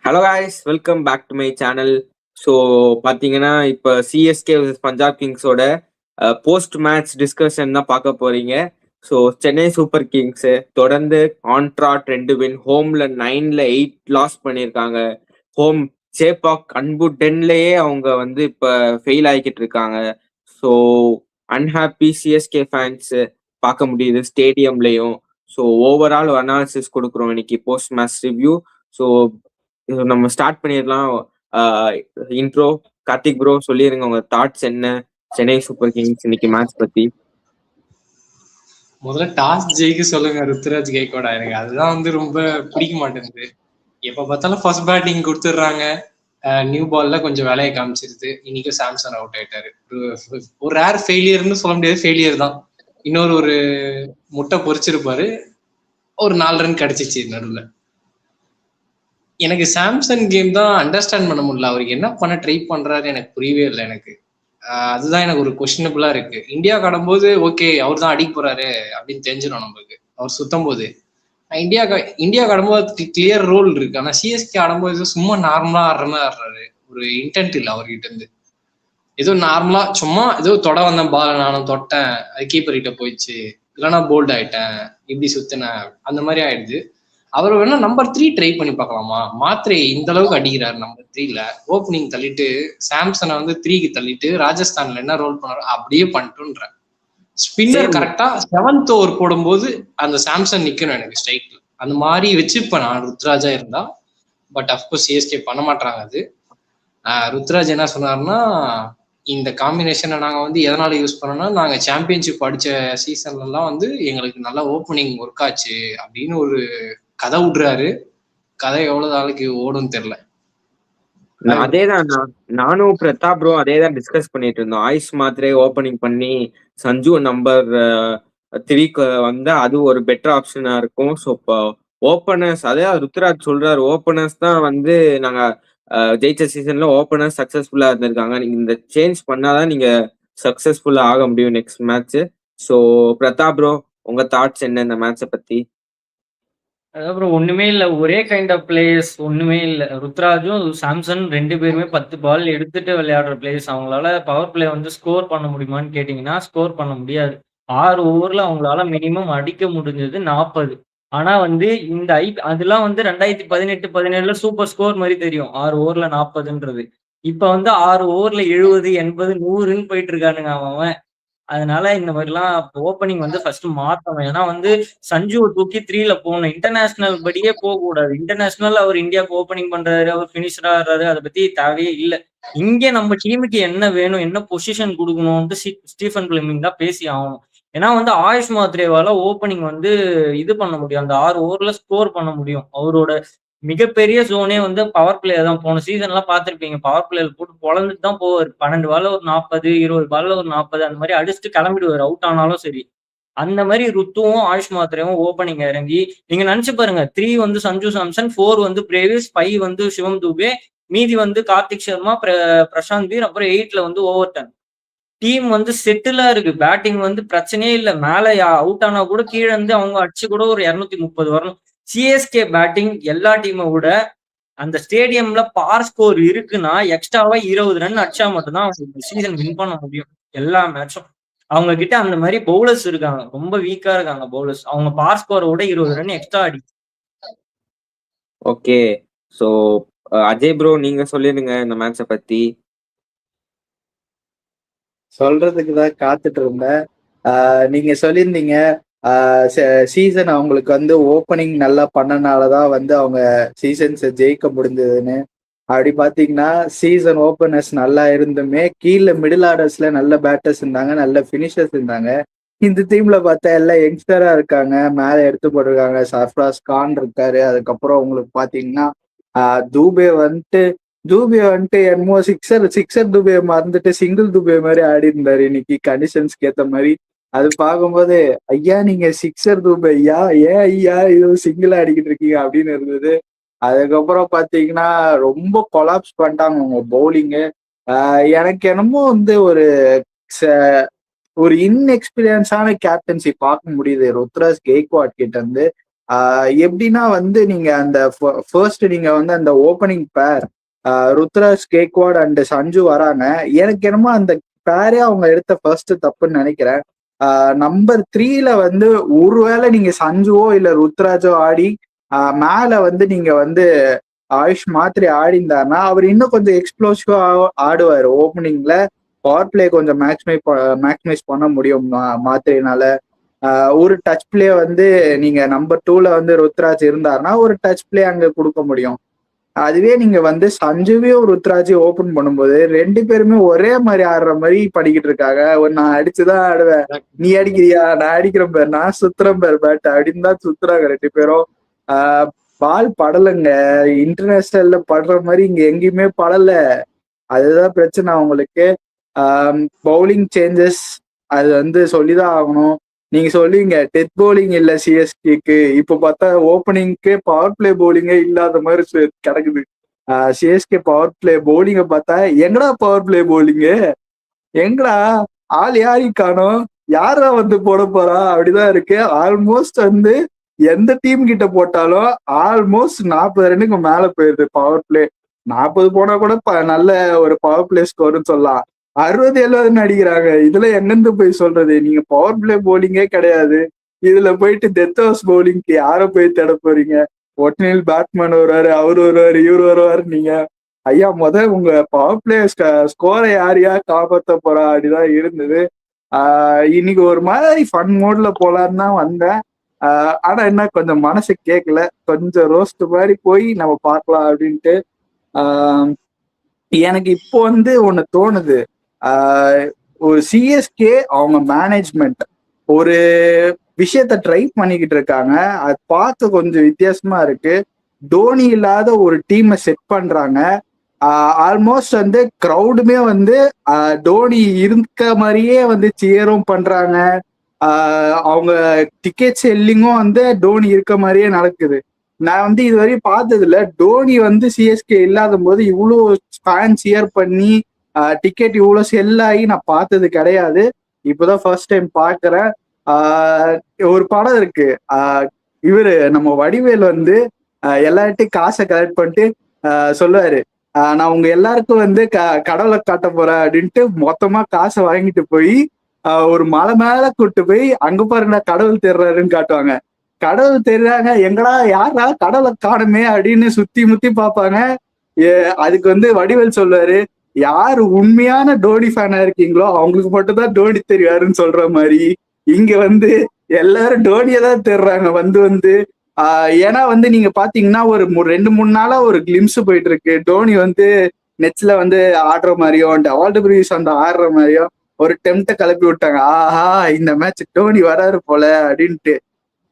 Hello guys, welcome back to my channel. So பார்த்தீங்கன்னா இப்போ CSK vs Punjab கிங்ஸோட post match discussion தான் பார்க்க போறீங்க. ஸோ சென்னை சூப்பர் கிங்ஸ் தொடர்ந்து ஆன்ட்ராட் 2 வின், ஹோம்ல 9ல 8 லாஸ் பண்ணியிருக்காங்க. ஹோம் சேப்பாக் அன்பு 10லயே அவங்க வந்து இப்போ ஃபெயில் ஆகிக்கிட்டு இருக்காங்க. ஸோ அன்ஹாப்பி சிஎஸ்கே ஃபேன்ஸ் பார்க்க முடியுது ஸ்டேடியம்லையும். ஸோ ஓவரால் அனாலிசிஸ் கொடுக்குறோம் இன்னைக்கு போஸ்ட் மேட்ச் ரிவ்யூ. ஸோ நம்ம ஸ்டார்ட் பண்ணிடலாம். இன்ட்ரோ கார்த்திக் ப்ரோ சொல்லிருங்க உங்க தாட்ஸ் என்ன சென்னை சூப்பர் கிங்ஸ் இன்னைக்கு மேட்ச் பத்தி. முதல்ல டாஸ் ஜெயிக்க சொல்லுங்க ருத்ராஜ் கைக்கோடா. எனக்கு அதுதான் வந்து ரொம்ப பிடிக்க மாட்டேங்குது. எப்ப பார்த்தாலும் ஃபர்ஸ்ட் பேட்டிங் கொடுத்துடுறாங்க, நியூ பால்ல கொஞ்சம் வேலையை காமிச்சிருது. இன்னைக்கு சாம்சன் அவுட் ஆயிட்டாரு. ஒரு ரேர் ஃபெயிலியர்னு சொல்ல முடியாது, ஃபெயிலியர் தான். ஒரு முட்டை பொறிச்சிருப்பாரு, ஒரு 4 ரன் கிடைச்சிச்சு நடுவில். எனக்கு சாம்சன் கேம் தான் அண்டர்ஸ்டாண்ட் பண்ண முடியல. அவருக்கு என்ன பண்ண ட்ரை பண்றாரு எனக்கு புரியவே இல்லை. எனக்கு அதுதான் எனக்கு ஒரு கொஸ்டினபிளா இருக்கு. இந்தியா ஆடும்போது ஓகே அவர் தான் அடிக்க போறாரு அப்படின்னு தெரிஞ்சிடும் நம்மளுக்கு, அவர் சுத்தம் போது. இந்தியா ஆடும்போது கிளியர் ரோல் இருக்கு. ஆனா சிஎஸ்கே ஆடும்போது சும்மா நார்மலா ஆடுற மாதிரி ஆடுறாரு. ஒரு இன்டென்ட் இல்லை அவர்கிட்ட இருந்து. ஏதோ நார்மலா சும்மா ஏதோ தொட வந்தேன், பால் நானும் தொட்டேன், அது கீப்பர் கிட்ட போயிடுச்சு, இல்லைன்னா போல்ட் ஆயிட்டேன், இப்படி சுத்தினேன், அந்த மாதிரி ஆயிடுது. அவர் வேணா நம்பர் 3 ட்ரை பண்ணி பார்க்கலாமா? மாத்திரை இந்த அளவுக்கு அடிக்கிறாரு நம்பர் 3ல. ஓப்பனிங் தள்ளிட்டு சாம்சனை வந்து 3க்கு தள்ளிட்டு ராஜஸ்தான்ல என்ன ரோல் பண்ணாரோ அப்படியே பண்ணிட்டுன்ற. ஸ்பின்னர் கரெக்டா 7th ஓவர் போடும்போது அந்த சாம்சன் நிக்கணும் எனக்கு ஸ்ட்ரைக்ல. அந்த மாதிரி வச்சுப்பேன் நான் ருத்ராஜா இருந்தா. பட் அப்கோர்ஸ் சிஎஸ்கே பண்ண மாட்டாங்க. அது ருத்ராஜ் என்ன சொன்னாருன்னா, இந்த காம்பினேஷனை நாங்க வந்து எதனால யூஸ் பண்ணோம்னா, நாங்க சாம்பியன்ஷிப் அடிச்ச சீசன்ல எல்லாம் வந்து எங்களுக்கு நல்லா ஓப்பனிங் ஒர்க் ஆச்சு அப்படின்னு ஒரு கதை விடுறாரு. கதை எவ்வளவு நாளைக்கு ஓடும் தெரியல. அதேதான் நானும் பிரதாப் ப்ரோ அதேதான் டிஸ்கஸ் பண்ணிட்டு இருந்தோம். ஆயுஷ் மாத்திரை ஓப்பனிங் பண்ணி சஞ்சு நம்பர் 3க்கு வந்தா அது ஒரு பெட்டர் ஆப்ஷனா இருக்கும். ஸோ இப்போ ஓப்பனர்ஸ் அதே ருத்ராஜ் சொல்றாரு, ஓப்பனர்ஸ் தான் வந்து நாங்க ஜெயிச்ச சீசன்ல ஓப்பனர்ஸ் சக்சஸ்ஃபுல்லா இருந்திருக்காங்க. நீங்க இந்த சேஞ்ச் பண்ணாதான் நீங்க சக்சஸ்ஃபுல்லா ஆக முடியும் next match. So Pratap bro உங்க தாட்ஸ் என்ன இந்த மேட்சை பத்தி? அப்புறம் ஒண்ணுமே இல்லை, ஒரே கைண்ட் ஆஃப் பிளேயர்ஸ், ஒண்ணுமே இல்லை. ருத்ராஜும் சாம்சன் 2 பேருமே 10 பால் எடுத்துட்டு விளையாடுற பிளேயர்ஸ். அவங்களால பவர் பிளே வந்து ஸ்கோர் பண்ண முடியுமான்னு கேட்டீங்கன்னா ஸ்கோர் பண்ண முடியாது. 6 ஓவர்ல அவங்களால மினிமம் அடிக்க முடிஞ்சது 40. ஆனா வந்து இந்த அதெல்லாம் வந்து 2018-17ல சூப்பர் ஸ்கோர் மாதிரி தெரியும் 6 ஓவர்ல 40ன்றது. இப்ப வந்து 6 ஓவர்ல 70, 80, 100ன்னு போயிட்டு இருக்கானுங்க அவன். அதனால இந்த மாதிரிலாம் ஓப்பனிங் வந்து ஃபர்ஸ்ட் மாத்தணும். ஏன்னா வந்து சஞ்சுவை தூக்கி 3ல போகணும். இன்டர்நேஷனல் படியே போக கூடாது. இன்டர்நேஷனல் அவர் இந்தியாவுக்கு ஓப்பனிங் பண்றாரு, அவர் பினிஷரா ஆடுறாரு, அதை பத்தி தேவையே இல்லை. இங்கே நம்ம டீமுக்கு என்ன வேணும், என்ன பொசிஷன் கொடுக்கணும்ட்டு ஸ்டீஃபன் பிளமிங் தான் பேசி ஆகணும். ஏன்னா வந்து ஆயுஷ் மாத்ரேவால ஓப்பனிங் வந்து இது பண்ண முடியும், அந்த 6 ஓவர்ல ஸ்கோர் பண்ண முடியும். அவரோட மிகப்பெரிய ஜோனே வந்து பவர் பிளே தான். போன சீசன் எல்லாம் பார்த்திருப்பீங்க, பவர் பிளேல போட்டு பொழந்துட்டு தான் போவார். 12 பால்ல ஒரு 40, 20 பால்ல ஒரு 40, அந்த மாதிரி அடிச்சுட்டு கிளம்பிடுவார், அவுட் ஆனாலும் சரி. அந்த மாதிரி ருத்துவும் ஆயுஷ் மாத்திரையும் ஓப்பனிங் இறங்கி நீங்க நினைச்சு பாருங்க. 3 வந்து சஞ்சு சாம்சன், 4 வந்து பிரேவிஸ், 5 வந்து சிவம் துபே, மீதி வந்து கார்த்திக் சர்மா, பிரசாந்த் வீர், அப்புறம் 8ல வந்து ஓவர்டன். டீம் வந்து செட்டிலா இருக்கு. பேட்டிங் வந்து பிரச்சனையே இல்லை. மேல அவுட் ஆனா கூட கீழே இருந்து அவங்க அடிச்சு கூட ஒரு 230 வரணும். சிஎஸ்கே பேட்டிங் எல்லா டீமை விட அந்த ஸ்டேடியம்ல பார் ஸ்கோர் இருக்குன்னா எக்ஸ்ட்ராவா 20 ரன் அடிச்சா மட்டும்தான் அவங்க சீசன் வின் பண்ண முடியும் எல்லா மேட்சும். அவங்க கிட்ட அந்த மாதிரி பவுலர்ஸ் இருக்காங்க, ரொம்ப வீக்கா இருக்காங்க பவுலர்ஸ். அவங்க பார் ஸ்கோரை விட 20 ரன் எக்ஸ்ட்ரா அடி. ஓகே, சோ அஜய் ப்ரோ நீங்க சொல்லிருங்க இந்த மேட்சை பத்தி. சொல்றதுக்கு தான் காத்துட்டு இருந்தேன். நீங்க சொல்லியிருந்தீங்க சீசன் அவங்களுக்கு வந்து ஓப்பனிங் நல்லா பண்ணனாலதான் வந்து அவங்க சீசன்ஸை ஜெயிக்க முடிஞ்சதுன்னு. அப்படி பாத்தீங்கன்னா சீசன் ஓப்பனர்ஸ் நல்லா இருந்துமே கீழே மிடில் ஆர்டர்ஸ்ல நல்ல பேட்டர்ஸ் இருந்தாங்க, நல்ல பினிஷர்ஸ் இருந்தாங்க. இந்த டீம்ல பார்த்தா எல்லாம் யங்ஸ்டரா இருக்காங்க, மேல எடுத்து போட்டிருக்காங்க. சர்ஃப்ராஸ் கான் இருக்காரு. அதுக்கப்புறம் உங்களுக்கு பாத்தீங்கன்னா தூபே வந்துட்டு என்னமோ சிக்ஸர் துபே மறந்துட்டு சிங்கிள் துபே மாதிரி ஆடி இருந்தாரு இன்னைக்கு கண்டிஷன்ஸ்க்கு ஏத்த மாதிரி. அது பார்க்கும்போது ஐயா நீங்க சிக்ஸர் துபே ஐயா, ஏன் ஐயா இது சிங்கிளா அடிக்கிட்டு இருக்கீங்க அப்படின்னு இருந்தது. அதுக்கப்புறம் பாத்தீங்கன்னா ரொம்ப கொலாப்ஸ் பண்ணிட்டாங்க உங்க பவுலிங்கு. எனக்கு என்னமோ வந்து ஒரு இன்எக்ஸ்பீரியன்ஸான கேப்டன்சி பார்க்க முடியுது ருத்ராஜ் கெய்க்வாட் கிட்ட இருந்து. எப்படின்னா வந்து நீங்க அந்த ஃபர்ஸ்ட் நீங்க வந்து அந்த ஓப்பனிங் பேர் ருத்ராஜ் கேக்வாட் அண்ட் சஞ்சு வராங்க. எனக்கு என்னமோ அந்த பேரே அவங்க எடுத்த ஃபர்ஸ்ட் தப்புன்னு நினைக்கிறேன். நம்பர் 3ல வந்து ஒருவேளை நீங்க சஞ்சுவோ இல்ல ருத்ராஜோ ஆடி மேல வந்து நீங்க வந்து ஆயுஷ் மாத்திரை ஆடிந்தாருன்னா அவர் இன்னும் கொஞ்சம் எக்ஸ்ப்ளோசிவா ஆடுவாரு. ஓப்பனிங்ல பவர் பிளே கொஞ்சம் மேக்ஸிமைஸ் பண்ண முடியும் மாத்திரைனால. ஒரு டச் பிளே வந்து நீங்க நம்பர் 2ல வந்து ருத்ராஜ் இருந்தாருன்னா ஒரு டச் பிளே அங்க கொடுக்க முடியும். அதுவே நீங்க வந்து சஞ்சுவையும் ருத்ராஜையும் ஓபன் பண்ணும்போது 2 பேருமே ஒரே மாதிரி ஆடுற மாதிரி பண்ணிக்கிட்டு இருக்காங்க. நான் அடிச்சுதான் ஆடுவேன், நீ அடிக்கிறியா, நான் அடிக்கிறேன் பேர், நான் சுத்துறேன் பேர் பேட் அப்படின்னு தான் சுத்துறாங்க 2 பேரும். பால் படலைங்க, இன்டர்நேஷனல்ல படுற மாதிரி இங்க எங்கேயுமே படல. அதுதான் பிரச்சனை அவங்களுக்கு. பவுலிங் சேஞ்சஸ் அது வந்து சொல்லிதான் ஆகணும். நீங்க சொல்லுவீங்க டெத் பவுலிங் இல்ல சிஎஸ்கேக்கு, இப்ப பார்த்தா ஓப்பனிங்க்கு பவர் பிளே பவுலிங்கே இல்லாத மாதிரி கிடக்குது. சிஎஸ்கே பவர் பிளே பவுலிங்க பார்த்தா எங்கடா பவர் பிளே பவுலிங்கு, எங்கடா ஆள் யாரையும் காணோம், யாரா வந்து போட போறா அப்படிதான் இருக்கு. ஆல்மோஸ்ட் வந்து எந்த டீம் கிட்ட போட்டாலும் ஆல்மோஸ்ட் 40 ரன்னுக்கு மேல போயிருது பவர் பிளே. 40 போனா கூட நல்ல ஒரு பவர் பிளே ஸ்கோர்னு சொல்லலாம். 60-70 அடிக்கிறாங்க. இதுல எங்கிருந்து போய் சொல்றது, நீங்க பவர் பிளே பவுலிங்கே கிடையாது, இதுல போயிட்டு டெத் ஹவுஸ் பவுலிங்க்கு யார போய் தேட போறீங்க? ஒட்னில் பேட்மேன் வருவாரு, அவரு வருவாரு, இவரு வருவாரு. நீங்க ஐயா உங்க பவர் பிளே ஸ்கோரை யாரையா காப்பாற்ற போறா அப்படிதான் இருந்தது. இன்னைக்கு ஒரு மாதிரி ஃபன் மோட்ல போலான்னு தான் வந்தேன். ஆனா என்ன கொஞ்சம் மனசு கேட்கல, கொஞ்சம் ரோஸ்ட் மாதிரி போய் நம்ம பார்க்கலாம் அப்படின்ட்டு. எனக்கு இப்போ வந்து ஒண்ணு தோணுது, ஒரு சிஎஸ்கே அவங்க மேனேஜ்மெண்ட் ஒரு விஷயத்த ட்ரை பண்ணிக்கிட்டு இருக்காங்க. அது பார்க்க கொஞ்சம் வித்தியாசமா இருக்கு. தோனி இல்லாத ஒரு டீமை செட் பண்றாங்க. ஆல்மோஸ்ட் வந்து கிரௌடுமே வந்து தோனி இருக்க மாதிரியே வந்து சியரும் பண்றாங்க. அவங்க டிக்கெட் செல்லிங்கும் வந்து தோனி இருக்க மாதிரியே நடக்குது. நான் வந்து இதுவரையும் பார்த்தது இல்லை, தோனி வந்து சிஎஸ்கே இல்லாத போது இவ்வளோ ஃபேன் சியர் பண்ணி டிக்கெட் இவ்வளோ செல் ஆகி நான் பார்த்தது கிடையாது. இப்போதான் ஃபர்ஸ்ட் டைம் பார்க்குறேன். ஒரு படம் இருக்கு, இவரு நம்ம வடிவேல் வந்து எல்லார்ட்டையும் காசை கலெக்ட் பண்ணிட்டு சொல்லுவாரு, நான் உங்க எல்லாருக்கும் வந்து கடவுளை காட்ட போறேன் அப்படின்ட்டு மொத்தமா காசை வாங்கிட்டு போய் ஒரு மலை மேல கூட்டு போய் அங்க பாருங்க கடவுள் தேர்றாருன்னு காட்டுவாங்க. கடவுள் தெரியாங்க, எங்கடா யாரா கடவுளை காணுமே அப்படின்னு சுத்தி முத்தி பார்ப்பாங்க. அதுக்கு வந்து வடிவேல் சொல்லுவாரு, யாரு உண்மையான டோனி ஃபேனா இருக்கீங்களோ அவங்களுக்கு மட்டும் தான் டோனி தெரியாருன்னு சொல்ற மாதிரி இங்க வந்து எல்லாரும் டோனியை தான் தேடுறாங்க வந்து ஏன்னா வந்து நீங்க பாத்தீங்கன்னா ஒரு 2-3 நாளா ஒரு கிளிம்ஸ் போயிட்டு இருக்கு. டோனி வந்து நெட்ஸ்ல வந்து ஆடுற மாதிரியும் டெவால்ட் பிரூயிஸ் வந்து ஆடுற மாதிரியும் ஒரு டெம்ப்ட கிளப்பி விட்டாங்க. ஆஹா இந்த மேட்ச் டோனி வராரு போல அப்படின்ட்டு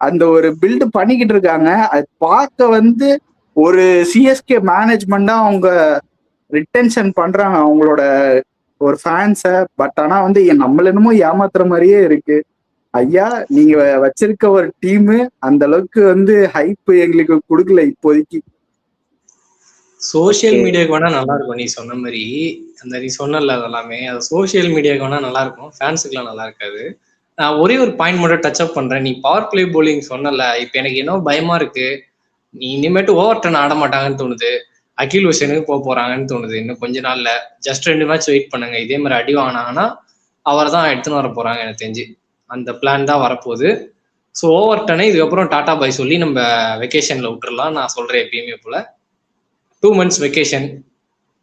அந்த ஒரு பில்டு பண்ணிக்கிட்டு இருக்காங்க. அது பார்க்க வந்து ஒரு சிஎஸ்கே மேனேஜ்மெண்டா அவங்க ரிட்டென்ஷன் பண்றாங்க அவங்களோட ஒரு ஃபேன்ஸை. பட் ஆனா வந்து நம்மள என்னமோ ஏமாத்துற மாதிரியே இருக்கு. ஐயா நீங்க வச்சிருக்க ஒரு டீமு அந்த அளவுக்கு வந்து ஹைப் எங்களுக்கு கொடுக்கல இப்போதைக்கு. சோசியல் மீடியாவுக்கு வேணா நல்லா இருக்கும், நீ சொன்ன மாதிரி அந்த நீ சொன்னல அதெல்லாமே அது சோசியல் மீடியாவுக்கு வேணா நல்லா இருக்கும், ஃபேன்ஸுக்குலாம் நல்லா இருக்காது. நான் ஒரே ஒரு பாயிண்ட் மட்டும் டச் அப் பண்றேன். நீ பவர் பிளே போலிங் சொன்னல, இப்ப எனக்கு என்ன பயமா இருக்கு, நீ இனிமேட்டு ஓவர் டர்ன் ஆட மாட்டாங்கன்னு தோணுது, அகில் ஹுசேனுக்கு போறாங்கன்னு தோணுது. இன்னும் கொஞ்ச நாள்ல ஜஸ்ட் 2 மேட்ச் வெயிட் பண்ணுங்க, இதே மாதிரி அடி வாங்கினாங்கன்னா அவர் தான் எடுத்துன்னு வர போறாங்க. எனக்கு தெரிஞ்சு அந்த பிளான் தான் வரப்போகுது. ஸோ ஓவர் டர்னை இதுக்கப்புறம் டாடா பாய் சொல்லி நம்ம வெக்கேஷன்ல விட்டுறலாம். நான் சொல்றேன் எப்பயுமே போல 2 months vacation,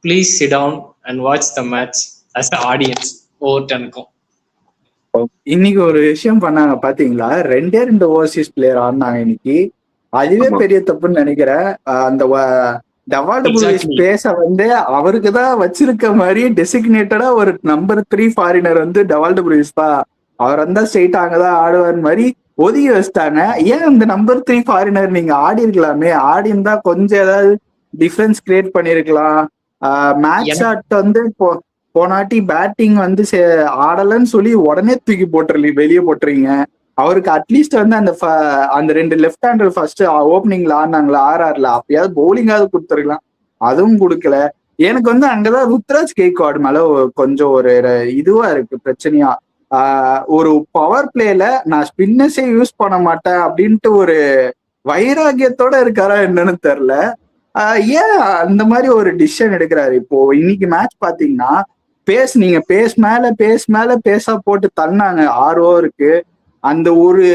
please sit down and watch the match as audience over டர்னுக்கும். இன்னைக்கு ஒரு விஷயம் பண்ணாங்க பாத்தீங்களா, 2 ஓவர்சீஸ் பிளேயர் ஆடினாங்க இன்னைக்கு. அதுவே பெரிய தப்புன்னு நினைக்கிறேன். அந்த டெவால்ட் பிரூயிஸ் பேச வந்து அவருக்கு தான் வச்சிருக்க மாதிரி டெசிக்னேட்டடா ஒரு நம்பர் 3 ஃபாரினர் வந்து டெவால்ட் பிரூயிஸ் தான், அவர் வந்தா ஸ்ட்ரெயிட்டா அங்கதான் ஆடுவார் மாதிரி ஒதுக்கி வச்சுட்டாங்க. ஏன் இந்த நம்பர் 3 ஃபாரினர் நீங்க ஆடி இருக்கலாமே, ஆடி இருந்தா கொஞ்சம் ஏதாவது டிஃபரன்ஸ் கிரியேட் பண்ணிருக்கலாம். மேட்ச் ஷாட் வந்து போனாட்டி பேட்டிங் வந்து ஆடலன்னு சொல்லி உடனே தூக்கி வெளியே போட்டுறீங்க. அவருக்கு அட்லீஸ்ட் வந்து அந்த 2 லெஃப்ட் ஹேண்டர் ஃபர்ஸ்ட் ஓப்பனிங்ல ஆடினாங்களா RRல, அப்பயாவது பவுலிங்காவது கொடுத்துருக்கலாம், அதுவும் கொடுக்கல. எனக்கு வந்து அங்கதான் ருத்ராஜ் கேக்வாட் மேல கொஞ்சம் ஒரு இதுவா இருக்கு பிரச்சனையா. ஒரு பவர் பிளேல நான் ஸ்பின்னர்ஸே யூஸ் பண்ண மாட்டேன் அப்படின்ட்டு ஒரு வைராகியத்தோட இருக்காரா என்னன்னு தெரியல. ஏன் அந்த மாதிரி ஒரு டிசிஷன் எடுக்கிறாரு? இப்போ இன்னைக்கு மேட்ச் பாத்தீங்கன்னா நீங்க பேஸ் மேல பேஸா போட்டு தள்ளினாங்க 6 ஓவருக்கு. அந்த ஒரு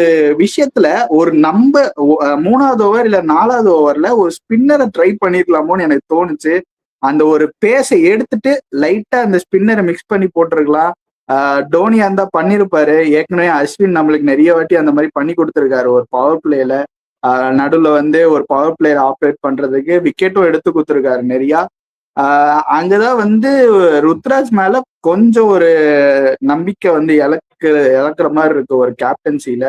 விஷயத்துல ஒரு 3வது ஓவர் இல்ல 4வது ஓவர்ல ஒரு ஸ்பின்னரை ட்ரை பண்ணிருக்கலாமோன்னு எனக்கு தோணுச்சு. அந்த ஒரு பேஸை எடுத்துட்டு லைட்டா அந்த ஸ்பின்னரை மிக்ஸ் பண்ணி போட்டிருக்கலாம். டோனியா இருந்தா பண்ணிருப்பாரு. ஏற்கனவே அஸ்வின் நம்மளுக்கு நிறைய வாட்டி அந்த மாதிரி பண்ணி கொடுத்துருக்காரு. ஒரு பவர் பிளேல நடுவுல வந்து ஒரு பவர் பிளேயர் ஆப்ரேட் பண்றதுக்கு விக்கெட்டும் எடுத்து கொடுத்துருக்காரு நிறையா. அங்கதான் வந்து ருத்ராஜ் மேல கொஞ்சம் ஒரு நம்பிக்கை வந்து இழக்கிற மாதிரி இருக்கு ஒரு கேப்டன்சில.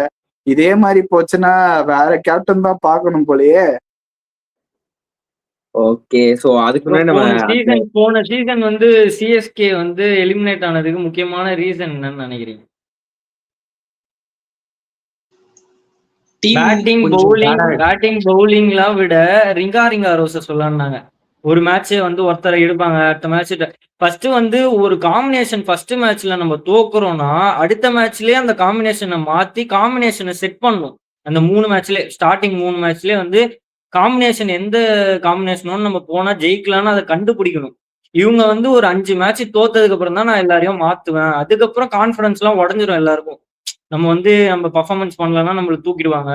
இதே மாதிரி போச்சுன்னா வேற கேப்டன் தான் பார்க்கணும் போலயே. ஓகே, சோ அதுக்கு முன்னாடி நம்ம போன சீசன் வந்து சிஎஸ்கே வந்து எலிமினேட் ஆனதுக்கு முக்கியமான ரீசன் என்னன்னு நினைக்கிறீங்க? பேட்டிங் பவுலிங்லாம் விட ரிங்கா ரோஸ சொல்லலாம்னாங்க. ஒரு மேட்ச் வந்து ஒருத்தரை எடுப்பாங்க, அடுத்த மேட்ச் ஃபர்ஸ்ட் வந்து ஒரு காம்பினேஷன் ஃபர்ஸ்ட் மேட்ச்ல நம்ம தோக்குறோம்னா அடுத்த மேட்ச்லயே அந்த காம்பினேஷனை மாத்தி காம்பினேஷனை செட் பண்ணும். அந்த 3 மேட்ச்லயே ஸ்டார்டிங் 3 மேட்ச்லயே வந்து காம்பினேஷன் எந்த காம்பினேஷனும் நம்ம போனா ஜெயிக்கலாம்னு அதை கண்டுபிடிக்கணும். இவங்க வந்து ஒரு 5 மேட்ச் தோத்ததுக்கு அப்புறம் தான் நான் எல்லாரையும் மாத்துவேன், அதுக்கப்புறம் கான்பிடன்ஸ் எல்லாம் உடஞ்சிரும் எல்லாருக்கும். நம்ம பர்ஃபார்மன்ஸ் பண்ணலன்னா நம்மள தூக்கிடுவாங்க,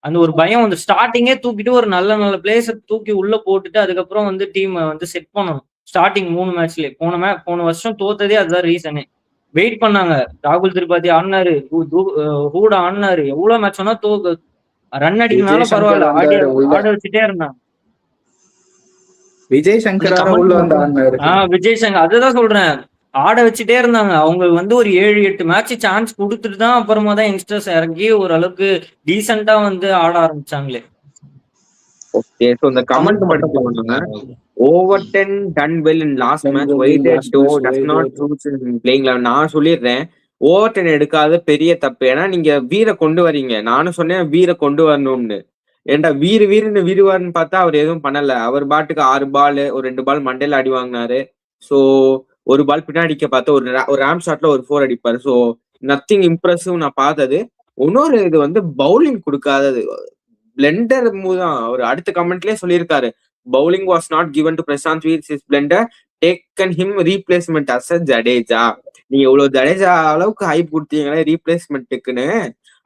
அந்த ஒரு பயம் வந்து ஸ்டார்டிங்கே தூக்கிட்டு ஒரு நல்ல பிளேயர்ஸை தூக்கி உள்ள போட்டுட்டு அதுக்கப்புறம் வந்து டீம் வந்து செட் பண்ணணும். ஸ்டார்டிங் 3 மேட்ச்லயே போன வருஷம் தோத்ததே அதுதான் ரீசனே. வெயிட் பண்ணாங்க. ராகுல் திரிபாதி ஆடினாரு, ஹூடா ஆடினாரு, எவ்வளவு மேட்ச் வேணா ரன் அடிக்கனாலும் பரவாயில்ல ஆட வச்சுட்டே இருந்தாங்க. விஜய் சங்கர் அதுதான் சொல்றேன், ஆட வச்சுட்டே இருந்தாங்க. அவங்க வந்து ஒரு 7-8 மேட்ச் சான்ஸ் கொடுத்துட்டு தான் அப்புறமா தான் யங்ஸ்டர்ஸ் இறங்கி ஓரளவுக்கு டீசெண்டா வந்து ஆட ஆரம்பிச்சாங்களே. ஓகே, சோ இந்த கமெண்ட் மட்டும் பண்ணுங்க. Overton done well in last match. Why that does not choose in playing 11? நான் சொல்லிடுறேன், Overton எடுக்காத பெரிய தப்பு. ஏன்னா நீங்க வீர கொண்டு வரீங்க. நானும் சொன்னேன் வீர கொண்டு வரணும்னு. ஏன்டா வீருன்னு விருவாருன்னு பார்த்தா அவர் எதுவும் பண்ணல. அவர் பாட்டுக்கு 6 பால் ஒரு 2 பால் மண்டையில அடி வாங்கினாரு. ஸோ ஒரு பால் பின்னாடிக்க பார்த்தா ஒரு ரேம் ஷாட்ல ஒரு 4 அடிப்பாரு. ஸோ நத்திங் இம்ப்ரெசிவ் நான் பார்த்தது. இன்னொரு இது வந்து பவுலிங் கொடுக்காதது. பிளெண்டர் தான் அவர் அடுத்த கமெண்ட்லயே சொல்லியிருக்காரு, bowling was not given to Prashant Veer, his blender taken him replacement as a Jadeja. நீங்க இவ்வளவு ஜடேஜா அளவுக்கு ஹைப் கொடுத்தீங்களே ரீப்ளேஸ்மெண்ட்டுக்குன்னு,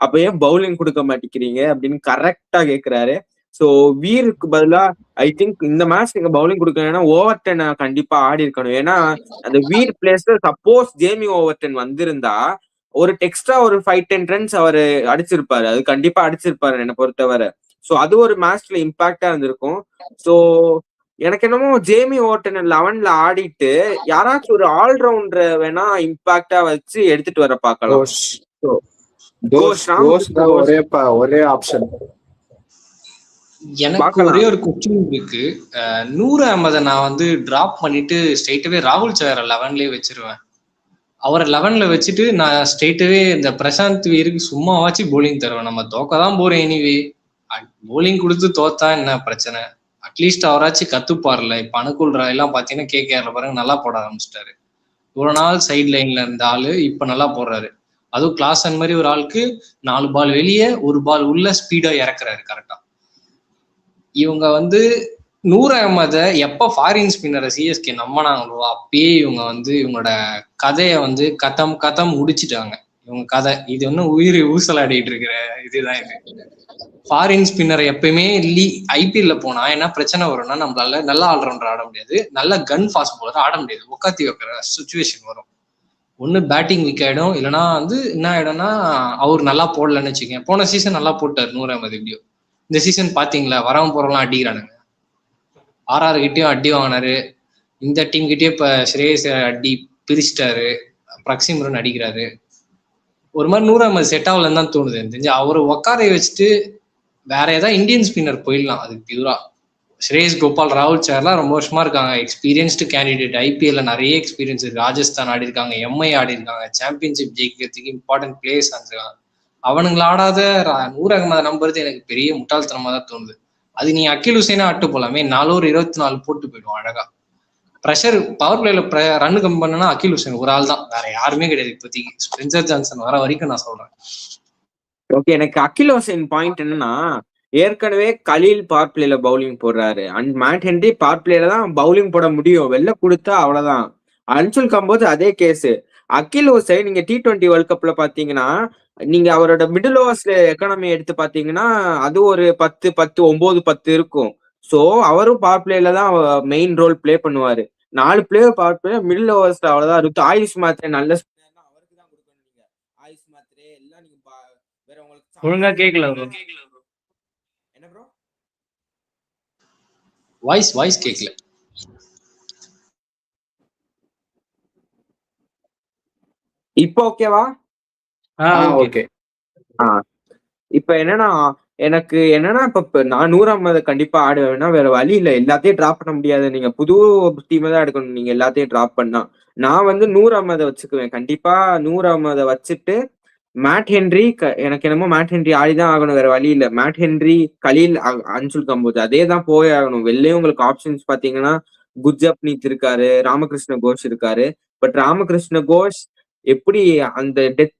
அப்ப ஏன் பவுலிங் கொடுக்க மாட்டேங்கிறீங்க அப்படின்னு கரெக்டா கேட்கிறாரு. சோ வீருக்கு பதிலா ஐ திங்க் இந்த மேட்ச் நீங்க பவுலிங் கொடுக்கணும்னா ஓவர்டன் கண்டிப்பா ஆடி இருக்கணும். ஏன்னா அந்த வீர் பிளேஸ்ல சப்போஸ் ஜேமி ஓவர்டன் வந்திருந்தா ஒரு எக்ஸ்ட்ரா ஒரு 5-10 ரன்ஸ் அவரு அடிச்சிருப்பாரு. அது கண்டிப்பா அடிச்சிருப்பாரு என்னை பொறுத்தவரை. சோ அது ஒரு மேட்ச்ல இம்பாக்டா இருந்திருக்கும். சோ எனக்கு என்னமோ ஜேமி ஓவர்டன் 11ல ஆடிட்டு யாராச்சும் ஒரு ஆல்ரவுண்டரை வேணா இம்பாக்டா வச்சு எடுத்துட்டு வர பார்க்கலாம். ஒரே ஆப்ஷன். எனக்கு ஒரே ஒரு கொஸ்டின் இருக்கு. நூர் அஹமதை நான் வந்து டிராப் பண்ணிட்டு ஸ்ட்ரெயிட்டாவே ராகுல் சஹரை 11லயே வச்சிருவேன். அவரை 11ல வச்சுட்டு நான் ஸ்ட்ரெயிட்டாவே இந்த பிரசாந்த் வீருக்கு சும்மாவாச்சு போலிங் தருவேன். நம்ம தோக்கதான் போறேன், எனிவே போலிங் கொடுத்து தோத்தா என்ன பிரச்சனை, அட்லீஸ்ட் அவராச்சும் கத்துப்பாருல. இப்ப அனுகூல் ராயெல்லாம் பாத்தீங்கன்னா கேகேஆர்ல பாருங்க நல்லா போட ஆரம்பிச்சிட்டாரு. ஒரு நாள் சைட் லைன்ல இருந்த ஆளு இப்ப நல்லா போடுறாரு. அதுவும் கிளாசன் மாதிரி ஒரு ஆளுக்கு 4 பால் வெளியே 1 பால் உள்ள ஸ்பீடா இறக்குறாரு கரெக்டா. இவங்க வந்து நூர் அஹமதை எப்ப ஃபாரின் ஸ்பின்னரை சிஎஸ்கே நம்பினாங்களோ அப்பயே இவங்க வந்து இவங்களோட கதையை வந்து கதம் முடிச்சுட்டாங்க. இவங்க கதை இது ஒன்னும் உயிர் ஊசலாடிட்டு இருக்கிற இதுதான் இது. ஃபாரின் ஸ்பின்னரை எப்பயுமே ஐபிஎல்ல போனா என்ன பிரச்சனை வரும்னா, நம்மளால நல்ல ஆல்ரவுண்டர் ஆட முடியாது, நல்ல கன் ஃபாஸ்ட் போலர் ஆட முடியாது, உட்காத்தி வைக்கிற சுச்சுவேஷன் வரும். ஒண்ணு பேட்டிங் வீக் ஆயிடும், இல்லைன்னா வந்து என்ன ஆயிடும்னா அவர் நல்லா போடலன்னு வச்சுக்கேன். போன சீசன் நல்லா போட்டார் நூர் அஹமது எப்படியோ. இந்த சீசன் பாத்தீங்களா, வரவன் போறவங்களாம் அடிக்கிறானுங்க. RR கிட்டயும் அடி வாங்கினாரு, இந்த டீம் கிட்டயும் இப்ப ஸ்ரேயஸ் அடி பிரிச்சிட்டாரு, பிரக்சிம்ரன் அடிக்கிறாரு. ஒரு மாதிரி நூர் அஹமது செட் ஆகலன்னு தான் தோணுது தெரிஞ்சு. அவரு உக்காரை வச்சுட்டு வேற ஏதாவது இந்தியன் ஸ்பின்னர் போயிடலாம். அதுக்கு பியூரா ஸ்ரேயஸ் கோபால், ராகுல் சஹர்லாம் ரொம்ப வருஷமா இருக்காங்க, எக்ஸ்பீரியன்ஸ்டு கேண்டிடேட். ஐபிஎல்ல நிறைய எக்ஸ்பீரியன்ஸ் இருக்கு. ராஜஸ்தான் ஆடி இருக்காங்க, எம்ஐ ஆடி இருக்காங்க, சாம்பியன்ஷிப் ஜெயிக்கிறதுக்கு இம்பார்ட்டன்ட் பிளேயர்ஸ் இருக்காங்க. அவனுங்களை ஆடாத நூர் அஹமதை நம்புறது எனக்கு பெரிய முட்டாள்தனமா தான் தோணுது. அது நீ அகில் ஹுசைனா ஆட்டு போலாமே, 4 over 24 போட்டு போயிடும் அழகா. ப்ரெஷர் பவர் பிளேல ரன் கம் பண்ணனா அகில் ஹுசைன் ஒரு ஆள் தான், வேற யாருமே கிடையாது இப்போதைக்கு. ஸ்பென்சர் ஜான்சன் வர வரைக்கும் நான் சொல்றேன். ஓகே, எனக்கு அகில் ஹுசைன் பாயிண்ட் என்னன்னா, ஏற்கனவே கலீல் பவர் பிளேல பவுலிங் போடுறாரு அண்ட் மேட் ஹென்றி பவர் பிளேல தான் பவுலிங் போட முடியும், வெளில கொடுத்தா அவ்வளவுதான். அன்சுல் கம்போஸ் அதே கேஸ். அகில் ஹுசைன் நீங்க T20 வேர்ல்ட் கப்ல பாத்தீங்கன்னா நீங்க அவரோட மிடில் ஓவர்ஸ்ல எக்கானமி எடுத்து பாத்தீங்கன்னா அது ஒரு 10 10 9 10 இருக்கும். சோ அவரும் பவர் பிளேல தான் மெயின் ரோல் பிளே பண்ணுவாரு. 4 பிளேயர் பவர் பிளே மிடில் ஓவர்ஸ்ல அவ்வளவுதான் இருக்கு. ஆயுஷ் மாத்திரை நல்ல ஸ்பின்னர்னா அவருக்கு தான் கொடுக்கணும். நீங்க ஆயுஷ் மாத்திரை எல்லாம் நீங்க வேற உங்களுக்கு ஒழுங்கா கேட்கல ப்ரோ. என்ன ப்ரோ வாய்ஸ் கேட்கல. இப்போ ஓகேவா? ஓகே. இப்ப என்னன்னா எனக்கு என்னன்னா இப்ப நான் 100 கண்டிப்பா ஆடுவேன்னா வேற வழி இல்ல, எல்லாத்தையும் டிராப் பண்ண முடியாது. நீங்க புது டீமை தான் எடுக்கணும் நீங்க எல்லாத்தையும் டிராப் பண்ணா. நான் வந்து 100 வச்சுக்குவேன் கண்டிப்பா. 100 வச்சுட்டு மேட் ஹென்றி எனக்கு என்னமோ மேட் ஹென்றி ஆடிதான் ஆகணும், வேற வழி இல்ல. மேட் ஹென்றி, கலீல், அன்சுல் கம்போஸ் அதே தான் போயே ஆகணும். வெளியே உங்களுக்கு ஆப்ஷன்ஸ் பாத்தீங்கன்னா குர்ஜப்னீத் இருக்காரு, ராமகிருஷ்ண கோஷ் இருக்காரு. பட் ராமகிருஷ்ண கோஷ் எப்படி அந்த டெத்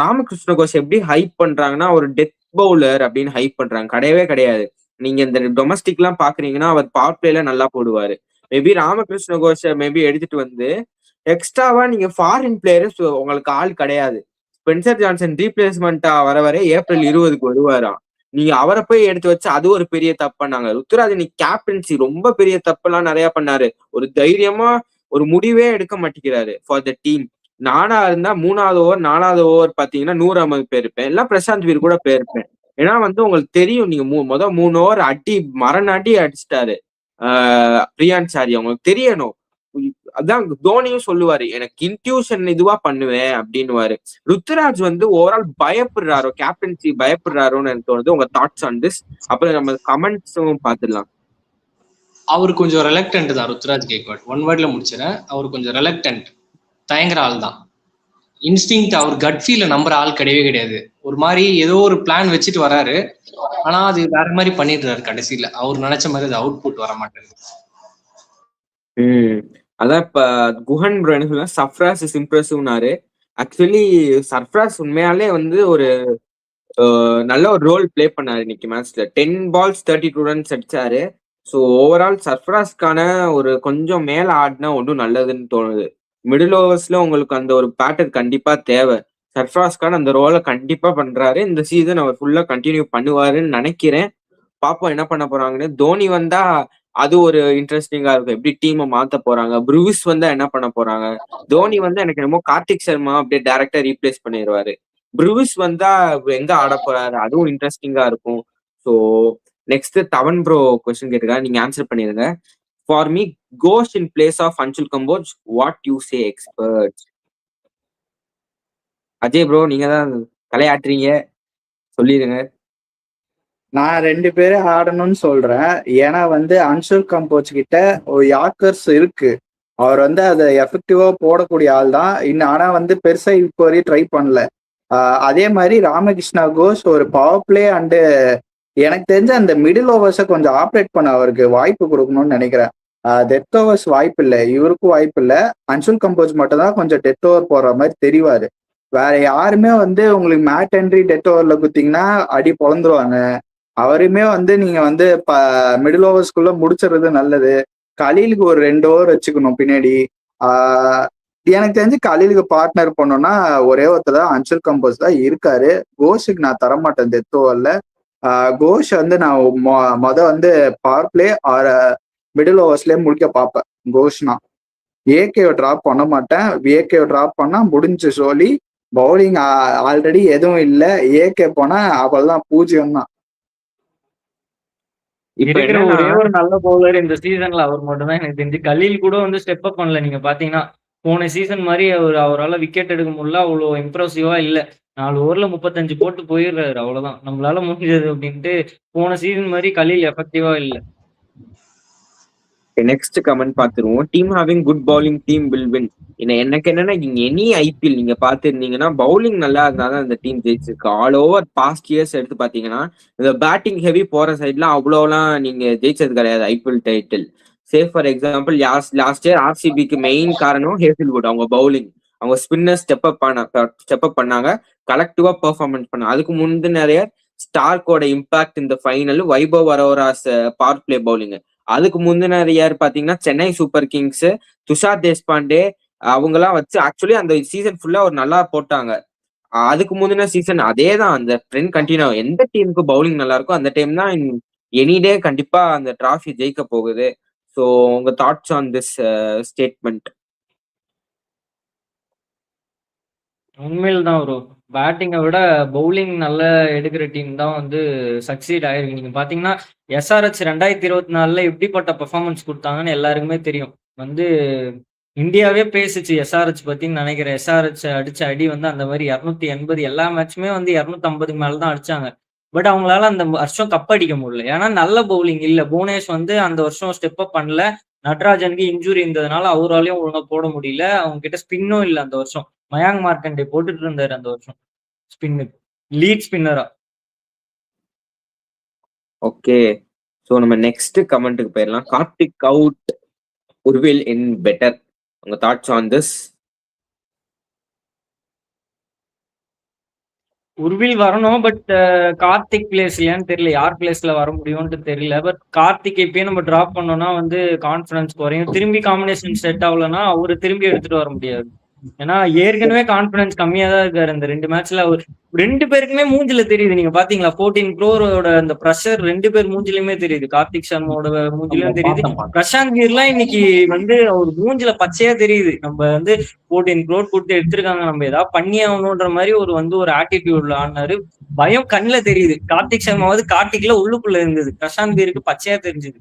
ராமகிருஷ்ண கோஷ் எப்படி ஹைப் பண்றாங்கன்னா ஒரு டெத் பவுலர் அப்படின்னு ஹைப் பண்றாங்க, கிடையவே கிடையாது. நீங்க இந்த டொமஸ்டிக் எல்லாம் பாக்குறீங்கன்னா அவர் பவர் பிளேல நல்லா போடுவாரு. மேபி ராமகிருஷ்ண கோஷ மேபி எடுத்துட்டு வந்து எக்ஸ்ட்ராவா நீங்க ஃபாரின் பிளேயர்ஸ் உங்களுக்கு ஆள் கிடையாது. ஸ்பென்சர் ஜான்சன் ரீப்ளேஸ்மெண்டா வர ஏப்ரல் 20 வருவாராம். நீங்க அவரை போய் எடுத்து வச்சு அது ஒரு பெரிய தப்பு பண்ணாங்க. ருத்துராஜ் நீ கேப்டன்சி ரொம்ப பெரிய தப்பெல்லாம் நிறைய பண்ணாரு. ஒரு தைரியமா ஒரு முடிவே எடுக்க மாட்டேங்கிறாரு ஃபார் த டீம். நானா இருந்தா 3வது ஓவர் 4வது ஓவர் பாத்தீங்கன்னா 150 பேர் இருப்பேன், எல்லாம் பிரசாந்த் வீர் கூட போயிருப்பேன். ஏன்னா வந்து உங்களுக்கு தெரியும் நீங்க மொதல் 3 ஓவர் மரண அடி அடிச்சிட்டாரு பிரியான் சாரி, அவங்களுக்கு தெரியணும். அதான் தோனியும் சொல்லுவாரு எனக்கு இன்ட்யூஷன் இதுவா பண்ணுவேன் அப்படின்னுவாரு. ருத்துராஜ் வந்து ஓவரால் பயப்படுறாரோ, கேப்டன்சி பயப்படுறாரோன்னு எனக்கு தோணுது. உங்க தாட்ஸ் ஆன் திஸ், அப்புறம் நம்ம கமெண்ட்ஸும் பாத்துடலாம். அவரு கொஞ்சம் ரெலக்டன்ட் தான் ருத்துராஜ் கேக்வாட். ஒன் வேர்ட்ல முடிச்சிடறேன். அவர் கொஞ்சம் ரெலக்டன்ட், தயங்குற ஆள் தான். இன்ஸ்டிங் அவர் கட் ஃபீல நம்புற ஆள் கிடையவே கிடையாது. ஒரு மாதிரி ஏதோ ஒரு பிளான் வச்சுட்டு வராரு, ஆனா அது வேற மாதிரி பண்ணிடுறாரு கடைசியில. அவர் நினைச்ச மாதிரி அது அவுட் புட் வர மாட்டேங்குது. அதான் இப்ப குஹன் ப்ரோ என்ன சொல்ல சர்ஃப்ராஸ் இஸ் இம்ப்ரெசிவ்னாரு. ஆக்சுவலி சர்ஃப்ராஸ் உண்மையாலே வந்து ஒரு நல்ல ஒரு ரோல் பிளே பண்ணாரு இன்னைக்கு மேட்ச்ல. 10 balls 32 runs அடிச்சாரு. ஸோ ஓவரால் சர்ஃப்ராஸ்க்கான ஒரு கொஞ்சம் மேல ஆடினா ஒன்றும் நல்லதுன்னு தோணுது. மிடில் ஓவர்ஸ்ல உங்களுக்கு அந்த ஒரு பேட்டர் கண்டிப்பா தேவை. சர்ஃப்ராஸ்க்கான அந்த ரோலை கண்டிப்பா பண்றாரு. இந்த சீசன் அவர் ஃபுல்லா கண்டினியூ பண்ணுவாருன்னு நினைக்கிறேன். பாப்போம் என்ன பண்ண போறாங்கன்னு. தோனி வந்தா அது ஒரு இன்ட்ரெஸ்டிங்கா இருக்கும், எப்படி டீமை மாத்த போறாங்க. ப்ரூவிஸ் வந்தா என்ன பண்ண போறாங்க. தோனி வந்து எனக்கு என்னமோ கார்த்திக் சர்மா அப்படியே டைரக்டா ரீப்ளேஸ் பண்ணிடுவாரு. ப்ரூவிஸ் வந்தா எங்க ஆட போறாரு, அதுவும் இன்ட்ரெஸ்டிங்கா இருக்கும். So next Dhawan bro question கேட்டுருக்கா, நீங்க ஆன்சர் பண்ணிருங்க. For me Ghosh in place of Anshul Kamboj, what you say expert? Ajay bro நீங்க தான் தலையாட்டுறீங்க, சொல்லிடுங்க. நான் 2 பேரும் ஆடணும்னு சொல்றேன். ஏன்னா வந்து அன்சுல் கம்போஸ் கிட்ட ஒரு யாக்கர்ஸ் இருக்கு. அவர் வந்து அதை எஃபெக்டிவா போடக்கூடிய ஆள் தான். இன்னும் ஆனா வந்து பெருசா இப்போ வரையும் ட்ரை பண்ணல. அதே மாதிரி ராமகிருஷ்ணா கோஷ் ஒரு பவர் பிளே அண்டு எனக்கு தெரிஞ்ச அந்த மிடில் ஓவர்ஸை கொஞ்சம் ஆப்ரேட் பண்ண அவருக்கு வாய்ப்பு கொடுக்கணும்னு நினைக்கிறேன். டெத் ஓவர்ஸ் வாய்ப்பு இல்லை, இவருக்கும் வாய்ப்பு இல்லை. அன்சுல் கம்போஸ் மட்டும் தான் கொஞ்சம் டெத் ஓவர் போடுற மாதிரி தெரிவாரு. வேற யாருமே வந்து உங்களுக்கு மேட் ஹென்றி டெத் ஓவர்ல குத்திங்கன்னா அடி பொழந்துருவாங்க. அவருமே வந்து நீங்க வந்து மிடில் ஓவர்ஸ்குள்ள முடிச்சிடுறது நல்லது. கலீலுக்கு ஒரு 2 ஓவர் வச்சுக்கணும் பின்னாடி. எனக்கு தெரிஞ்சு கலீலுக்கு பார்ட்னர் பண்ணோம்னா ஒரே ஒருத்தர் தான் அன்சுல் கம்போஸ் தான் இருக்காரு. கோஷுக்கு நான் தரமாட்டேன் டெத் ஓவர்ல. கோஷ் வந்து நான் வந்து பவர் பிளே ஆர் மிடில் ஓவர்ஸ்லயே முடிக்க பார்ப்பேன். கோஷ்னா ஏகேவை டிராப் பண்ண மாட்டேன். ஏகேவை டிராப் பண்ணா முடிஞ்சு சொல்லி பவுலிங் ஆல்ரெடி எதுவும் இல்லை. ஏகே போனா அவள்தான் 0 தான். இருக்கிற ஒரே ஒரு நல்ல பவுலர் இந்த சீசன்ல அவர் மட்டும் தான் எனக்கு தெரிஞ்சு. கலீல் கூட வந்து ஸ்டெப் அப் பண்ணல. நீங்க பாத்தீங்கன்னா போன சீசன் மாதிரி அவரால் விக்கெட் எடுக்க முடியல, அவ்வளோ இம்ப்ரெசிவா இல்ல. 4 ஓவர்ல 35 போட்டு போயிடுறாரு, அவ்வளவுதான் நம்மளால முடிஞ்சது அப்படின்ட்டு. போன சீசன் மாதிரி கலீல் எஃபெக்டிவா இல்ல. நெக்ஸ்ட் கமெண்ட் பாத்துருவோம். Team having good bowling team will win. எனக்கு என்னன்னா நீங்க எனி ஐபிஎல் நீங்க பாத்துருந்தீங்கன்னா பவுலிங் நல்லா இருந்தாதான் அந்த டீம் ஜெயிச்சிருக்கு. ஆல் ஓவர் பாஸ்ட் இயர்ஸ் எடுத்து பாத்தீங்கன்னா இந்த பேட்டிங் ஹெவி போற சைட்லாம் அவ்வளோலாம் நீங்க ஜெயிச்சது கிடையாது IPL title. Say for example last year ஆர்சிபிக்கு மெயின் காரணம் ஹேசில்வுட். அவங்க பவுலிங், அவங்க ஸ்பின்னர் ஸ்டெப் அப் பண்ணாங்க, கலெக்டிவா பெர்ஃபார்மன்ஸ் பண்ணாங்க. அதுக்கு முந்தின ஸ்டார்க்கோட இம்பாக்ட் இந்த final, Vaibhav Arora's power play bowling. அதுக்கு முந்தின இயர் பாத்தீங்கன்னா சென்னை சூப்பர் கிங்ஸ், துஷார் தேஷ்பாண்டே அவங்கெல்லாம் வச்சு ஆக்சுவலி அந்த சீசன் ஃபுல்லா ஒரு நல்லா போட்டாங்க. அதுக்கு முந்தின சீசன் அதே தான், அந்த ட்ரெண்ட் கண்டினியூ. எந்த டீமுக்கு பவுலிங் நல்லா இருக்கோ அந்த டைம் தான் எனி டே கண்டிப்பா அந்த டிராஃபி ஜெயிக்க போகுது. ஸோ உங்க தாட்ஸ் ஆன் திஸ் ஸ்டேட்மெண்ட்? உண்மையில் தான் ப்ரோ. பேட்டிங்கை விட பவுலிங் நல்லா எடுக்கிற டீம் தான் வந்து சக்சீட் ஆயிருக்கு. நீங்க பாத்தீங்கன்னா எஸ்ஆர்ஹெச் 2024 எப்படிப்பட்ட பெர்ஃபார்மன்ஸ் கொடுத்தாங்கன்னு எல்லாருக்குமே தெரியும். வந்து இந்தியாவே பேசுச்சு எஸ்ஆர்ஹெச் பத்தின்னு நினைக்கிறேன். எஸ்ஆர்ஹெச் அடிச்ச அடி வந்து அந்த மாதிரி 280, எல்லா மேட்சுமே வந்து 250 மேல தான் அடிச்சாங்க. பட் அவங்களால அந்த வருஷம் கப் அடிக்க முடியல. ஏன்னா நல்ல பவுலிங் இல்ல. புவனேஷ் வந்து அந்த வருஷம் ஸ்டெப் அப் பண்ணல. நட்ராஜனுக்கு இன்ஜுரி இருந்ததுனால அவராலையும் ஒழுங்கா போட முடியல. அவங்க கிட்ட ஸ்பின்னும் இல்ல அந்த வருஷம். மயாங்க் மார்க்கண்டே போட்டுட்டு இருந்தாரு அந்த வருஷம் ஸ்பின்னுக்கு, லீட் ஸ்பின்னரா. ஓகே, ஸோ நம்ம நெக்ஸ்ட் கமெண்ட்டுக்கு போயிடலாம். கார்த்திக் அவுட், உர்வில் இன் பெட்டர். உங்க தாட்ஸ் ஆன் திஸ்? உர்வில் வரணும். பட் கார்த்திக் பிளேஸ் இல்லையான்னு தெரியல. யார் பிளேஸ்ல வர முடியும்னு தெரியல. பட் கார்த்திக் இப்பயே நம்ம டிராப் பண்ணோம்னா வந்து கான்பிடன்ஸ் குறையும். திரும்பி காம்பினேஷன் செட் ஆகலன்னா அவரு திரும்பி எடுத்துட்டு வர முடியாது. ஏன்னா ஏற்கனவே கான்பிடன்ஸ் கம்மியா தான் இருக்காரு. இந்த 2 மேட்ச்ல அவர் 2 பேருக்குமே மூஞ்சில தெரியுது. நீங்க பாத்தீங்களா 14 crore அந்த ப்ரெஷர் 2 பேர் மூஞ்சிலுமே தெரியுது. கார்த்திக் சர்மாவோட மூஞ்சிலும் தெரியுது. பிரசாந்த் கீர்லாம் இன்னைக்கு வந்து அவர் மூஞ்சில பச்சையா தெரியுது. நம்ம வந்து 14 crore கொடுத்து எடுத்திருக்காங்க, நம்ம ஏதாவது பண்ணி ஆகணும்ன்ற மாதிரி ஒரு ஆட்டிடியூட்ல ஆனாரு. பயம் கண்ணுல தெரியுது. கார்த்திக் சர்மாவது கார்த்திக்ல உள்ளுக்குள்ள இருந்தது. பிரசாந்த் கீருக்கு பச்சையா தெரிஞ்சது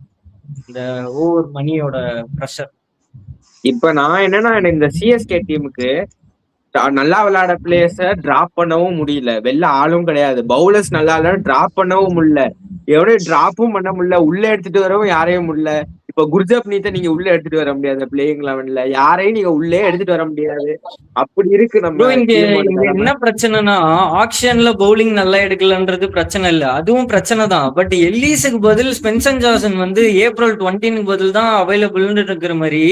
இந்த ஓவர் மணியோட ப்ரெஷர். இப்ப நான் என்னன்னா, இந்த சிஎஸ்கே டீமுக்கு நல்லா விளையாட பிளேயர்ஸ டிராப் பண்ணவும் முடியல. வெளில ஆளும் கிடையாது. பவுலர்ஸ் நல்லா இல்ல, டிராப் பண்ணவும் முடியல. எவ்வளவு டிராப்பும் பண்ண முடியல. உள்ள எடுத்துட்டு வரவும் யாரையும் முடியல. இப்ப குர்ஜப்னீத்தை நீங்க உள்ள எடுத்துட்டு வர முடியாது. பிளேயிங் 11ல யாரையும் நீங்க உள்ளே எடுத்துட்டு வர முடியாது. அப்படி இருக்கு நம்ம இங்க என்ன பிரச்சனைனா, ஆக்ஷன்ல பவுலிங் நல்லா எடுக்கலன்றது பிரச்சனை இல்ல, அதுவும் பிரச்சனை தான். பட் எல்லிஸுக்கு பதில் ஸ்பென்சர் ஜான்சன் வந்து ஏப்ரல் 20 பதில் தான் அவைலபிள்னு இருக்கிற மாதிரி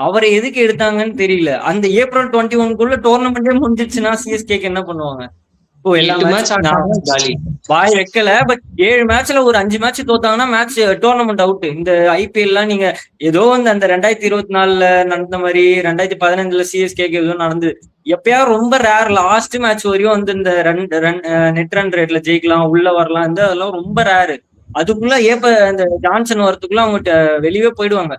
அவரை எதுக்கு எடுத்தாங்கன்னு தெரியல. அந்த ஏப்ரல் 21 டோர்னமெண்டே முடிஞ்சிச்சுன்னா சிஎஸ்கேக்கு என்ன பண்ணுவாங்க? இப்போ வாய் வைக்கல. பட் 7 மேட்ச்ல ஒரு 5 மேட்ச் தோத்தாங்கன்னா மேட்ச் டோர்னமெண்ட் அவுட். இந்த ஐபிஎல் எல்லாம் நீங்க ஏதோ வந்து அந்த 2024 நடந்த மாதிரி 2015 சிஎஸ்கேக்கு ஏதோ நடந்து எப்பயாவது ரொம்ப ரேர். லாஸ்ட் மேட்ச் வரையும் வந்து இந்த நெட் ரன் ரேட்ல ஜெயிக்கலாம், உள்ள வரலாம், இந்த அதெல்லாம் ரொம்ப ரேரு. அதுக்குள்ள இந்த ஜான்சன் வரதுக்குள்ள அவங்க வெளியே போயிடுவாங்க.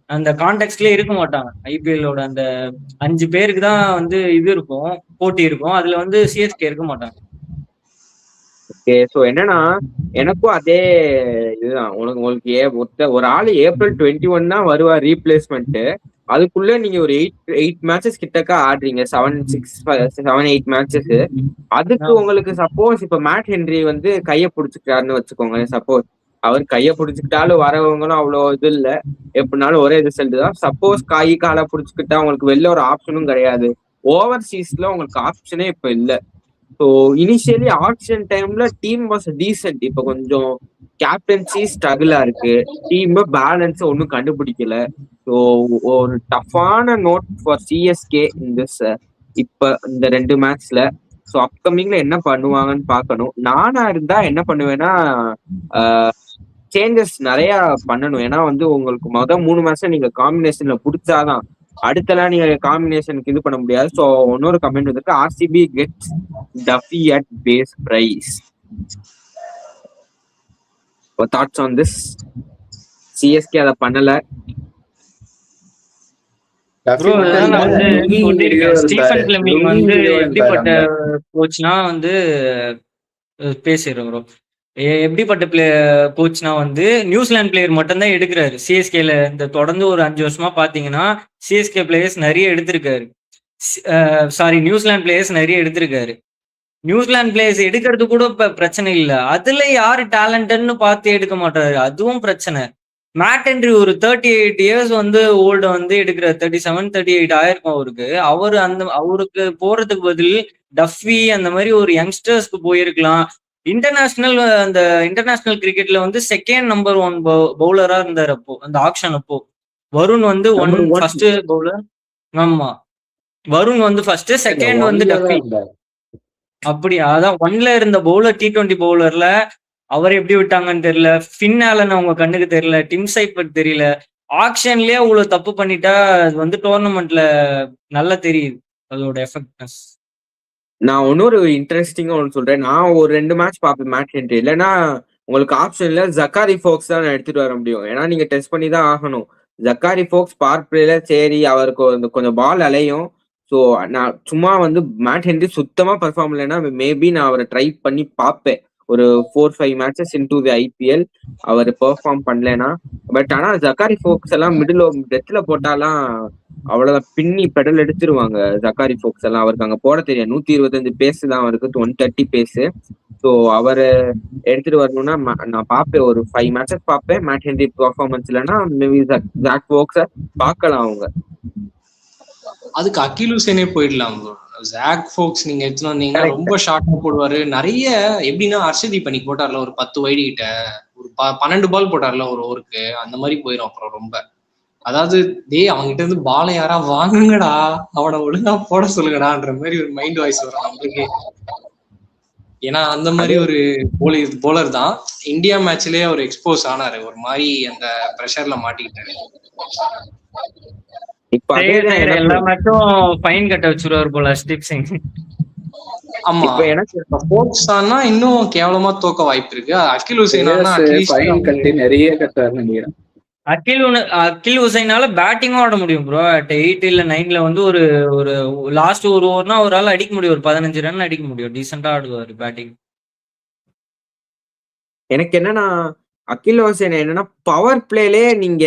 அந்த கான்டெக்ட்லயே இருக்க மாட்டாங்க. ஐபிஎல்லோட அந்த 5 பேருக்கு தான் வந்து இது இருக்கும், போட்டி இருக்கும். அதுல வந்து சிஎஸ்கே இருக்க மாட்டாங்க. ஓகே, சோ என்னன்னா எனக்கும் அதே இதுதான். உங்களுக்கு ஒரு ஆளு ஏப்ரல் 21 தான் வருவார் ரீப்ளேஸ்மெண்ட். அதுக்குள்ள நீங்க ஒரு 8 மேட்சஸ் கிட்டக்க ஆடுறீங்க. 7-8 மேட்சஸ். அதுக்கு உங்களுக்கு சப்போஸ் இப்ப மேட் ஹென்ரி வந்து கைய புடிச்சுக்கிறாருன்னு வச்சுக்கோங்க. சப்போஸ் அவர் கைய புடிச்சுக்கிட்டாலும் வரவங்களும் அவ்வளவு இது இல்ல, எப்படினாலும் ஒரே ரிசல்ட் தான். சப்போஸ் காலை புடிச்சுக்கிட்டா உங்களுக்கு வெளில ஒரு ஆப்ஷனும் கிடையாது. ஓவர்சீஸ்ல உங்களுக்கு ஆப்ஷனே இப்ப இல்ல. ஸோ இனிஷியலி ஆக்ஷன் டைம்ல டீம் வாஸ் டீசென்ட். இப்ப கொஞ்சம் கேப்டன்சி ஸ்ட்ரகிளா இருக்கு. டீம் பேலன்ஸ் ஒன்னும் கண்டுபிடிக்கல. ஸோ ஒரு டஃபான நோட் ஃபார் சிஎஸ்கே இப்ப இந்த 2 மேட்ச்ல. ஸோ அப்கமிங்ல என்ன பண்ணுவாங்கன்னு பார்க்கணும். நானா இருந்தா என்ன பண்ணுவேன்னா சேஞ்சஸ் நிறைய பண்ணணும். ஏன்னா வந்து உங்களுக்கு 3 மேட்ச்ல நீங்க காம்பினேஷன்ல பிடிச்சாதான் அடுத்தலாம் நீங்க காம்பினேஷனுக்கு இது பண்ண முடியாது. ஸோ இன்னொரு கமெண்ட் வந்துருக்கு, RCB gets Duffy at base price. Thoughts on this? CSK அதை பண்ணல. ஸ்டீஃபன் பிளெமிங் வந்து எப்படிப்பட்ட கோச்னா வந்து பேசிடுறோம் ப்ரோ. எப்படிப்பட்ட கோச்னா வந்து நியூசிலாந்து பிளேயர் மட்டும்தான் எடுக்கிறாரு சிஎஸ்கேல. இந்த தொடர்ந்து ஒரு 5 வருஷமா பாத்தீங்கன்னா சிஎஸ்கே பிளேயர்ஸ் நிறைய எடுத்திருக்காரு. நியூசிலாந்து பிளேயர்ஸ் நிறைய எடுத்திருக்காரு. நியூசிலாந்து பிளேயர்ஸ் எடுக்கிறது கூட இப்ப பிரச்சனை இல்லை. அதுல யாரு டேலண்ட்னு பார்த்து எடுக்க மாட்டாரு, அதுவும் பிரச்சனை. மேட் ஹென்ரி ஒரு 38 இயர்ஸ் வந்து ஓல்டு வந்து எடுக்கிறார். 37-38 ஆயிருக்கும் அவருக்கு. அவருக்கு போறதுக்கு பதில் டஃபி அந்த மாதிரி ஒரு யங்ஸ்டர்ஸ்க்கு போயிருக்கலாம். இன்டர்நேஷனல் கிரிக்கெட்ல வந்து 2nd நம்பர் 1 பவுலரா இருந்தார் அப்போ அந்த ஆக்ஷன். அப்போ வருண் வந்து ஃபர்ஸ்ட் பவுலர். ஆமா, வருண் வந்து ஃபர்ஸ்ட், செகண்ட் வந்து டஃபி. அப்படியா? அதான் 1ல இருந்த பவுலர் T20 பவுலர்ல அவர் எப்படி விட்டாங்கன்னு தெரியல. ஃபின் ஆலன் அவங்க கண்ணுக்கு தெரியல. டிம் சைபர்ட் தெரியல. ஆக்ஷன்லயே அவ்வளவு தப்பு பண்ணிட்டா அது வந்து டோர்னமெண்ட்ல நல்லா தெரியுது அதோட எஃபெக்ட்னஸ். நான் இன்னொரு இன்ட்ரெஸ்டிங்கா ஒன்று சொல்றேன். நான் ஒரு 2 மேட்ச் பார்ப்பேன் மேட் ஹென்ரி. இல்லைன்னா உங்களுக்கு ஆப்ஷன்ல ஜக்காரி ஃபோக்ஸ் தான் நான் எடுத்துட்டு வர முடியும். ஏன்னா நீங்க டெஸ்ட் பண்ணி தான் ஆகணும். ஜக்காரி ஃபோக்ஸ் பவர் பிளேல சரி அவருக்கு கொஞ்சம் பால் அலையும். ஸோ நான் சும்மா வந்து மேட் ஹென்ரி சுத்தமா பெர்ஃபார்ம் இல்லைன்னா மேபி நான் அவரை ட்ரை பண்ணி பார்ப்பேன். ஒரு 4-5 மேட்சஸ் இன்டு தி ஐபிஎல் அவர் பெர்ஃபார்ம் பண்ணலன்னா. பட் ஆனா ஜக்காரி ஃபோக்ஸ் எல்லாம் மிடில் டெத்ல போட்டாலாம் அவ்வளவுதான், பின்னி பெடல் எடுத்துருவாங்க ஜக்காரி ஃபோக்ஸ் எல்லாம். அவருக்கு அங்க போட தெரியும். 125 பேஸ் தான் அவருக்கு, 130 பேஸ். ஸோ அவரை எடுத்துட்டு வரணும்னா நான் பார்ப்பேன், ஒரு 5 மேட்சஸ் பார்ப்பேன். மேட் ஹென்ரி பெர்ஃபார்மன்ஸ் இல்லைன்னா மேபி ஜாக் ஃபோக்ஸை பார்க்கலாம் அவங்க. அதுக்கு அகில் ஹுசைனே போயிடலாம் ப்ரோ. ஜாக் ஃபோக்ஸ் நீங்க எடுத்துன்னு வந்தீங்கன்னா ரொம்ப ஷார்ட்டா போடுவாரு. நிறைய எப்படின்னா ஹர்ஷதீப் அன்னைக்கு போட்டார்ல ஒரு 10 வைடு கிட்ட, ஒரு 12 பால் போட்டார்ல ஒரு ஓவருக்கு, அந்த மாதிரி போயிடும். அப்புறம் ரொம்ப அதாவது அவங்ககிட்ட இருந்து பாலை யாரா வாங்குங்கடா, அவனை ஒழுங்கா போட சொல்லுங்கடான்ற மாதிரி ஒரு மைண்ட் வாய்ஸ் வரும் நம்மளுக்கே. ஏன்னா அந்த மாதிரி ஒரு போலர் தான். இந்தியா மேட்ச்லயே அவர் எக்ஸ்போஸ் ஆனாரு, ஒரு மாதிரி அந்த பிரஷர்ல மாட்டிக்கிட்டாரு. இப்ப எல்லா மேட்சும் ஃபைன் கட்ட வச்சிருவாரு போல ஹர்ஷ்தீப் சிங். ஆமா, எனக்கு ஃபோக்ஸ் ஆனா இன்னும் கேவலமா தோக்க வாய்ப்பு இருக்கு. அகில் ஹுசைன் ஆனா ஃபைன் கட்டி நிறைய கட்டாரு நினைக்கிறேன். அகில் ஹுசைனால பேட்டிங்கும் ஆட முடியும் ப்ரோ. 8 இல்ல 9ல வந்து ஒரு ஒரு லாஸ்ட் ஒரு ஓவர்னா அவரால் அடிக்க முடியும், ஒரு 15 ரன் அடிக்க முடியும். டீசெண்டா ஆடுவாரு பேட்டிங். எனக்கு என்னன்னா அகில் ஹுசைன் என்னன்னா பவர் பிளேலே நீங்க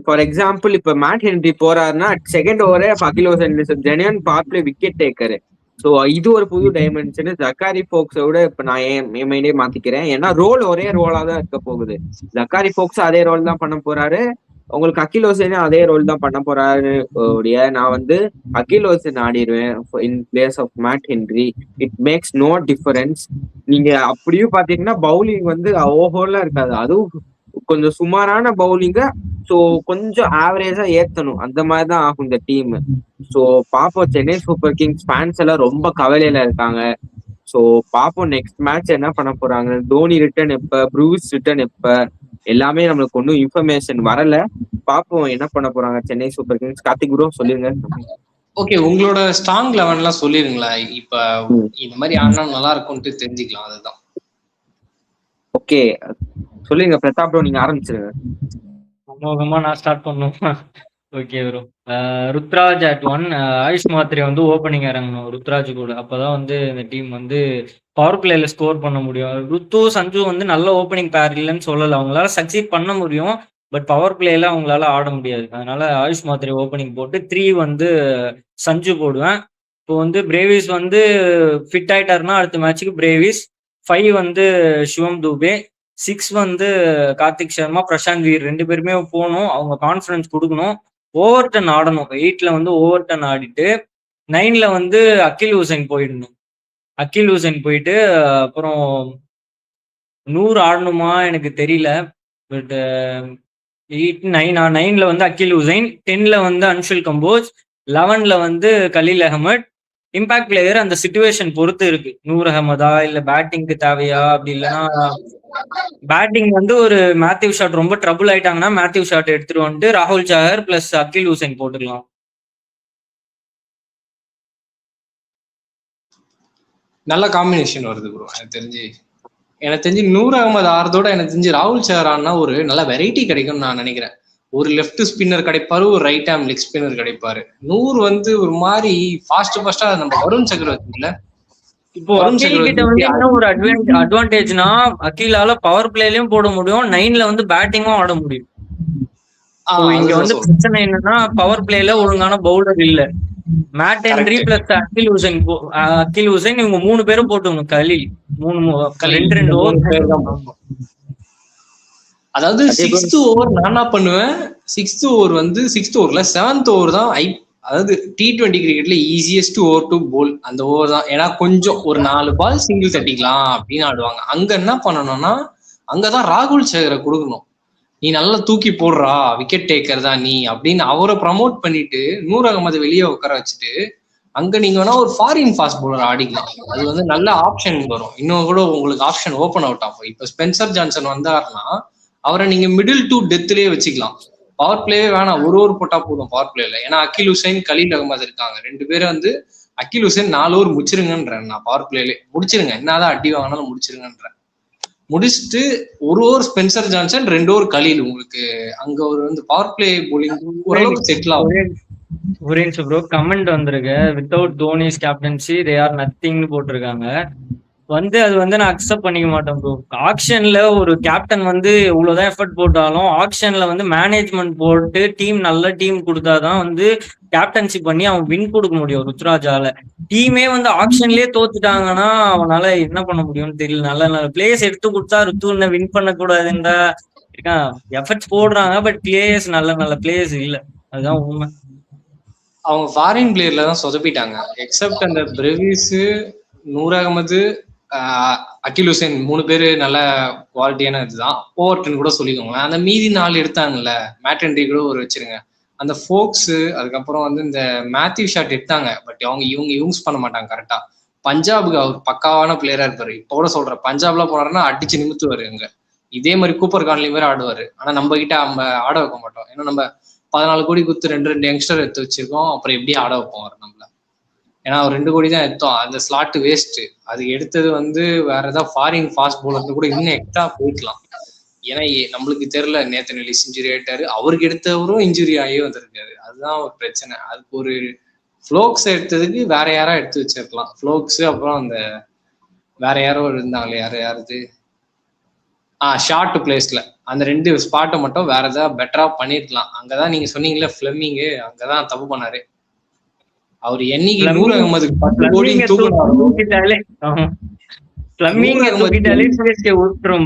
ஃபார் எக்ஸாம்பிள் இப்ப மேட் ஹென்ரி போறாருன்னா செகண்ட் ஓவரே Akeal Hosein genuine power play wicket taker. So இது ஒரு புது டைமென்ஷன். ஜக்காரி ஃபோக்ஸை விட இப்ப நான் என் மைண்டே மாத்திக்கிறேன். ஏன்னா ரோல் ஒரே ரோலா தான் இருக்க போகுது. ஜக்காரி ஃபோக்ஸ் அதே ரோல் தான் பண்ண போறாரு, உங்களுக்கு அகில் ஹுசைனும் அதே ரோல் தான் பண்ண போறாரு. நான் வந்து அகில் ஹுசைன் ஆடிடுவேன் in place of Matt Henry. It makes no difference. நீங்க அப்படியும் பாத்தீங்கன்னா பவுலிங் வந்து ஓஹோலாம் இருக்காது, அதுவும் கொஞ்சம் சுமாரான பவுலிங்க. ஸோ கொஞ்சம் ஆவரேஜா ஏத்தணும், அந்த மாதிரிதான் ஆகும் இந்த டீம். ஸோ பாப்போம், சென்னை சூப்பர் கிங்ஸ் ஃபேன்ஸ் எல்லாம் ரொம்ப கவலையில இருக்காங்க. ஸோ பாப்போம் நெக்ஸ்ட் மேட்ச் என்ன பண்ண போறாங்க. தோனி ரிட்டர்ன் எப்ப, ப்ரூஸ் ரிட்டர்ன் எப்ப, எல்லாமே நம்மளுக்கு ஒன்றும் இன்ஃபர்மேஷன் வரல. பாப்போம் என்ன பண்ண போறாங்க Chennai super Kings. Karthik bro சொல்லிருங்க. ஓகே, உங்களோட ஸ்ட்ராங் 11 எல்லாம் சொல்லிருங்களா, இப்ப இந்த மாதிரி ஆனா நல்லா இருக்கும்னு தெரிஞ்சுக்கலாம். அதுதான். ஓகே சொல்லுங்க பிரதாப் ப்ரோ, நீங்க ஆரம்பிச்சிருங்க. அமோகமா நான் ஸ்டார்ட் பண்ணுவோம். Okay bro. Ruturaj at 1, AYUSH Mhatre வந்து ஓப்பனிங் இறங்கணும் ருத்ராஜ் கூட. அப்பதான் வந்து இந்த டீம் வந்து பவர் பிளேல ஸ்கோர் பண்ண முடியும். ருத்து சஞ்சு வந்து நல்ல ஓப்பனிங் பேர் இல்லைன்னு சொல்லல, அவங்களால சக்சீட் பண்ண முடியும். பட் பவர் பிளேல அவங்களால ஆட முடியாது. அதனால ஆயுஷ் மாத்ரே ஓப்பனிங் போட்டு 3 வந்து சஞ்சு போடுவேன். இப்போ வந்து பிரேவிஸ் வந்து ஃபிட் ஆயிட்டாருன்னா அடுத்த மேட்சுக்கு பிரேவிஸ். 5 வந்து சிவம் தூபே. 6 வந்து கார்த்திக் சர்மா, பிரசாந்த் வீர் 2 பேருமே போகணும். அவங்க கான்ஃபிடன்ஸ் கொடுக்கணும். ஓவர் டன் ஆடணும். 8ல வந்து ஓவர் டன் ஆடிட்டு 9ல வந்து அகில் ஹுசைன் போயிடணும். அகில் ஹுசைன் போயிட்டு அப்புறம் 100 ஆடணுமா எனக்கு தெரியல. பட் 9ல வந்து அகில் ஹுசைன், 10ல வந்து அன்ஷுல் கம்போஜ், 11ல வந்து கலீல் அகமட். இம்பாக்ட் பிளேயர் அந்த சிச்சுவேஷன் பொறுத்து இருக்கு. நூர் அகமதா இல்ல பேட்டிங்க்கு தேவையா, அப்படி இல்லைன்னா பேட்டிங் வந்து ஒரு மேத்யூ ஷாட் ரொம்ப ட்ரபுள் ஆயிட்டாங்கன்னா மேத்யூ ஷாட் எடுத்துட்டு வந்துட்டு ராகுல் சாகர் பிளஸ் அகில் ஹுசைன் போட்டுக்கலாம். நல்ல காம்பினேஷன் வருது ப்ரோ. எனக்கு தெரிஞ்சு 100 அகமது ஆறதோட எனக்கு தெரிஞ்சு ராகுல் சாரான்னா ஒரு நல்ல வெரைட்டி கிடைக்கும்னு நான் நினைக்கிறேன். ஒரு லெஃப்ட் ஸ்பின்னர் கிடைப்பாரு, ஒரு ரைட் ஹேம் லெக் ஸ்பின்னர் கிடைப்பாரு. 100 வந்து ஒரு மாதிரி ஃபாஸ்டா நம்ம வருண் சக்கரவர்த்தி இல்ல. இப்போ அகில் கிட்ட வந்து என்ன ஒரு அட்வான்டேஜ்னா அகிலால பவர் பிளேலயும் போட முடியும், 9ல வந்து பேட்டிங்கும் ஆட முடியும். இங்க வந்து பிரச்சனை என்னன்னா பவர் பிளேல ஒழுங்கான பவுலர் இல்ல. மேட் ஹென்ரி பிளஸ் அகில் ஹுசைன் இவங்க 3 பேரும் போட்டுக்கணும். கலீல் 2 ஓவர். அதாவது 6th ஓவர் நான் என்ன பண்ணுவேன், 6th ஓவர் வந்து 6th ஓவர்ல 7th ஓவர் தான் அதாவது T20 கிரிக்கெட்ல ஈஸியஸ்ட் ஓவர் டு போல் அந்த ஓவர் தான். ஏன்னா கொஞ்சம் ஒரு 4 பால் சிங்கிள் தட்டிக்கலாம் அப்படின்னு ஆடுவாங்க. அங்க என்ன பண்ணணும்னா அங்கதான் ராகுல் சேகரை கொடுக்கணும். நீ நல்லா தூக்கி போடுறா, விக்கெட் டேக்கர் தான் நீ அப்படின்னு அவரை ப்ரமோட் பண்ணிட்டு 100 அகமது வெளியே உட்கார வச்சுட்டு அங்க நீங்க வேணா ஒரு ஃபாரின் ஃபாஸ்ட் பவுலர் ஆடிக்கலாம். அது வந்து நல்ல ஆப்ஷன் வரும். இன்னும் கூட உங்களுக்கு ஆப்ஷன் ஓப்பன் அவுட் ஆகும். இப்ப ஸ்பென்சர் ஜான்சன் வந்தாருன்னா அவரை நீங்க மிடில் டு டெத்லயே வச்சுக்கலாம். பவர் பிளேவே வேணாம், ஒரு போட்டா போதும் பவர் பிளேல. ஏன்னா அகில் ஹுசைன், கலீல் அகமது இருக்காங்க, 2 பேரும் வந்து அகில் ஹுசைன் 4 ஓவர் முடிச்சிருங்கன்றேன் நான். பவர் பிளேலே முடிச்சிருங்க, என்னதான் அடி வாங்கினாலும் முடிச்சிருங்கன்றேன். முடிச்சுட்டு 1 over Spencer Johnson, 2 over Khaleel. உங்களுக்கு அங்க ஒரு வந்து பவர் பிளே போலிங் ஓரளவுக்கு செட்டில் ஆகும். ஒரே நிமிஷம் ப்ரோ, கமெண்ட் வந்திருக்கு. Without Dhoni's captaincy they are நத்திங்னு போட்டிருக்காங்க. வந்து அது வந்து நான் அக்செப்ட் பண்ணிக்க மாட்டேன் ப்ரோ. ஆக்ஷன்ல ஒரு கேப்டன் வந்து இவ்வளவுதான் எஃபர்ட் போட்டாலும் ஆக்ஷன்ல வந்து மேனேஜ்மெண்ட் போட்டு டீம் நல்ல டீம் கொடுத்தாதான் வந்து கேப்டன்சி பண்ணி அவன் வின் கொடுக்க முடியும். ருத்ராஜால டீமே வந்து ஆக்ஷன்லயே தோத்துட்டாங்கன்னா அவனால என்ன பண்ண முடியும்னு தெரியல. நல்ல நல்ல பிளேயர்ஸ் எடுத்து கொடுத்தா ருத்து வின் பண்ண கூடாதுன்றா எஃபர்ட்ஸ் போடுறாங்க, பட் பிளேயர்ஸ் நல்ல நல்ல பிளேயர்ஸ் இல்ல, அதுதான் உண்மை. அவங்க ஃபாரின் பிளேயர்ல தான் சொதப்பிட்டாங்க. எக்ஸப்ட் அந்த பிரவிஸ், நூர் அகமது, அகில் ஹுசைன் 3 பேரு நல்ல குவாலிட்டியான இதுதான். ஓவர்டன் கூட சொல்லிக்கோங்க. அந்த மீதி 4 எடுத்தாங்கல்ல, மேட்டன்டி கூட ஒரு வச்சிருங்க. அந்த ஃபோக்ஸ், அதுக்கப்புறம் வந்து இந்த மேத்யூ ஷாட் எடுத்தாங்க, பட் இவங்க யூஸ் பண்ண மாட்டாங்க கரெக்டா. பஞ்சாபுக்கு அவர் பக்காவான பிளேயரா இருப்பாரு. இப்போ கூட சொல்றேன், பஞ்சாப்ல போனாருன்னா அடிச்சு நிமித்துவாரு. அங்க இதே மாதிரி கூப்பர் கான்லி மாதிரி ஆடுவாரு. ஆனா நம்ம கிட்ட நம்ம ஆட வைக்க மாட்டோம். ஏன்னா நம்ம 14 கோடி கொடுத்து 2 யங்ஸ்டர் எடுத்து வச்சிருக்கோம். அப்புறம் எப்படி ஆட வைப்போம் அவர் நம்மள? ஏன்னா அவர் 2 கோடி தான் எடுத்தோம், அந்த ஸ்லாட் வேஸ்ட். அது எடுத்தது வந்து வேற ஏதாவது ஃபாரின் ஃபாஸ்ட் பவுலர் கூட இன்னும் எக்ஸ்ட்ரா போய்க்கலாம். ஏன்னா நம்மளுக்கு தெரியல, நேத்தன் எலிஸ் இன்ஜுரி ஆயிட்டாரு, அவருக்கு எடுத்தவரும் இன்ஜுரி ஆகி வந்திருக்காரு. அதுதான் ஒரு பிரச்சனை. அதுக்கு ஒரு ஃப்ளோக்ஸ் எடுத்ததுக்கு வேற யாரா எடுத்து வச்சிருக்கலாம். ஃப்ளோக்ஸ் அப்புறம் அந்த வேற யாரோ இருந்தாங்களே, யாருது ஷார்ட் பிளேஸ்ல அந்த 2 ஸ்பாட்டை மட்டும் வேற ஏதாவது பெட்டரா பண்ணிருக்கலாம். அங்கதான் நீங்க சொன்னீங்களே ஃபிளமிங்கு, அங்கதான் தப்பு பண்ணாரு. அவர் என்னைக்கு நூர் அகமது 10 கோடி தூக்கிட்டாலே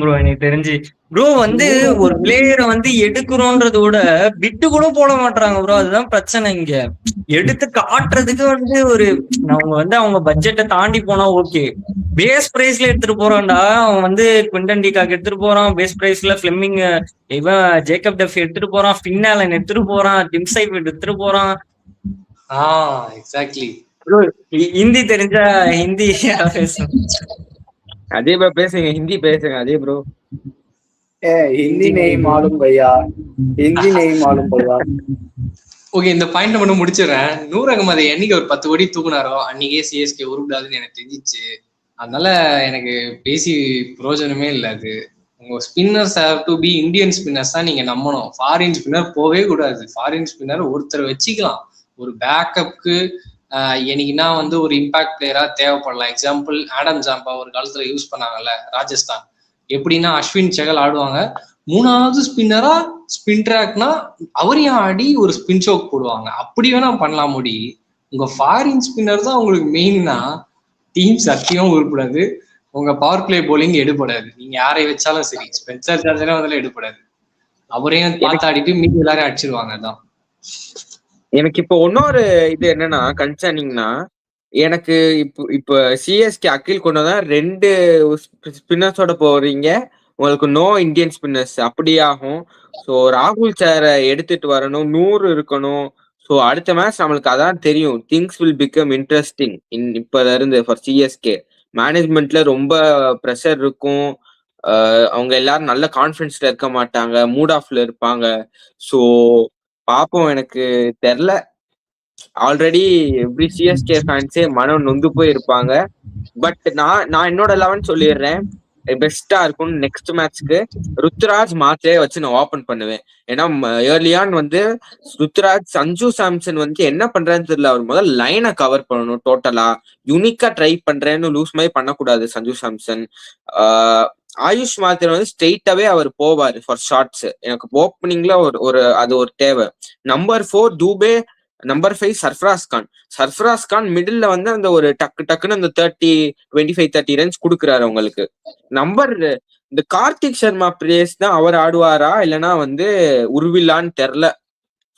ப்ரோ. எனக்கு தெரிஞ்சு ப்ரோ வந்து ஒரு பிளேயரை வந்து எடுக்கிறோன்றத விட விட்டு கூட போட மாட்டாங்க ப்ரோ. அதுதான் பிரச்சனை. இங்க எடுத்து காட்டுறதுக்கு வந்து அவங்க வந்து அவங்க பட்ஜெட்டை தாண்டி போனா ஓகே. பேஸ் பிரைஸ்ல எடுத்துட்டு போறான்டா அவன் வந்து குவிண்டன் டிகாக் எடுத்துட்டு போறான். பேஸ் பிரைஸ்ல ஃபிளெமிங், இவன் ஜேக்கப் டஃப் எடுத்துட்டு போறான், ஃபின் ஆலன் எடுத்துட்டு போறான், டிம் சைஃப் எடுத்துட்டு போறான். எக்ஸாக்ட்லி ப்ரோ ஹிந்தி தெரிஞ்சா ஹிந்தி அதே ப்ரோ பேசுங்க, ஹிந்தி பேசுங்க அதே ப்ரோ. ஹிந்தி நெய் மாலும் பையா, ஹிந்தி நெய் மாலும் பையா. ஓகே, இந்த பாயிண்ட் மட்டும் முடிச்சிடறேன். நூர் அகமது என்னைக்கு ஒரு 10 கோடி தூக்குனாரோ அன்னைக்கே சிஎஸ்கே உருப்பிடாதுன்னு எனக்கு தெரிஞ்சிச்சு. அதனால எனக்கு பேசி பிரயோஜனமே இல்லை. அது உங்க spinners have to be Indian spinners தான் நீங்க நம்பணும். ஃபாரின் ஸ்பின்னர் போவே கூடாது. ஃபாரின் ஸ்பின்னர் ஒருத்தர் வச்சுக்கலாம் ஒரு பேக்கப்க்கு. என்னைக்குன்னா வந்து ஒரு இம்பாக்ட் பிளேயரா தேவைப்படலாம். எக்ஸாம்பிள் ஆடம் ஜாம்பா ஒரு காலத்துல யூஸ் பண்ணாங்கல்ல ராஜஸ்தான். எப்படின்னா அஸ்வின் செகல் ஆடுவாங்க, 3வது ஸ்பின்னரா ஸ்பின் ட்ராக்னா அவரையும் ஆடி ஒரு ஸ்பின் ஷோக் போடுவாங்க. அப்படி வேணா பண்ணலாம். முடி உங்க ஃபாரின் ஸ்பின்னர் தான் உங்களுக்கு மெயின்னா டீம் சத்தியம் உருப்படாது. உங்க பவர் பிளே போலிங் எடுபடாது. நீங்க யாரை வச்சாலும் சரி, ஸ்பென்சர் ஜான்சனே வந்து எடுபடாது. அவரையும் பார்த்து ஆடிட்டு மீதி எல்லாரையும் அடிச்சிருவாங்க. அதான் எனக்கு இப்போ இன்னொரு இது என்னன்னா கன்சர்னிங்னா, எனக்கு இப்போ சிஎஸ்கே அகில் கொண்டு வந்தா 2 ஸ்பின்னர்ஸோட போறீங்க, உங்களுக்கு நோ இந்தியன் ஸ்பின்னர்ஸ் அப்படி ஆகும். ஸோ ராகுல் சாரை எடுத்துட்டு வரணும், 100 இருக்கணும். ஸோ அடுத்த மேட்ச் நம்மளுக்கு அதான் தெரியும், திங்ஸ் வில் பிகம் இன்ட்ரெஸ்டிங் இப்போல இருந்து ஃபார் சிஎஸ்கே. மேனேஜ்மெண்ட்ல ரொம்ப ப்ரெஷர் இருக்கும். அவங்க எல்லாரும் நல்ல கான்ஃபிடன்ஸ்ல இருக்க மாட்டாங்க, மூட் ஆஃப்ல இருப்பாங்க. ஸோ பாப்போம், எனக்கு தெரியல. ஆல்ரெடி எவ்ரி சிஎஸ்கே ஃபேன்ஸே மனம் நொந்து போய் இருப்பாங்க. பட் நான் என்னோட 11 சொல்லிடுறேன், பெஸ்டா இருக்கும். நெக்ஸ்ட் மேட்ச்க்கு ருத்ராஜ் மாத்திரையே வச்சு நான் ஓபன் பண்ணுவேன். ஏன்னா ஏர்லியான் வந்து ருத்ராஜ், சஞ்சு சாம்சன் வந்து என்ன பண்றேன்னு தெரியல. அவர் முதல் லைனை கவர் பண்ணணும், டோட்டலா யூனிக்கா ட்ரை பண்றேன்னு லூஸ் மாதிரி பண்ணக்கூடாது. சஞ்சு சாம்சன், ஆயுஷ் மாத்திரை வந்து ஸ்ட்ரெயிட்டாவே அவர் போவாரு ஃபார் ஷார்ட்ஸ். எனக்கு ஓப்பனிங்ல அது ஒரு தேவை. நம்பர் 4 தூபே, நம்பர் 5 சர்ஃப்ராஸ் கான் மிடில்ல வந்து அந்த ஒரு டக்குன்னு அந்த 25-30 ரன்ஸ் கொடுக்குறாரு உங்களுக்கு. இந்த கார்த்திக் சர்மா பிளேஸ் தான் அவர் ஆடுவாரா இல்லைன்னா வந்து உருவில்லான்னு தெரில.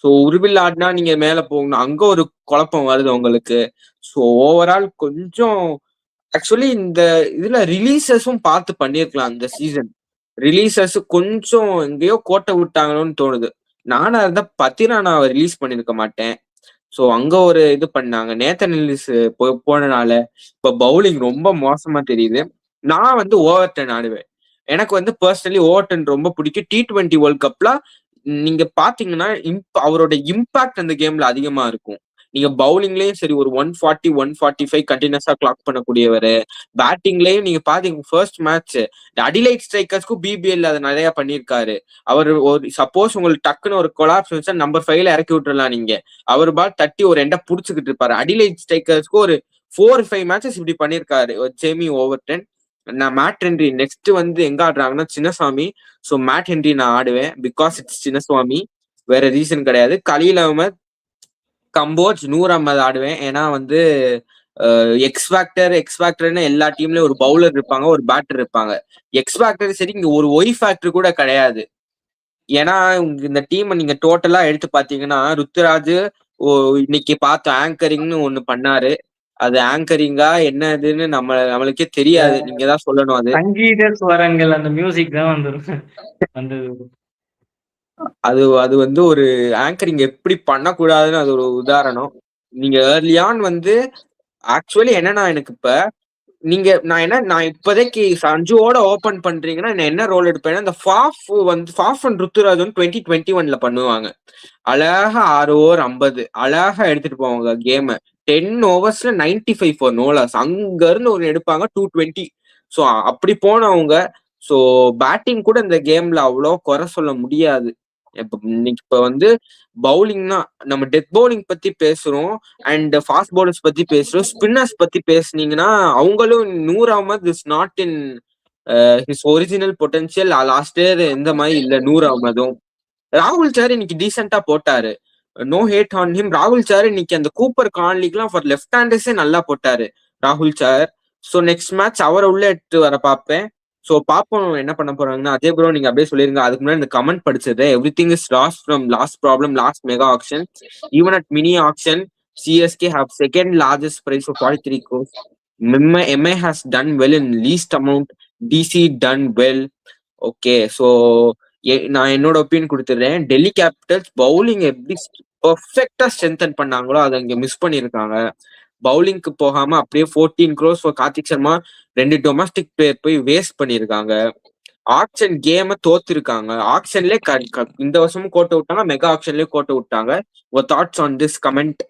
ஸோ உருவில் ஆடினா நீங்க மேல போகணும், அங்க ஒரு குழப்பம் வருது உங்களுக்கு. ஸோ ஓவரால் கொஞ்சம் ஆக்சுவலி இந்த இதுல ரிலீசஸும் பார்த்து பண்ணிருக்கலாம். இந்த சீசன் ரிலீசஸ் கொஞ்சம் எங்கேயோ கோட்டை விட்டாங்கன்னு தோணுது. நானா இருந்தா பத்திரானாவை ரிலீஸ் பண்ணிருக்க மாட்டேன். ஸோ அங்க ஒரு இது பண்ணாங்க. நேத்தன் எல்லிஸ் போனனால இப்ப பவுலிங் ரொம்ப மோசமா தெரியுது. நான் வந்து ஓவர்டன் ஆடுவேன். எனக்கு வந்து பர்சனலி ஓவர்டன் ரொம்ப பிடிக்கும். T20 வேர்ல்ட் கப்ல நீங்க பாத்தீங்கன்னா அவரோட இம்பாக்ட் அந்த கேம்ல அதிகமா இருக்கும். நீங்க பவுலிங்லயும் சரி ஒரு 140 145 கண்டினியூஸா கிளாக் பண்ணக்கூடியவர். பேட்டிங்லயும் நீங்க பாத்தீங்க ஃபர்ஸ்ட் மேட்ச் அடிலைட் ஸ்ட்ரைக்கர்ஸ்க்கும் பிபிஎல் அதை நிறைய பண்ணியிருக்காரு. அவர் ஒரு சப்போஸ் உங்களுக்கு டக்குன்னு ஒரு கொலாப்ஸ் வச்சா நம்பர் 5ல இறக்கி விட்டுறலாம். நீங்க அவர் பால் தட்டி ஒரு எண்டை புடிச்சுக்கிட்டு இருப்பாரு. அடிலைட் ஸ்ட்ரைக்கர்ஸ்க்கு ஒரு 4-5 மேட்சஸ் இப்படி பண்ணியிருக்காரு ஜேமி ஓவர்டன். நான் மேட் ஹென்ரி நெக்ஸ்ட் வந்து எங்க ஆடுறாங்கன்னா சின்னசாமி. ஸோ மேட் ஹென்ரி நான் ஆடுவேன் பிகாஸ் இட்ஸ் சின்னசுவாமி, வேற ரீசன் கிடையாது. கலீல் அஹ்மத், கம்போஜ், நூர் அஹ்மத் ஆடுவேன். ஏன்னா வந்து எக்ஸ் ஃபேக்டர்னு எல்லா டீம்லயும் ஒரு பவுலர் இருப்பாங்க, ஒரு பேட்டர் இருப்பாங்க. எக்ஸ் ஃபேக்டர் சரி, இங்க ஒரு ஒய் ஃபேக்டர் கூட கிடையாது. ஏன்னா இந்த டீமை நீங்க டோட்டலா எடுத்து பாத்தீங்கன்னா ருத்துராஜ் இன்னைக்கு பார்த்த ஆங்கரிங்னு ஒண்ணு பண்ணாரு. அது ஆங்கரிங்கா என்ன இதுன்னு நம்மளுக்கே தெரியாது. நீங்க தான் சொல்லணும். அது சங்கீத ஸ்வரங்கள் அந்த மியூசிக் தான் வந்தது. அது அது வந்து ஒரு ஆங்கரிங் எப்படி பண்ணக்கூடாதுன்னு அது ஒரு உதாரணம். நீங்க ஏர்லியான் வந்து ஆக்சுவலி என்னன்னா எனக்கு இப்ப நான் இப்போதைக்கு சஞ்சுவோட ஓபன் பண்றீங்கன்னா நான் என்ன ரோல் எடுப்பேன்னா இந்த ஃபாஃப் அண்ட் ருத்துராஜ் வந்து 2021 பண்ணுவாங்க. அழகா 6 ஓவர் 50 அழகா எடுத்துட்டு போவாங்க கேம. 10 ஓவர்ஸ்ல 95 ஃபார் நோ லாஸ். அங்க இருந்து ஒரு எடுப்பாங்க 220. ஸோ அப்படி போனவங்க. ஸோ பேட்டிங் கூட இந்த கேம்ல அவ்வளோ குறை சொல்ல முடியாது. இப்ப வந்து பவுலிங்னா நம்ம டெத் பவுலிங் பத்தி பேசுறோம் அண்ட் ஃபாஸ்ட் பவுலர்ஸ் பத்தி பேசுறோம். ஸ்பின்னர்ஸ் பத்தி பேசுனீங்கன்னா அவங்களும் Noor Ahmad is not in his original potential. Last year இந்த மாதிரி இல்ல நூர் அஹ்மதும். ராகுல் சார் இன்னைக்கு டீசெண்டா போட்டாரு. No hate on him. ராகுல் சார் இன்னைக்கு அந்த கூப்பர் கான்லிக்லாம் ஃபார் லெஃப்ட் ஹேண்டர்ஸே நல்லா போட்டாரு ராகுல் சார். ஸோ நெக்ஸ்ட் மேட்ச் அவரை உள்ள எடுத்து வர பார்ப்பேன். ஸோ பார்ப்போம் என்ன பண்ண போறாங்கன்னா. அதே ப்ரோ நீங்க அப்படியே சொல்லிருங்க. அதுக்கு முன்னாடி இந்த கமெண்ட் படிச்சது every thing is last from last problem last mega action even at mini action CSK have second largest price for 43 crores. MI has done well in least amount. DC done well. Okay so நான் என்னோட opinion கொடுத்துடுறேன். Delhi Capitals bowling எப்படி பர்ஃபெக்டா strengthen பண்ணாங்களோ அதை இங்க miss பண்ணிருக்காங்க. பவுலிங்க்கு போகாம அப்படியே 14 crores for Karthik Sharma 2 domestic player போய் வேஸ்ட் பண்ணிருக்காங்க. ஆக்ஷன் கேம தோத்துருக்காங்க. ஆக்ஷன்லயே இந்த வருஷமும் கோட்டை விட்டாங்க, மெகா ஆக்ஷன்லயே கோட்டை விட்டாங்க. உங்க thoughts on this comment?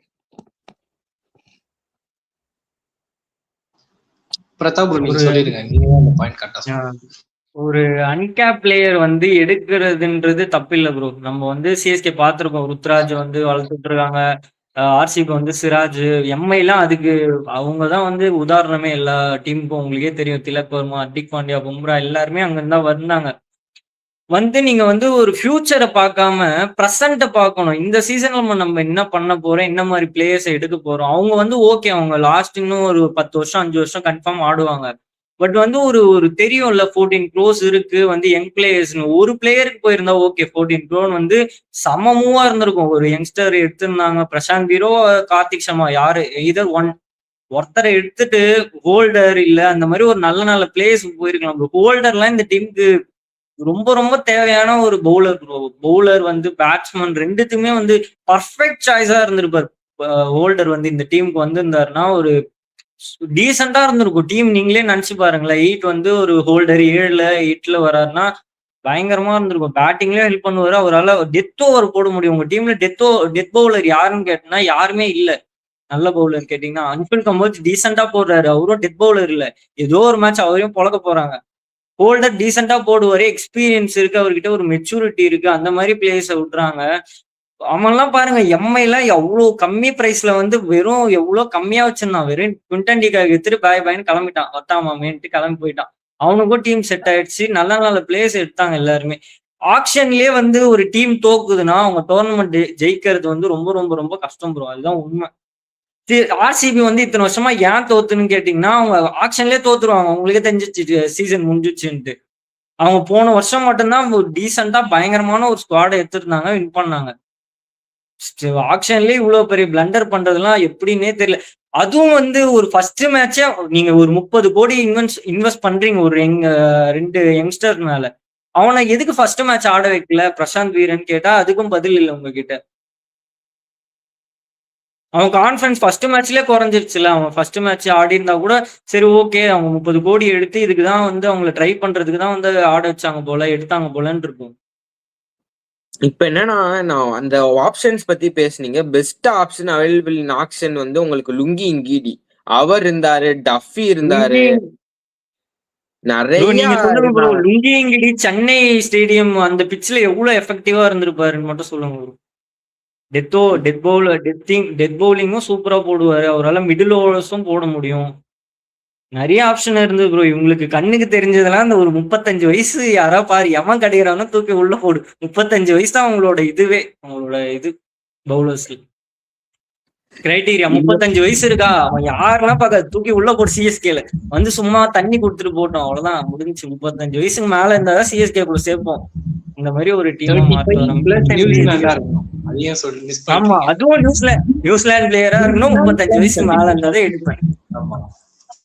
Pratap bro, நீங்க சொல்லிருங்க. நீங்க அந்த பாயிண்ட் கரெக்டா சொல்லுங்க. ஒரு அன்கேப் பிளேயர் வந்து எடுக்கிறதுன்றது தப்பில்லை ப்ரோ. நம்ம வந்து சிஎஸ்கே பார்த்துருக்கோம். ருத்ராஜ் வந்து வளர்த்துட்டு இருக்காங்க. ஆர்சிபி வந்து சிராஜ், எம்ஐ எல்லாம் அதுக்கு அவங்கதான் வந்து உதாரணமே. எல்லா டீமுக்கும் உங்களுக்கே தெரியும். திலக் வர்மா, ஹர்திக் பாண்டியா, பும்ரா எல்லாருமே அங்க இருந்தா வந்தாங்க. வந்து நீங்க வந்து ஒரு ஃபியூச்சரை பார்க்காம ப்ரெசண்ட்டை பார்க்கணும். இந்த சீசன்ல நம்ம என்ன பண்ண போறோம், என்ன மாதிரி பிளேயர்ஸை எடுக்க போறோம். அவங்க வந்து ஓகே, அவங்க லாஸ்ட் இன்னும் ஒரு 10 வருஷம் 5 வருஷம் கன்ஃபார்ம் ஆடுவாங்க. பட் வந்து ஒரு தெரியும்ல 14 crores இருக்கு வந்து யங் பிளேயர்ஸ்னு. ஒரு பிளேயருக்கு போயிருந்தா ஓகே, 14 crore வந்து சமமூவா இருந்திருக்கும். ஒரு யங்ஸ்டர் எடுத்திருந்தாங்க, பிரசாந்த் வீரோ கார்த்திக் சர்மா, யாரு இதர் ஒருத்தரை எடுத்துட்டு ஹோல்டர் இல்ல அந்த மாதிரி ஒரு நல்ல நல்ல பிளேயர்ஸ் போயிருக்கலாம். ஹோல்டர்லாம் இந்த டீமுக்கு ரொம்ப ரொம்ப தேவையான ஒரு பவுலர் ப்ரோ. பவுலர் வந்து பேட்ஸ்மேன் ரெண்டுத்துக்குமே வந்து பர்ஃபெக்ட் சாய்ஸா இருந்திருப்பார். ஹோல்டர் வந்து இந்த டீமுக்கு வந்திருந்தாருன்னா ஒரு டீசெண்டா இருந்திருக்கும் டீம். நீங்களே நினைச்சு பாருங்களேன். 8 வந்து ஒரு ஹோல்டர் 7ல 8ல வராருன்னா பயங்கரமா இருந்திருக்கும். பேட்டிங்லயும் ஹெல்ப் பண்ணுவாரு. அவரால் டெத் ஓவர் போட முடியும். உங்க டீம்ல டெத் பவுலர் யாருன்னு கேட்டீங்கன்னா யாருமே இல்ல. நல்ல பவுலர் கேட்டீங்கன்னா அன்பில் கம்போஜ் டீசெண்டா போடுறாரு. அவரும் டெத் பவுலர் இல்ல. ஏதோ ஒரு மேட்ச் அவரையும் பொழக்க போறாங்க. ஹோல்டர் டீசெண்டா போடுவாரு. எக்ஸ்பீரியன்ஸ் இருக்கு, அவர்கிட்ட ஒரு மெச்சூரிட்டி இருக்கு. அந்த மாதிரி பிளேயர்ஸை விட்டுறாங்க. அவன்லாம் பாருங்க, எம்ஐ எல்லாம் எவ்வளவு கம்மி பிரைஸ்ல வந்து வெறும் எவ்வளவு கம்மியா வச்சிருந்தான். வெறும் குவிண்டன் டிகாக் எடுத்துட்டு பாய் பாய்னு கிளம்பிட்டான். ஒத்தாமாமேன்ட்டு கிளம்பி போயிட்டான். அவனுக்கும் டீம் செட் ஆயிடுச்சு. நல்ல நல்ல பிளேயர்ஸ் எடுத்தாங்க எல்லாருமே. ஆக்ஷன்லயே வந்து ஒரு டீம் தோக்குதுன்னா அவங்க டோர்னமெண்ட் ஜெயிக்கிறது வந்து ரொம்ப ரொம்ப ரொம்ப கஷ்டம் ப்ரோ. அதுதான் உண்மை. ஆர்சிபி வந்து இத்தனை வருஷமா ஏன் தோத்துன்னு கேட்டீங்கன்னா அவங்க ஆக்ஷன்லயே தோத்துருவாங்க. அவங்களுக்கே தெரிஞ்சிச்சு சீசன் முடிஞ்சிச்சுன்ட்டு. அவங்க போன வருஷம் மட்டும்தான் ஒரு டீசெண்டா பயங்கரமான ஒரு ஸ்குவாடை எடுத்துருந்தாங்க, வின் பண்ணாங்க. ஆக்ஷன்லயே இவ்வளவு பெரிய பிளண்டர் பண்றதுலாம் எப்படின்னே தெரியல. அதுவும் வந்து ஒரு ஃபர்ஸ்ட் மேட்சே நீங்க ஒரு 30 கோடி இன்வெஸ்ட் பண்றீங்க ஒரு 2 யங்ஸ்டர் மேல. அவனை எதுக்கு ஃபர்ஸ்ட் மேட்ச் ஆட வைக்கல பிரசாந்த் வீரன் கேட்டா அதுக்கும் பதில் இல்லை உங்ககிட்ட. அவன் கான்ஃபிடன்ஸ் ஃபர்ஸ்ட் மேட்ச்லயே குறைஞ்சிருச்சுல. அவன் ஃபர்ஸ்ட் மேட்ச் ஆடி இருந்தா கூட சரி ஓகே, அவங்க 30 கோடி எடுத்து இதுக்கு தான் வந்து அவங்கள ட்ரை பண்றதுக்கு தான் வந்து ஆட வச்சாங்க போல, எடுத்தாங்க போலன்னு இருக்கும். இப்ப என்னன்னா, நான் அந்த ஆப்ஷன்ஸ் பத்தி பேசுனீங்க. Best option available in action வந்து உங்களுக்கு லுங்கி இங்கீடி அவர் இருந்தாரு, டஃபி இருந்தாரு, ப்ரோ நிறைய நீங்க சொல்லுங்க ப்ரோ, இருந்தாங்க. லுங்கிங்கிடி சென்னை ஸ்டேடியம் அந்த பிட்ச்ல எவ்வளவு எஃபெக்டிவா இருந்திருப்பாருன்னு மட்டும் சொல்லுங்க ப்ரோ. டெத் பவுலிங்கும் சூப்பரா போடுவாரு. அவரால் மிடில் ஓவர்ஸும் போட முடியும். நிறைய ஆப்ஷன் இருந்தது ப்ரோ. இவங்களுக்கு கண்ணுக்கு தெரிஞ்சதெல்லாம் இந்த ஒரு 35 வயசு யாரா பாரு எவன் கிடைக்கிறானோ தூக்கி உள்ள போடு. 35 வயசு தான் அவங்களோட இதுவே, அவங்களோட இது பவுலர்ஸ் கிரைட்டீரியா. 35 வயசு இருக்கா, அவன் யாரெல்லாம் பார்க்க தூக்கி உள்ள போடு. சிஎஸ்கேல வந்து சும்மா தண்ணி கொடுத்துட்டு போட்டோம், அவ்வளவுதான் முடிஞ்சு. 35 வயசுக்கு மேல இருந்தாதான் சிஎஸ்கே குள்ள சேர்ப்போம். இந்த மாதிரி ஒரு டீம் 35+ நியூசிலாண்டா இருக்கணும். அதையும் சொல்லி மிஸ் ஆமா, பண்ணிட்டீங்க. அதுவும் நியூசிலாந்து பிளேயரா இருக்கணும். 35 வயசுக்கு மேல இருந்தாதான் எடுப்பேன். ஆமா.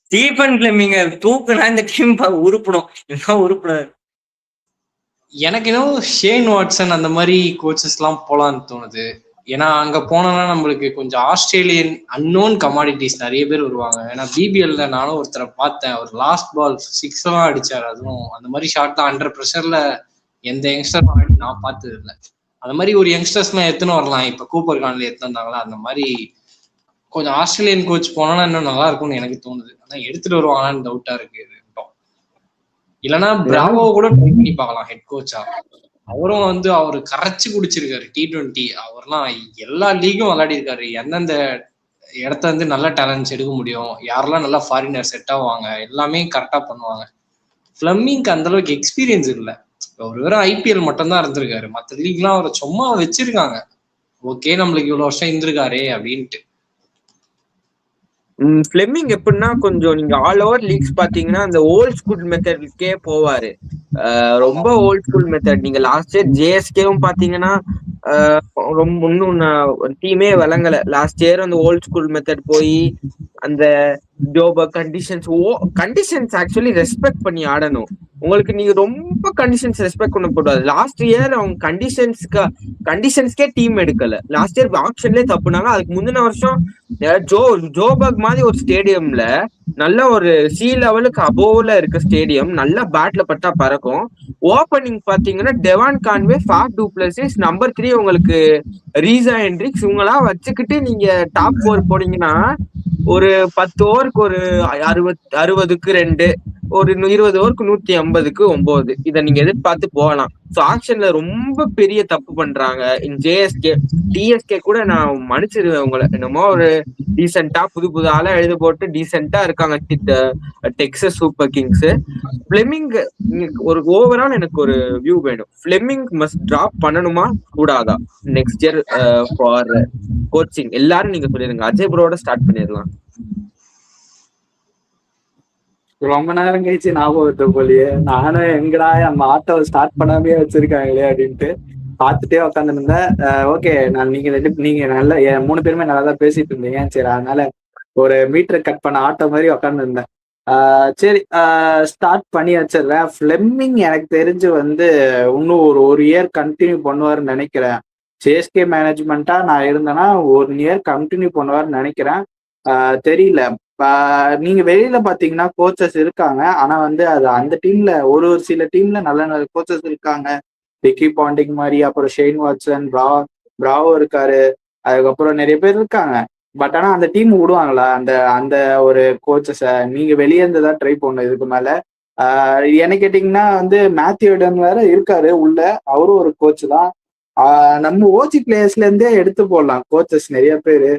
ஸ்டீபன் பிளெமிங்க தூக்குனா இந்த டீம் உருப்படும், இல்லைன்னா உருப்படாது. எனக்கு இன்னும் ஷேன் வாட்சன் அந்த மாதிரி கோச்சஸ் எல்லாம் போலான்னு தோணுது. ஏன்னா அங்க போனோம்னா நம்மளுக்கு கொஞ்சம் ஆஸ்திரேலியன் அன்னோன் கமாடிட்டிஸ் நிறைய பேர் வருவாங்க. ஏன்னா பிபிஎல்ல நானும் ஒருத்தரை பார்த்தேன், அவர் லாஸ்ட் பால் 6 எல்லாம் அடிச்சாரு. அதுவும் அந்த மாதிரி ஷாட் தான் அண்டர் ப்ரெஷர்ல எந்த யங்ஸ்டர் நான் பார்த்தது இல்லை. அந்த மாதிரி ஒரு யங்ஸ்டர்ஸ்லாம் எத்தனை வரலாம். இப்ப கூப்பர் கான்ல எத்தனை வந்தாங்களா, அந்த மாதிரி கொஞ்சம் ஆஸ்திரேலியன் கோச் போனோம்னா இன்னும் நல்லா இருக்கும்னு எனக்கு தோணுது. ஆனா எடுத்துட்டு வருவாங்களான்னு டவுட்டா இருக்கு. இல்லைன்னா பிராவோ கூட ட்ரை பண்ணி பார்க்கலாம் ஹெட் கோச்சா. அவரும் வந்து அவரு கரைச்சு குடிச்சிருக்காரு T20. அவர்லாம் எல்லா லீகும் விளையாடி இருக்காரு. எந்தெந்த இடத்த வந்து நல்ல டேலண்ட்ஸ் எடுக்க முடியும், யாரெல்லாம் நல்லா ஃபாரினர் செட் ஆவாங்க, எல்லாமே கரெக்டா பண்ணுவாங்க. ஃபிளமிங்க்கு அந்த அளவுக்கு எக்ஸ்பீரியன்ஸ் இல்லை. ஒரு வெறும் ஐபிஎல் மட்டும் தான் இருந்திருக்காரு. மற்ற லீக்லாம் அவரை சும்மா வச்சிருக்காங்க. ஓகே நம்மளுக்கு இவ்வளவு வருஷம் இருந்திருக்காரே அப்படின்ட்டு. ஃபிளெமிங் எப்படின்னா கொஞ்சம் நீங்க ஆல் ஓவர் லீக்ஸ் பாத்தீங்கன்னா அந்த ஓல்ட் ஸ்கூல் மெத்தட்க்கே போவாரு. ரொம்ப ஓல்ட் ஸ்கூல் மெத்தட். நீங்க லாஸ்ட் இயர் ஜேஎஸ்கேவும் பாத்தீங்கன்னா ரொம்ப இன்னும் டீமே விளங்கல. லாஸ்ட் இயர் அந்த ஓல்ட் ஸ்கூல் மெத்தட் போய் அந்த கண்டிஷன்ஸ் ஆக்சுவலி ரெஸ்பெக்ட் பண்ணி ஆடணும். உங்களுக்கு நீங்க ரொம்ப கண்டிஷன்ஸ் ரெஸ்பெக்ட் பண்ண கூடாது. லாஸ்ட் இயர் அவங்க கண்டிஷன்ஸ்க்கே டீம் எடுக்கல. லாஸ்ட் இயர் ஆப்ஷன்லேயே தப்புனாங்க. அதுக்கு முந்தின வருஷம் ஜோபர்க் மாதிரி ஒரு ஸ்டேடியம்ல நல்ல ஒரு சி லெவலுக்கு அபோவ்ல இருக்க ஸ்டேடியம், நல்ல பேட்ல பட்டா பறக்கும். ஓப்பனிங் பாத்தீங்கன்னா Devon Conway, Faf to Plessis, number 3 உங்களுக்கு ரீசா ஹென்ட்ரிக்ஸ், இவங்களாம் வச்சுக்கிட்டு நீங்க டாப் 4 போனீங்கன்னா ஒரு 10 ஓவருக்கு ஒரு 60க்கு 2, ஒரு 20 ஓவருக்கு 150க்கு 9 இதை நீங்க எதிர்பார்த்து போகலாம். ஸோ ஆக்ஷன்ல ரொம்ப பெரிய தப்பு பண்றாங்க. டிஎஸ்கே கூட நான் மன்னிச்சிருவேன் உங்களை. என்னமோ ஒரு டீசெண்டா புது ஆளா எழுத போட்டு டீசெண்டா இருக்காங்க டெக்ஸஸ் சூப்பர் கிங்ஸ். ஃபிளெமிங் ஒரு ஓவரால் எனக்கு ஒரு வியூ வேணும். ஃபிளெமிங் மஸ்ட் டிராப் பண்ணணுமா கூடாதா நெக்ஸ்ட் இயர் ஃபார் கோச்சிங்? எல்லாரும் நீங்க சொல்லிருங்க. அஜய் ப்ரோட ஸ்டார்ட் பண்ணிடலாம். ரொம்ப நேரம் கழிச்சு ஞாபகம் வருது போலியே. நானும் எங்கடா நம்ம ஆட்டோவை ஸ்டார்ட் பண்ணாமே வச்சிருக்காங்களே அப்படின்ட்டு பார்த்துட்டே உட்காந்துருந்தேன். ஓகே, நீங்க நல்ல 3 பேருமே நல்லா தான் பேசிட்டு இருந்தீங்க. சரி, அதனால ஒரு மீட்டர் கட் பண்ண ஆட்டோ மாதிரி உட்காந்துருந்தேன். சரி, ஸ்டார்ட் பண்ணி வச்சிடுறேன். ஃபிளெமிங் எனக்கு தெரிஞ்சு வந்து இன்னும் ஒரு இயர் கண்டினியூ பண்ணுவாருன்னு நினைக்கிறேன். சிஎஸ்கே மேனேஜ்மெண்ட்டா நான் இருந்தேன்னா 1 இயர் கண்டினியூ பண்ணுவாருன்னு நினைக்கிறேன். தெரியல. நீங்க வெளியில பாத்தீங்கன்னா கோச்சஸ் இருக்காங்க. ஆனா வந்து அது அந்த டீம்ல ஒரு சில டீம்ல நல்ல நல்ல கோச்சஸ் இருக்காங்க. விக்கி பாண்டிங் மாதிரி, அப்புறம் ஷெயின் வாட்சன், பிராவோ இருக்காரு, அதுக்கப்புறம் நிறைய பேர் இருக்காங்க. பட் ஆனா அந்த டீம் விடுவாங்களா அந்த அந்த ஒரு கோச்சஸை? நீங்க வெளியே இருந்துதான் ட்ரை பண்ணணும் இதுக்கு மேல. என்ன கேட்டீங்கன்னா வந்து மேத்யூ எடன் வேற இருக்காரு உள்ள, அவரும் ஒரு கோச் தான். நம்ம ஓஜி பிளேயர்ஸ்ல இருந்தே எடுத்து போடலாம் கோச்சஸ் நிறைய பேரு.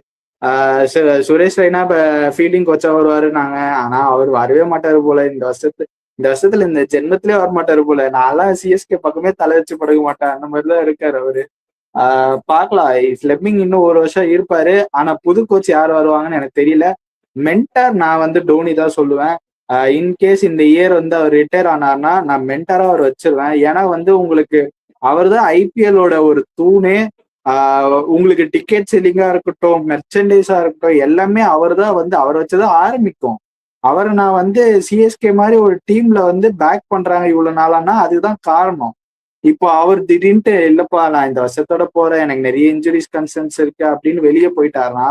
சுரேஷ் ரெய்னா இப்ப ஃபீல்டிங் கோச்சா வருவாருன்னாங்க. ஆனா அவர் வரவே மாட்டாரு போல இந்த வருஷத்துல இந்த ஜென்மத்திலே வர மாட்டாரு போல. நான்லாம் சிஎஸ்கே பக்கமே தலை வச்சு படுக்க மாட்டேன், அந்த மாதிரிதான் இருக்காரு அவரு. பாக்கலாம். ஃபிளெமிங் இன்னும் 1 வருஷம் இருப்பாரு. ஆனா புது கோச் யார் வருவாங்கன்னு எனக்கு தெரியல. மென்டார் நான் வந்து டோனி தான் சொல்லுவேன். இன்கேஸ் இந்த இயர் வந்து அவர் ரிட்டையர் ஆனார்னா நான் மென்டாரா அவர் வச்சிருவேன். ஏன்னா வந்து உங்களுக்கு அவர் தான் ஐபிஎல்லோட ஒரு தூணே. உங்களுக்கு டிக்கெட் செல்லிங்கா இருக்கட்டும், மெர்ச்சன்டைஸா இருக்கட்டும், எல்லாமே அவர் தான் வந்து அவர் வச்சுதான் ஆரம்பிக்கும். அவரை நான் வந்து சிஎஸ்கே மாதிரி ஒரு டீம்ல வந்து பேக் பண்றாங்க இவ்வளவு நாளானா அதுதான் காரணம். இப்போ அவர் திடீர்னுட்டு இல்லப்பா நான் இந்த வருஷத்தோட போறேன், எனக்கு நிறைய இன்ஜுரிஸ் கன்சர்ன்ஸ் இருக்கு அப்படின்னு வெளியே போயிட்டாருன்னா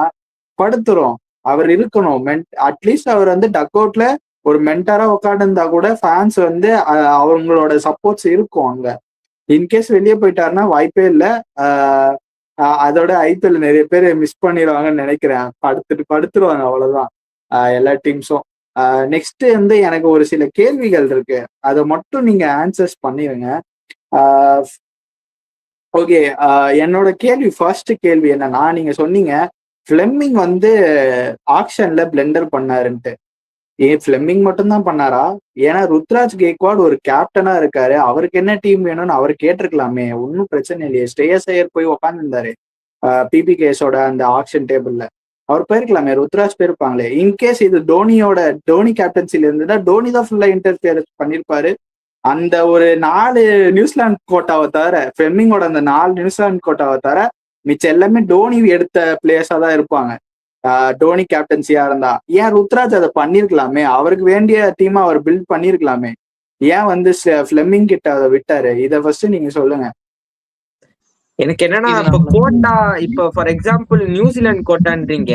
படுத்துரும். அவர் இருக்கணும். அட்லீஸ்ட் அவர் வந்து டக் அவுட்ல ஒரு மென்டரா உட்காந்துருந்தா கூட ஃபேன்ஸ் வந்து அவங்களோட சப்போர்ட்ஸ் இருக்கும் அங்க. இன்கேஸ் வெளியே போயிட்டாருன்னா வாய்ப்பே இல்லை. அதோட ஐபிஎல் நிறைய பேர் மிஸ் பண்ணிடுவாங்கன்னு நினைக்கிறேன். படுத்துருவாங்க அவ்வளவுதான் எல்லா டீம்ஸும். நெக்ஸ்ட் வந்து எனக்கு ஒரு சில கேள்விகள் இருக்கு, அதை மட்டும் நீங்க ஆன்சர்ஸ் பண்ணிடுங்க. ஓகே, என்னோட கேள்வி ஃபர்ஸ்ட் கேள்வி என்னன்னா, நீங்க சொன்னீங்க ஃபிளெமிங் வந்து ஆக்ஷன்ல பிளெண்டர் பண்ணாருன்ட்டு. ஃபிளெமிங் மட்டும்தான் பண்ணாரா? ஏன்னா ருத்ராஜ் கெய்க்வாட் ஒரு கேப்டனா இருக்காரு, அவருக்கு என்ன டீம் வேணும்னு அவர் கேட்டிருக்கலாமே, ஒன்றும் பிரச்சனை இல்லையே. ஸ்ரேயஸ் ஐயர் போய் உட்காந்துருந்தாரு பிபிகேஸோட அந்த ஆக்ஷன் டேபிள்ல, அவர் போயிருக்கலாமே, ருத்ராஜ் போயிருப்பாங்களே. இன்கேஸ் இது தோனி கேப்டன்சில இருந்ததா டோனி தான் ஃபுல்லா இன்டர்ஃபியர் பண்ணிருப்பாரு. அந்த ஒரு 4 நியூசிலாந்து கோட்டாவை தவிர, ஃபிளெமிங்கோட அந்த 4 நியூசிலாந்து கோட்டாவை தவிர மிச்சம் எல்லாமே டோனி எடுத்த பிளேயர்ஸா தான் இருப்பாங்க. டோனி கேப்டன்சியா இருந்தா ஏன் ருத்ராஜ் அதை பண்ணிருக்கலாமே, அவருக்கு வேண்டிய டீமா அவர் பில்ட் பண்ணிருக்கலாமே, ஏன் வந்து ஃபிளெமிங் கிட்ட அதை விட்டாரு? இதை ஃபர்ஸ்ட் நீங்க சொல்லுங்க. எனக்கு என்னன்னா, இப்ப கோட்டா, இப்ப ஃபார் எக்ஸாம்பிள் நியூசிலாந்து கோட்டான்றீங்க,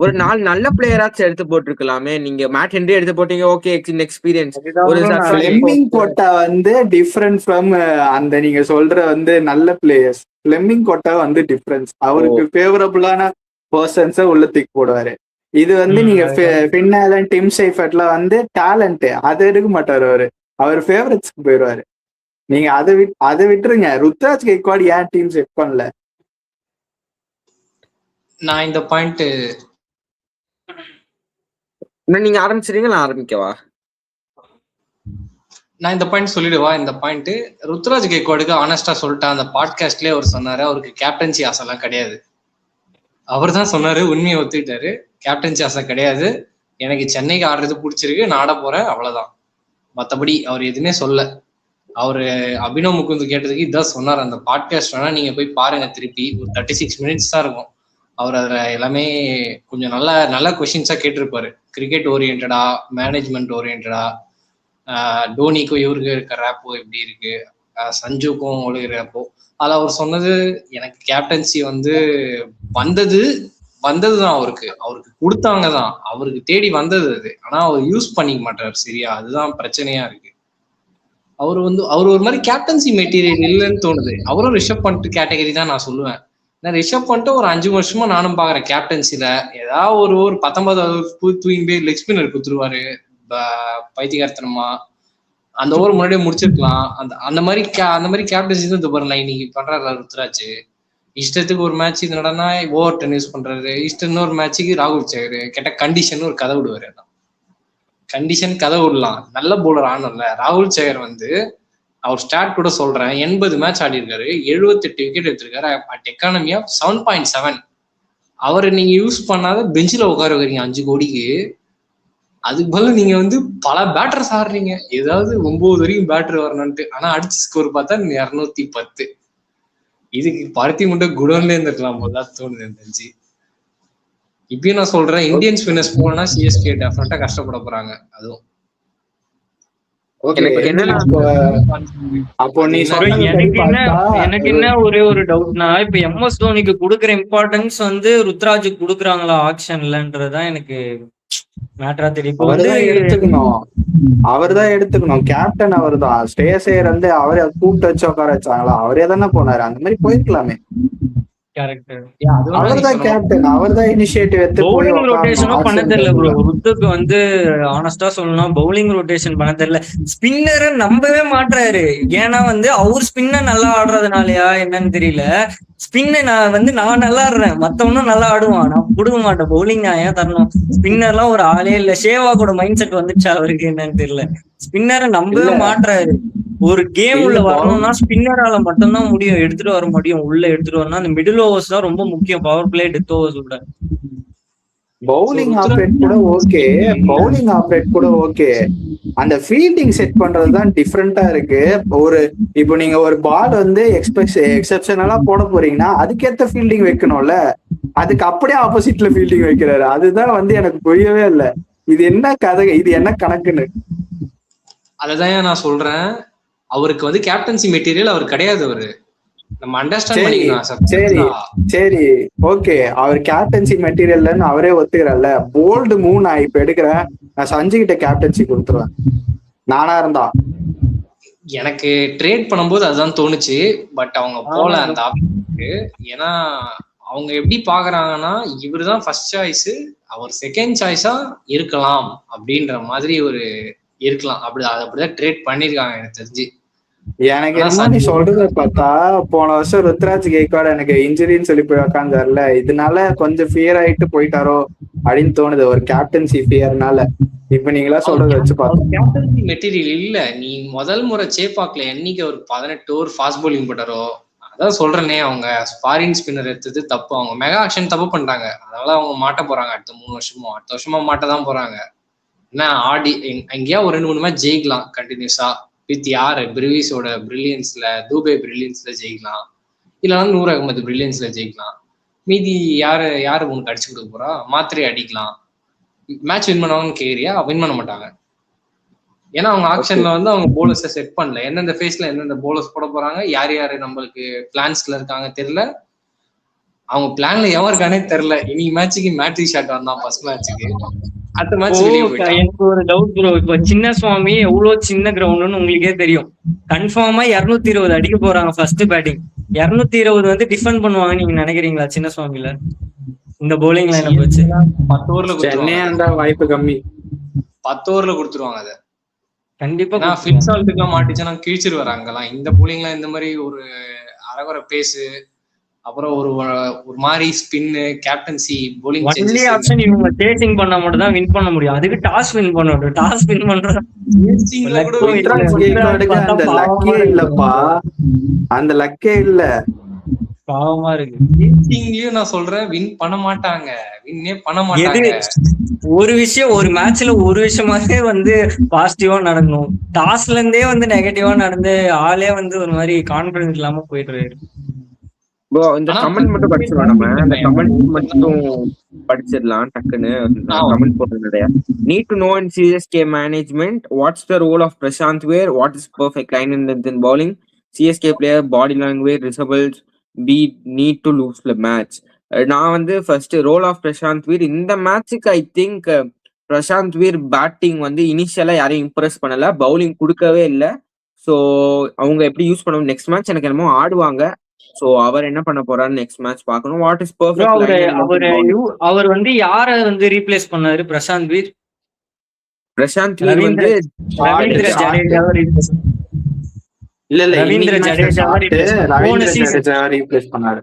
ஒரு 4 நல்ல பிளேயராச்சும் எடுத்து போட்டிருக்கலாமே. நீங்க மேட் ஹென்ரி எடுத்து போட்டீங்க, ஓகே, எக்ஸ்பீரியன்ஸ். ஒரு ஃபிளெமிங் கோட்டா வந்து டிஃபரண்ட் ஃப்ரம் அந்த நீங்க சொல்ற வந்து நல்ல பிளேயர்ஸ். ஃபிளெமிங் கோட்டா வந்து டிஃபரன்ஸ், அவருக்கு ஃபேவரபிளான பர்சன்ஸை உள்ள தூக்கி போடுவாரு. இது வந்து நீங்க பின்னால டிம் சைஃபர்ட்லாம் வந்து டேலண்ட், அதை எடுக்க மாட்டாரு அவரு, அவர் ஃபேவரட்ஸ்க்கு போயிடுவாரு. நீங்க அதை விட்டுருங்க. ருத்ராஜ் கெய்க்வாட் ஏன் டீம் செட் பண்ணல? நான் இந்த பாயிண்ட் நீங்க ஆரம்பிச்சிருங்க, நான் ஆரம்பிக்கவா? நான் இந்த பாயிண்ட் சொல்லிடுவா. இந்த பாயிண்ட் ருத்ராஜ் கெய்க்வாடுக்கு ஆனஸ்டா சொல்லிட்டேன். அந்த பாட்காஸ்ட்லயே அவர் சொன்னாரு, அவருக்கு கேப்டன்சி ஆசைலாம் கிடையாது. அவர் தான் சொன்னாரு, உண்மையை ஒத்துக்கிட்டாரு. கேப்டன்சி ஆசை கிடையாது, எனக்கு சென்னைக்கு ஆடுறது பிடிச்சிருக்கு, நான் ஆட போறேன், அவ்வளவுதான். மற்றபடி அவர் எதுவுமே சொல்ல. அவரு அபினவ் முகுந்த் கேட்டதுக்கு இதான் சொன்னார் அந்த பாட்காஸ்ட். வேணா நீங்க போய் பாருங்க, திருப்பி ஒரு 36 மினிட்ஸ் தான் இருக்கும். அவர் அதுல எல்லாமே கொஞ்சம் நல்ல கொஸ்டின்ஸா கேட்டிருப்பாரு. கிரிக்கெட் ஓரியன்டா, மேனேஜ்மெண்ட் ஓரியன்டா, டோனிக்கும் இவருக்கு இருக்க ரேப்போ எப்படி இருக்கு, சஞ்சுக்கும் உங்களுக்கு ரேப்போ. அதில் அவர் சொன்னது, எனக்கு கேப்டன்சி வந்து வந்ததுதான், அவருக்கு கொடுத்தாங்க தான், அவருக்கு தேடி வந்தது அது. ஆனா அவர் யூஸ் பண்ணிக்க மாட்டார் சரியா, அதுதான் பிரச்சனையா இருக்கு. அவர் ஒரு மாதிரி கேப்டன்சி மெட்டீரியல் இல்லைன்னு தோணுது. அவரும் ரிஷப் பண்ணிட்டு கேட்டகரி தான் நான் சொல்லுவேன். நான் ரிஷப் பண்ணிட்டு ஒரு 5 வருஷமா நானும் பாக்குறேன் கேப்டன்சில ஏதாவது ஒரு 19வது தூங்கி போய் லெக் ஸ்பின்னர் குத்துருவாரு பைத்தியகார்த்தனமா. அந்த ஓவர் முன்னாடியே முடிச்சிருக்கலாம். அந்த மாதிரி கேப்டன்சி தான் பாருங்க இன்னைக்கு பண்றாரு ருத்ராஜ். இஷ்டத்துக்கு ஒரு மேட்ச் இது நடனா ஓவர் டென் யூஸ் பண்றாரு, இன்னொரு மேட்சுக்கு ராகுல் சேகர் கேட்ட கண்டிஷன் ஒரு கதை விடுவாரு. கண்டிஷன் கதை விடலாம், நல்ல போலர் ஆனல. ராகுல் சேகர் வந்து அவர் ஸ்டார்ட் கூட சொல்றேன், 80 மேட்ச் ஆடி இருக்காரு, 78 விக்கெட் எடுத்திருக்காரு அட் எக்கானமி ஆஃப் 7.7. அவரை நீங்க யூஸ் பண்ணாத பெஞ்சில உட்கார வைக்கிறீங்க 5 கோடிக்கு. அதுக்கு பதில் நீங்க வந்து பல பேட்டர்ஸ் ஆடுறீங்க, ஏதாவது 9 வரைக்கும் பேட்டர் வரணும்ட்டு. ஆனா அடிச்சு ஸ்கோர் பார்த்தா 210. இதுக்கு பருத்தி மட்டும் குடோன்ல இருந்துருக்கலாம் போல தோணுது இருந்துச்சு. இப்பயும் நான் சொல்றேன், இந்தியன் ஸ்பின்னர்ஸ் போனா சிஎஸ்கே டெஃபினட்டா கஷ்டப்பட போறாங்க. அதுவும் எனக்கு என்ன ஒரே ஒரு டவுட்னா, இப்ப எம்எஸ் தோனிக்கு கொடுக்குற இம்பார்ட்டன்ஸ் வந்து ருத்ராஜுக்கு கொடுக்குறாங்களா ஆக்ஷன்லன்றதுதான் எனக்கு மேட்டரா தெரியும். அவர் தான் எடுத்துக்கணும் கேப்டன். அவர் தான் ஸ்ரேயஸ் ஐயர் வந்து அவரே கூப்பிட்டு வச்சு உட்கார வச்சாங்களா, அவரே தானே போனாரு. அந்த மாதிரி போயிருக்கலாமே. அவர்தான் கேப்டன், அவர்தான் இனிஷியேட்டிவ் எடுத்து. பவுலிங் ரொட்டேஷனும் பண்ண தெரியல ப்ரோ. ருத்துக்கு வந்து ஆனஸ்டா சொல்லணும், பவுலிங் ரொட்டேஷன் பண்ண தெரியல. ஸ்பின்னரை நம்பவே மாட்டாரு. ஏன்னா வந்து அவர் ஸ்பின்னர் நல்லா ஆடுறதுனாலயா என்னன்னு தெரியல. நான் நல்லா ஆடுறேன், மத்தவனும் நல்லா ஆடுவான், நான் கொடுக்க மாட்டேன். பவுலிங் நான் ஏன் தரணும்? ஸ்பின்னர்லாம் ஒரு ஆளே இல்ல. ஷேவா கூட மைண்ட் செட் வந்துச்சா அவருக்கு என்னன்னு தெரியல. ஸ்பின்னரை நம்பவே மாட்டாரு. ஒரு கேம் உள்ள வரணும்னா ஸ்பின்னரால மட்டும்தான் முடியும், எடுத்துட்டு வர முடியும். உள்ள எடுத்துட்டு வரணும். அந்த மிடில் ஓவர்ஸ் தான் ரொம்ப முக்கியம், பவர் பிளே டெத் ஓவர்ஸ் விட. பவுலிங் ஆப்ரேட் கூட ஓகே, அந்த ஃபீல்டிங் செட் பண்றதுதான் டிஃப்ரெண்டா இருக்கு. இப்போ நீங்க ஒரு பால் வந்து எக்ஸெப்ஷனலா போட போறீங்கன்னா அதுக்கேத்த ஃபீல்டிங் வைக்கணும்ல, அதுக்கு அப்படியே ஆப்போசிட்ல ஃபீல்டிங் வைக்கிறாரு. அதுதான் வந்து எனக்கு புரியவே இல்லை. இது என்ன கதை, இது என்ன கணக்குன்னு. அததான் நான் சொல்றேன், அவருக்கு வந்து கேப்டன்சி மெட்டீரியல் அவர் கிடையாது. நம்ம அண்டர்ஸ்டாண்ட் சரி பண்ணிக்கணும். சரி சரி ஓகே, அவர் கேப்டன்சி மெட்டீரியல்னு அவரே ஒத்துக்கிறல்ல. போல்டு மூவ் நான் இப்ப எடுக்கிறேன், நான் சஞ்சு கிட்ட கேப்டன்சி கொடுத்துருவேன் நானா இருந்தா. எனக்கு ட்ரேட் பண்ணும்போது அதுதான் தோணுச்சு. பட் அவங்க போல அந்த ஆப்ஷனுக்கு. ஏன்னா அவங்க எப்படி பாக்குறாங்கன்னா, இவருதான் ஃபர்ஸ்ட் சாய்ஸ், அவர் செகண்ட் சாய்ஸா இருக்கலாம் அப்படின்ற மாதிரி ஒரு இருக்கலாம். அப்படிதான் ட்ரேட் பண்ணிருக்காங்க எனக்கு தெரிஞ்சு. எனக்கு என்னமோ நீ சொல்றத பார்த்தா போன வருஷம் ருத்ராஜ் கெய்க்வாட் எனக்கு இன்ஜுரின்னு சொல்லி போய் உக்காந்தாருல, இதனால கொஞ்சம் ஃபியர் ஆயிட்டு போயிட்டாரோ அப்படின்னு தோணுது, ஒரு கேப்டன்சி ஃபியர்னால. இப்ப நீங்களா சொல்றத வச்சு பார்த்தோம். கேப்டன்சி மெட்டீரியல் இல்ல. நீ முதல் முறை சேப்பாக்ல என்னைக்கு ஒரு 18 ஓவர் ஃபாஸ்ட் பவுலிங் போட்டாரோ, அதான் சொல்றேனே, அவங்க ஃபாரின் ஸ்பின்னர் எடுத்தது தப்பு. அவங்க மெகா ஆக்ஷன் தப்பு பண்றாங்க. அதனால அவங்க மாட்ட போறாங்க. அடுத்த வருஷமா மாட்ட தான் போறாங்க. ஏன்னா ஆடி எங்கேயா ஒரு 2-3 மேட்ச் ஜெயிக்கலாம் கண்டினியூஸா. வித் யாரு பிரிவிஸோட பிரில்லியன்ஸ்ல, தூபே பிரில்லியன்ஸ்ல ஜெயிக்கலாம், இல்லைன்னா நூர் அகமது பிரில்லியன்ஸ்ல ஜெயிக்கலாம். மீதி யாரு உனக்கு அடிச்சு கொடுக்க போறா? மாத்திரை அடிக்கலாம். மேட்ச் வின் பண்ணுவாங்கன்னு கேரியா? வின் பண்ண மாட்டாங்க. ஏன்னா அவங்க ஆக்ஷன்ல வந்து அவங்க போலர்ஸை செட் பண்ணல. எந்தெந்த ஃபேஸ்ல எந்தெந்த போலர்ஸ் போட போறாங்க, யாரு நம்மளுக்கு பிளான்ஸ்ல இருக்காங்க தெரியல. அவங்க பிளான்ல எவன் இருக்கானே தெரியல. இன்னைக்கு மேட்சுக்கு மேட்ரி ஷாட் வந்தான் ஃபர்ஸ்ட் மேட்சுக்கு. அடுத்த மேட்ச் எனக்கு ஒரு டவுட் ப்ரோ. இப்ப சின்ன சுவாமி எவ்வளவு சின்ன கிரவுண்ட்னு உங்களுக்கே தெரியும். கன்ஃபார்மா 220 அடிக்க போறாங்க ஃபர்ஸ்ட் பேட்டிங். 220 வந்து டிஃபெண்ட் பண்ணுவாங்க நீங்க நினைக்கிறீங்களா சின்ன சுவாமில இந்த பவுலிங் லைன் வச்சு? 10 ஓவர்ல கொடுத்துருவாங்க. வாய்ப்பு கம்மி. 10 ஓவர்ல கொடுத்துருவாங்க. அதை கண்டிப்பா ஃபிட்ஸால்ட்டுக்குலாம் மாட்டிச்சுன்னா கிழிச்சிரு வராங்கலாம். இந்த பவுலிங்லாம் இந்த மாதிரி ஒரு அரகுறை பேசு, அப்புறம் ஒரு மாதிரி spin, captaincy, bowling only option இவங்க சேசிங் பண்ணா மட்டும் தான் வின் பண்ண முடியும். அதுக்கு டாஸ் வின் பண்ணணும். டாஸ் வின் பண்றது அந்த லக்கே இல்லப்பா, அந்த லக்கே இல்ல. பாவமா இருக்கு. சேசிங்லயும் நான் சொல்றேன் வின் பண்ண மாட்டாங்க. வின்னே பண்ண மாட்டாங்க. ஒரு விஷயம், ஒரு மேட்ச்ல ஒரு விஷயமாவே வந்து பாசிட்டிவா நடக்கணும். டாஸ்ல இருந்தே வந்து நெகட்டிவா நடந்து ஆளே வந்து ஒரு மாதிரி கான்பிடன்ஸ் இல்லாம போயிட்டு. இந்த கமெண்ட் மட்டும் படிச்சிடலாம். நம்ம இந்த கமெண்ட் மட்டும் படிச்சிடலாம் டக்குன்னு. கமெண்ட் போடுறது நிறைய. Need to know in CSK management what's the role of Prashant Weir, what is perfect line in length in bowling, CSK player body language results be need to lose the match. நான் வந்து first role of Prashant Veer இந்த மேட்சுக்கு I think Prashant Veer batting வந்து இனிஷியலா யாரையும் Impress பண்ணல, bowling கொடுக்கவே இல்லை. ஸோ அவங்க எப்படி யூஸ் பண்ணுவோம் நெக்ஸ்ட் மேட்ச் எனக்கு என்னமோ ஆடுவாங்க. சோ அவர் என்ன பண்ண போறாரு நெக்ஸ்ட் மேட்ச் பார்க்கணும். வாட் இஸ் பெர்ஃபெக்ட் அவர் வந்து யார வந்து ரீப்ளேஸ் பண்ணாரு? பிரசாந்த் வீர் வந்து ரவீந்திர ஜடேஜாவை ரீப்ளேஸ் பண்ணாரு.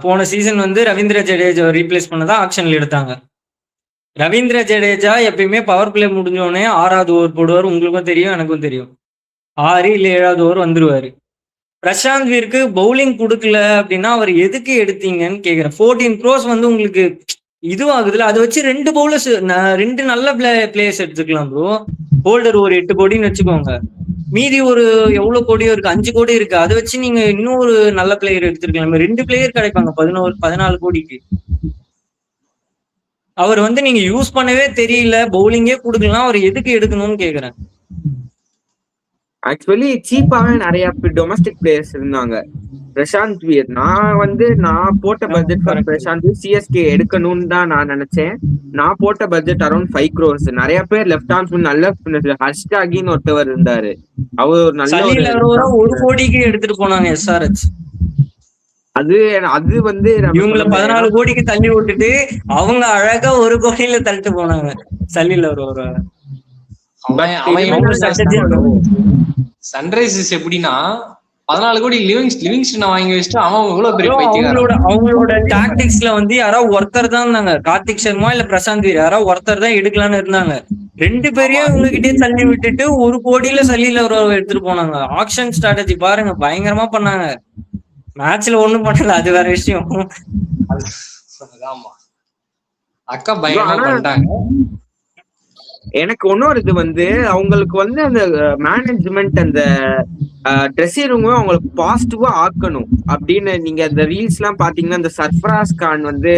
போன சீசன் வந்து ரவீந்திர ஜடேஜா ரீப்ளேஸ் பண்ணதா ஆக்ஷன்ல எடுத்தாங்க. ரவீந்திர ஜடேஜா எப்பயுமே பவர் பிளே முடிஞ்சோடனே 6வது ஓவர் போடுவார். உங்களுக்கும் தெரியும், எனக்கும் தெரியும். 6 இல்ல 7வது ஓவர் வந்துருவாரு. பிரசாந்த் வீருக்கு பவுலிங் கொடுக்கல அப்படின்னா அவர் எதுக்கு எடுத்தீங்கன்னு கேக்குறேன். 14 crores வந்து உங்களுக்கு இதுவாகுதுல, அதை வச்சு 2 பவுலர்ஸ் 2 நல்ல பிளேயர்ஸ் எடுத்துக்கலாம் ப்ரோ. ஹோல்டர் ஒரு 8 கோடின்னு வச்சுக்கோங்க, மீதி ஒரு எவ்வளவு கோடியோ இருக்கு, 5 கோடி இருக்கு. அதை வச்சு நீங்க இன்னும் ஒரு நல்ல பிளேயர் எடுத்துருக்கலாம். 2 பிளேயர் கிடைப்பாங்க 14 கோடிக்கு. அவர் வந்து நீங்க யூஸ் பண்ணவே தெரியல, பவுலிங்கே கொடுக்கலாம், அவர் எதுக்கு எடுக்கணும்னு கேக்குறேன். ஆக்சுவலி சீப்பாவே நிறைய டொமஸ்டிக் பிளேயர்ஸ் இருந்தாங்க. பிரசாந்த் வீர் நான் போட்ட பட்ஜெட் பிரசாந்த் வீர் சிஎஸ்கே எடுக்கணும்னு தான் நான் நினைச்சேன். நான் போட்ட பட்ஜெட் அரௌண்ட் 5 crores. நிறைய பேர் லெஃப்ட் ஹேண்ட் நல்ல ஹர்ஷ்டாகின்னு ஒருத்தவர் இருந்தாரு, அவர் ஒரு நல்ல 1 கோடிக்கு எடுத்துட்டு போனாங்க SRH. அது வந்து இவங்கள 14 கோடிக்கு தள்ளி விட்டுட்டு அவங்க அழகா 1 கோடியில தள்ளிட்டு போனாங்க. சல்லில ஒரு சன்ரைசர்ஸ் எப்படின்னா 14 கோடி லிவிங்ஸ்டன் வாங்கி வச்சுட்டு அவன் எவ்வளவு பெரிய பைத்தியக்காரன். அவங்களோட டாக்டிக்ஸ்ல வந்து யாராவது ஒருத்தர் தான் இருந்தாங்க. கார்த்திக் சர்மா இல்ல பிரசாந்த் வீர் யாராவது ஒருத்தர் தான் எடுக்கலான்னு இருந்தாங்க. 2 பேரையும் உங்ககிட்டே தள்ளி விட்டுட்டு 1 கோடியில சல்லில எடுத்துட்டு போனாங்க. ஆக்ஷன் ஸ்ட்ராட்டஜி பாருங்க, பயங்கரமா பண்ணாங்க. மேட்ச்ல ஒண்ணும் பண்ணல, அது வேற விஷயம். அக்கா பயங்கரமா பண்ணிட்டாங்க. எனக்கு இன்னொரு இது வந்து அவங்களுக்கு வந்து அந்த மேனேஜ்மெண்ட் அந்த ட்ரெஸ்ஸிங் ரூம் அவங்களுக்கு பாசிட்டிவா ஆக்கணும் அப்படின்னு. நீங்க அந்த ரீல்ஸ் எல்லாம் பாத்தீங்கன்னா அந்த சர்ஃபராஸ் கான் வந்து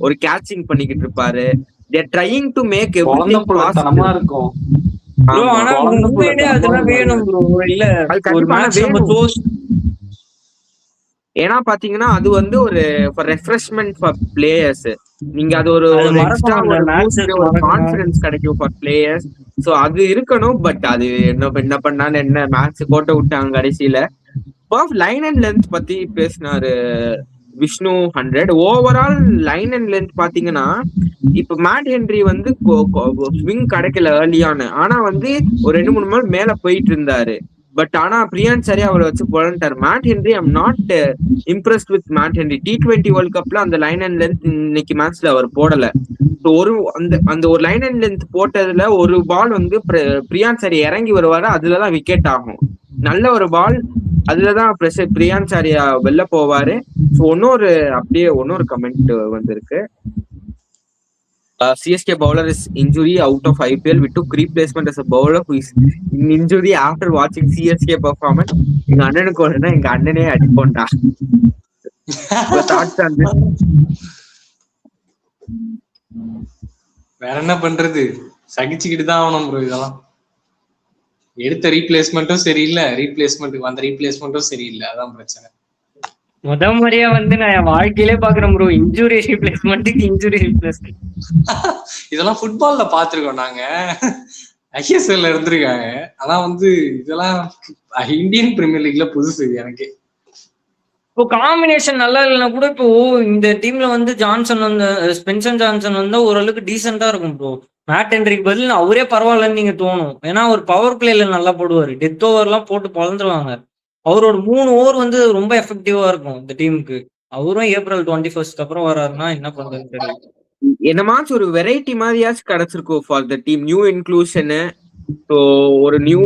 ஒரு கேட்சிங் பண்ணிக்கிட்டு இருப்பாரு. they are trying to make everything பாசிட்டிவா இருக்கும். ஆனா உண்மையிலே அதெல்லாம் வேணும் ப்ரோ. இல்ல ஒரு மேட்ச் நம்ம ஏன்னா பாத்தீங்கன்னா அது வந்து ஒரு ரெஃப்ரெஷ்மெண்ட் ஃபார் பிளேயர்ஸ். நீங்க அது ஒரு அது எக்ஸ்ட்ரா மறக்கணும், அந்த ஒரு மேட்ச் பூஸ்ட், ஒரு மறக்கணும். கான்ஃபிடன்ஸ் கிடைக்கும் ஃபார் பிளேயர்ஸ். சோ அது இருக்கணும். பட் அது என்ன பண்ணாலும் என்ன மேட்ச் கோட்டை விட்டாங்க கடைசியில. லைன் அண்ட் லென்த் பத்தி பேசினாரு Vishnu 100. Overall line and length பாத்தீங்கன்னா இப்ப மேட் ஹென்ரி வந்து ஸ்விங் கிடைக்கல ஏர்லியான, ஆனா வந்து ஒரு 2-3 நாள் மேல போயிட்டு இருந்தாரு. பட் ஆனா பிரியான் சரியா அவரை வச்சு போலன்ட்டார். Matt Henry I'm not impressed with Matt Henry. T20 world கப்ல அந்த லைன் அண்ட் லென்த் இன்னைக்கு மேட்ச்ல அவர் போடல. ஒரு அந்த ஒரு லைன் அண்ட் லென்த் போட்டதுல ஒரு பால் வந்து பிரியான் சாரி இறங்கி வருவாரு, அதுலதான் விக்கெட் ஆகும். நல்ல ஒரு பால், அதுலதான் பிரியான் சாரியா வெளில போவாரு. இன்னொரு கமெண்ட் வந்திருக்கு. CSK bowler is injury out of IPL. We took replacement as a bowler who is in injury after watching CSK performance. எங்க அண்ணனுக்கு ஒண்ணுன்னா எங்க அண்ணனே அடிப்போண்டா. வேற என்ன பண்றது, சகிச்சுக்கிட்டு தான் ஆகணும் ப்ரோ. இதெல்லாம் எடுத்த ரீப்ளேஸ்மெண்ட்டும் சரியில்லை, ரீப்ளேஸ்மெண்ட்டுக்கு வந்த ரீப்ளேஸ்மெண்ட்டும் சரியில்லை, அதான் பிரச்சனை. முறையா வந்து நான் என் வாழ்க்கையிலே பாக்குறேன் ப்ரோ, இன்ஜுரி ரீப்ளேஸ்மெண்ட்டுக்கு இன்ஜுரி ரீப்ளேஸ்மெண்ட். இதெல்லாம் ஃபுட்பால்ல பாத்துருக்கோம் நாங்க, ISL இருந்திருக்காங்க. ஆனா வந்து இதெல்லாம் இந்தியன் பிரீமியர் லீக்ல புதுசு எனக்கு. இப்போ காம்பினேஷன் நல்லா இல்லைன்னா கூட இப்போ இந்த டீம்ல வந்து ஜான்சன் வந்து ஸ்பென்சர் ஜான்சன் வந்தா ஓரளவுக்கு டீசெண்டா இருக்கும் ப்ரோ. மேட் ஹென்ரிக்கு பதில் அவரே பரவாயில்லன்னு நீங்க தோணும். ஏன்னா அவர் பவர் பிளேல நல்லா போடுவாரு, டெத் ஓவர்லாம் போட்டு பொழந்துருவாங்க. அவரோட 3 ஓவர் வந்து ரொம்ப எஃபெக்டிவா இருக்கும் இந்த டீமுக்கு. அவரும் April 21 அப்புறம் வராருன்னா என்ன பண்றதுன்னு தெரியல. என்னமாச்சும் ஒரு வெரைட்டி மாதிரியாச்சும் கிடைச்சிருக்கும் ஃபார் த டீம், நியூ இன்க்ளூஷனு. ஸோ ஒரு நியூ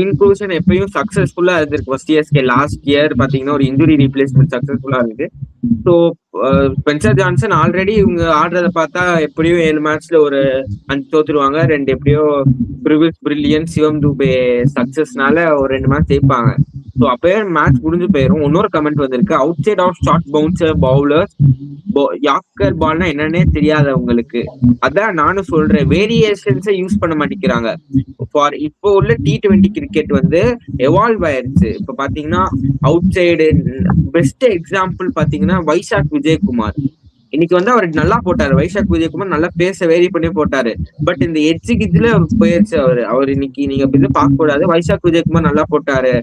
இன்க்ளூஷன் எப்பயும் சக்சஸ்ஃபுல்லா இருந்திருக்கு. CSK லாஸ்ட் இயர் பாத்தீங்கன்னா ஒரு இன்ஜுரி ரீப்ளேஸ்மெண்ட் சக்சஸ்ஃபுல்லா இருக்கு. ஸோ ஸ்பென்சர் ஜான்சன் ஆல்ரெடி இவங்க ஆடுறத பார்த்தா எப்படியும் 7 மேட்ச்ல ஒரு 5 தோத்துருவாங்க, 2 எப்படியோ பிரில்லியன் சிவம் துபே சக்சஸ்னால ஒரு 2 மேட்ச் ஜெயிப்பாங்க. ஸோ அப்பயே மேட்ச் முடிஞ்சு போயிடும். இன்னொரு கமெண்ட் வந்திருக்கு, outside off short bouncer bowlers yorker பால்னா என்னன்னே தெரியாதவங்களுக்கு. அதான் நானும் சொல்றேன், வேரியேஷன்ஸை யூஸ் பண்ண மாட்டேங்கிறாங்க. ஃபார் இப்போ உள்ள T20 கிரிக்கெட் வந்து எவால்வ் ஆயிருச்சு. இப்ப பாத்தீங்கன்னா அவுட் சைடு பெஸ்ட் எக்ஸாம்பிள் பாத்தீங்கன்னா வைசாக் விஜயகுமார். இன்னைக்கு வந்து அவர் நல்லா போட்டாரு, வைசாக் விஜயகுமார் நல்லா பேச வேரி பண்ணி போட்டாரு. பட் இந்த எட்ஜுல போயிருச்சு அவர் இன்னைக்கு நீங்க இது பார்க்க கூடாது. வைசாக் விஜயகுமார் நல்லா போட்டாரு.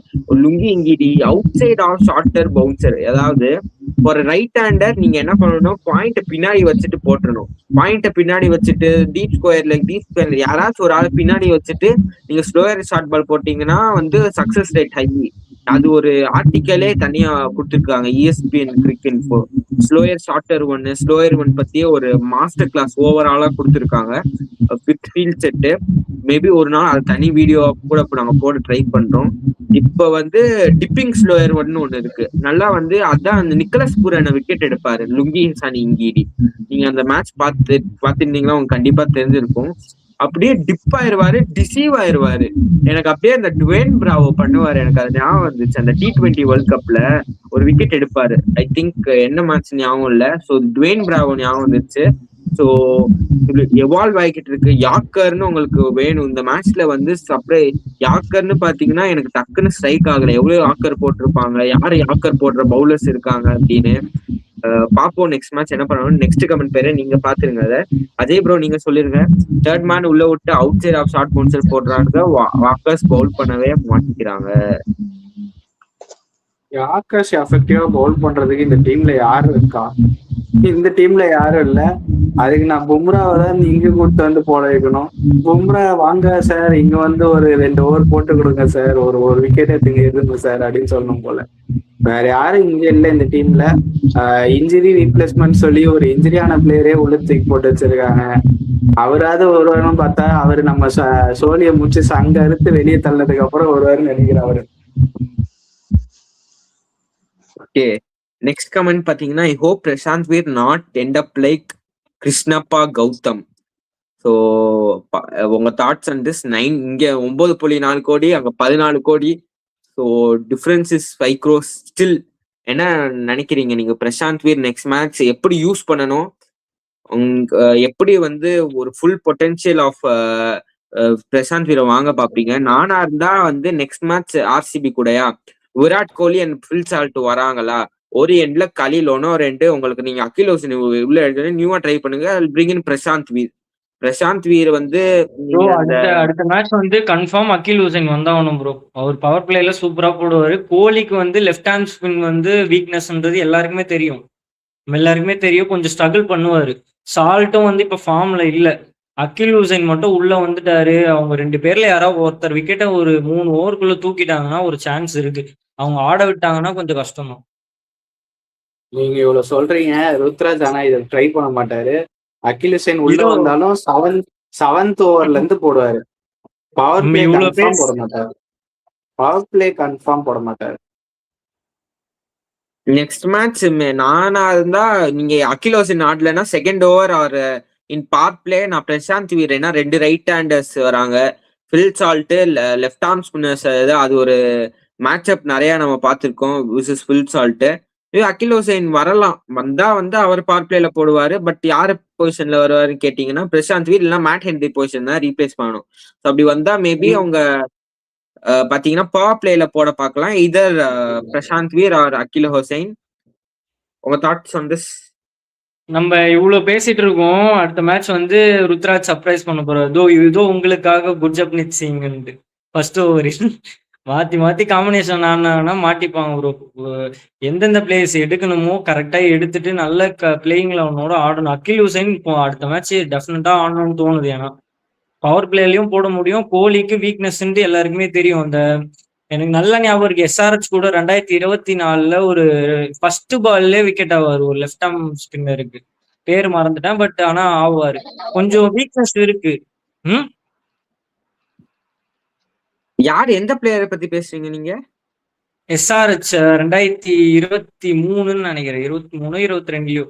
Lungi Ngidi outside off shorter bouncer. அதாவது ஒரு ரைட் ஹேண்டர் நீங்க என்ன பண்ணணும், பாயிண்ட் பின்னாடி வச்சுட்டு போட்டுறணும். பாயிண்ட பின்னாடி வச்சுட்டு டீப் ஸ்கொயர்ல யாராச்சும் ஒரு ஆள் பின்னாடி வச்சுட்டு நீங்க ஸ்லோயர் ஷார்ட் பால் போட்டீங்கன்னா வந்து சக்சஸ் ரேட் ஹை. அது ஒரு ஆர்டிக்கலே தனியா கொடுத்துருக்காங்க ESPN கிரிக்கெட். ஸ்லோயர் ஷார்ட்டர் ஒன்னு, ஸ்லோயர் ஒன் பத்தியே ஒரு மாஸ்டர் கிளாஸ் ஓவராலா கொடுத்துருக்காங்க வித் ஃபீல்ட் செட்டு. மேபி ஒரு நாள் அது தனி வீடியோ கூட நாங்க போட ட்ரை பண்றோம். இப்ப வந்து டிப்பிங் ஸ்லோயர் ஒன்னு இருக்கு, நல்லா வந்து அதான் அந்த நிக்கலஸ் பூரன் விக்கெட் எடுப்பாரு லுங்கி சனி இங்கிடி. நீங்க அந்த மேட்ச் பார்த்துருந்தீங்கன்னா உங்களுக்கு கண்டிப்பா தெரிஞ்சிருக்கும். அப்படியே டிப் ஆயிருவாரு, டிசீவ் ஆயிருவாரு. எனக்கு அப்படியே அந்த டுவேன் பிராவோ பண்ணுவாரு, எனக்கு அது ஞாபகம் வந்துச்சு. அந்த T20 வேர்ல்ட் கப்ல ஒரு விக்கெட் எடுப்பாரு, ஐ திங்க் என்ன மேட்ச் ஞாபகம் இல்ல. ஸோ டுவேன் பிராவோ ஞாபகம் வந்துச்சு. ஸோ எவால்வ் ஆகிக்கிட்டு இருக்கு. யாக்கர்னு உங்களுக்கு வேணும் இந்த மேட்ச்ல வந்து யாக்கர்னு பாத்தீங்கன்னா எனக்கு டக்குன்னு ஸ்ட்ரைக் ஆகல. எவ்வளவு யாக்கர் போட்டிருப்பாங்க, யாரு யாக்கர் போடுற பவுலர்ஸ் இருக்காங்க அப்படின்னு பாப்போம். நெக்ஸ்ட் மேட்ச் என்ன பண்ணணும். நெக்ஸ்ட் கமெண்ட் பேரு நீங்க பாத்துருங்க. அதை அஜய் ப்ரோ நீங்க சொல்லிருங்க, தேர்ட் மேன் உள்ள விட்டு outside off short bouncer போடுறாங்க, வாக்கர்ஸ் பவுல் பண்ணவே மாட்டிக்கிறாங்க. யாக்கர்ஸ் எஃபெக்டிவா பவுல் பண்றதுக்கு இந்த டீம்ல யாரு இருக்கா? இந்த டீம்ல யாரும் இல்ல. அதுக்கு நான் பும்ராவை தான் இங்க கூட்டு வந்து போட வைக்கணும். பும்ரா வாங்க சார், இங்க வந்து ஒரு 2 ஓவர் போட்டு கொடுங்க சார், ஒரு விக்கெட் எடுத்துங்க இருங்க சார் அப்படின்னு சொல்லணும் போல. வேற யாரும் இங்க இல்ல இந்த டீம்ல. இன்ஜுரி ரீப்ளேஸ்மெண்ட் சொல்லி ஒரு இன்ஜுரியான பிளேயரே உள்ள தூக்கி போட்டு வச்சிருக்காங்க. அவராவது ஒருவரும் பார்த்தா அவரு நம்ம சோழியை முடிச்சு சங்க அறுத்து வெளியே தள்ளதுக்கு அப்புறம் ஒருவரும் நினைக்கிறார் அவரு. ஓகே, நெக்ஸ்ட் கமெண்ட் பாத்தீங்கன்னா, I hope Prashant Veer not end up like Krishnappa Gowtham. So உங்க தாட்ஸ் அண்ட் திஸ் 9 இங்க 9.4 கோடி, அங்க 14 crore. So difference is 5 crores still. என்ன நினைக்கிறீங்க நீங்க? பிரசாந்த் வீர் நெக்ஸ்ட் மேட்ச் எப்படி யூஸ் பண்ணணும், எப்படி வந்து ஒரு ஃபுல் பொட்டன்ஷியல் ஆஃப் பிரசாந்த் வீரை வாங்க பாப்பீங்க? நானா இருந்தா வந்து நெக்ஸ்ட் மேட்ச் RCB கூடயா Virat Kohli and Phil Salt வராங்களா, ஒரு எண்ட்ல கலீல், ஒரு எண்டு உங்களுக்கு நீங்க அகில் ஹுசைன் உள்ள எடுத்து நியூவா ட்ரை பண்ணுங்க. Bring in Prashant Veer. பிரசாந்த் வீர் வந்து ப்ரோ நீங்க அந்த அடுத்த மேட்ச் வந்து கன்ஃபார்ம் அகில் ஹுசைன் வந்தாகணும் ப்ரோ. அவர் பவர் பிளேல சூப்பரா போடுவாரு. கோலிக்கு வந்து லெஃப்ட் ஹேண்ட் ஸ்பின் வந்து வீக்னஸ்ன்றது எல்லாருக்குமே தெரியும். கொஞ்சம் ஸ்ட்ரகிள் பண்ணுவாரு. சால்ட்டும் வந்து இப்ப ஃபார்ம்ல இல்ல. அகில் ஹுசைன் மட்டும் உள்ள வந்துட்டாரு. அவங்க 2 பேர்ல யாராவது ஒருத்தர் விக்கெட்டை ஒரு 3 ஓவருக்குள்ள தூக்கிட்டாங்கன்னா ஒரு சான்ஸ் இருக்கு. அவங்க ஆட விட்டாங்கன்னா கொஞ்சம் கஷ்டம் தான். நீங்க இவ்வளவு சொல்றீங்க, ருத்ராஜ் ஆனா இதை ட்ரை பண்ண மாட்டாரு. அகில் ஹுசைன் உள்ள இதோ வந்தாலும் செவன்த் ஓவர்ல இருந்து போடுவாரு. பவர் பிளே இவ்வளவு கன்ஃபார்ம் பேர் போட மாட்டாரு. பவர் பிளே கன்ஃபார்ம் போட மாட்டாரு. நெக்ஸ்ட் மேட்ச் நானா இருந்தா நீங்க அகில் ஹுசைன் ஆடலைன்னா second over or in power play நான் பிரசாந்த் வீர், ஏன்னா 2 ரைட் ஹேண்டர்ஸ் வராங்க. Phil Salt left arm spinners, அது ஒரு மேட்ச் அப் நிறைய நம்ம பார்த்துருக்கோம். Versus Phil Salt. Akeal Hosein வரலாம், வந்தா வந்து அவர் பவர் பிளேல போடுவாரு. பட் யாரு பொசிஷன்ல வருவாருன்னு கேட்டீங்கன்னா பிரசாந்த் வீர் இல்லைன்னா மேட் ஹென்ரி பொசிஷன் தான் ரீப்ளேஸ் பண்ணணும். ஸோ அப்படி வந்தா மேபி அவங்க பாத்தீங்கன்னா பவர் பிளேல போட பார்க்கலாம். இதர் பிரசாந்த் வீர் ஆர் அகில் ஹுசைன். உங்க தாட்ஸ் ஆன் திஸ்? நம்ம இவ்வளவு பேசிட்டு இருக்கோம். அடுத்த மேட்ச் வந்து ருத்ராஜ் சர்ப்ரைஸ் பண்ண போறாரு. இதோ உங்களுக்காக குர்ஜப்னீத் சிங் ஃபர்ஸ்ட் ஓவர் மாத்தி மாத்தி காம்பினேஷன் ஆனாங்கன்னா மாட்டிப்பாங்க ப்ரோ. எந்தெந்த பிளேயர்ஸ் எடுக்கணுமோ கரெக்டா எடுத்துட்டு நல்ல பிளேயிங் லெவனோட ஆடணும். அகில் ஹுசைன் இப்போ அடுத்த மேட்ச் டெஃபினட்டா ஆடணும்னு தோணுது. ஏன்னா பவர் பிளேலயும் போட முடியும். கோலிக்கு வீக்னஸ் எல்லாருக்குமே தெரியும். அந்த எனக்கு நல்ல ஞாபகம் இருக்கு, SRH கூட 2024 ஒரு ஃபர்ஸ்ட் பால்லே விக்கெட் ஆவாரு ஒரு லெஃப்ட் ஆர்ம் ஸ்பின்னருக்கு. பேர் மறந்துட்டேன், பட் ஆனா ஆவாரு. கொஞ்சம் வீக்னஸ் இருக்கு. யார் எந்த பிளேயரை பத்தி பேசுறீங்க நீங்க? SRH 2023 நினைக்கிறேன், 23 22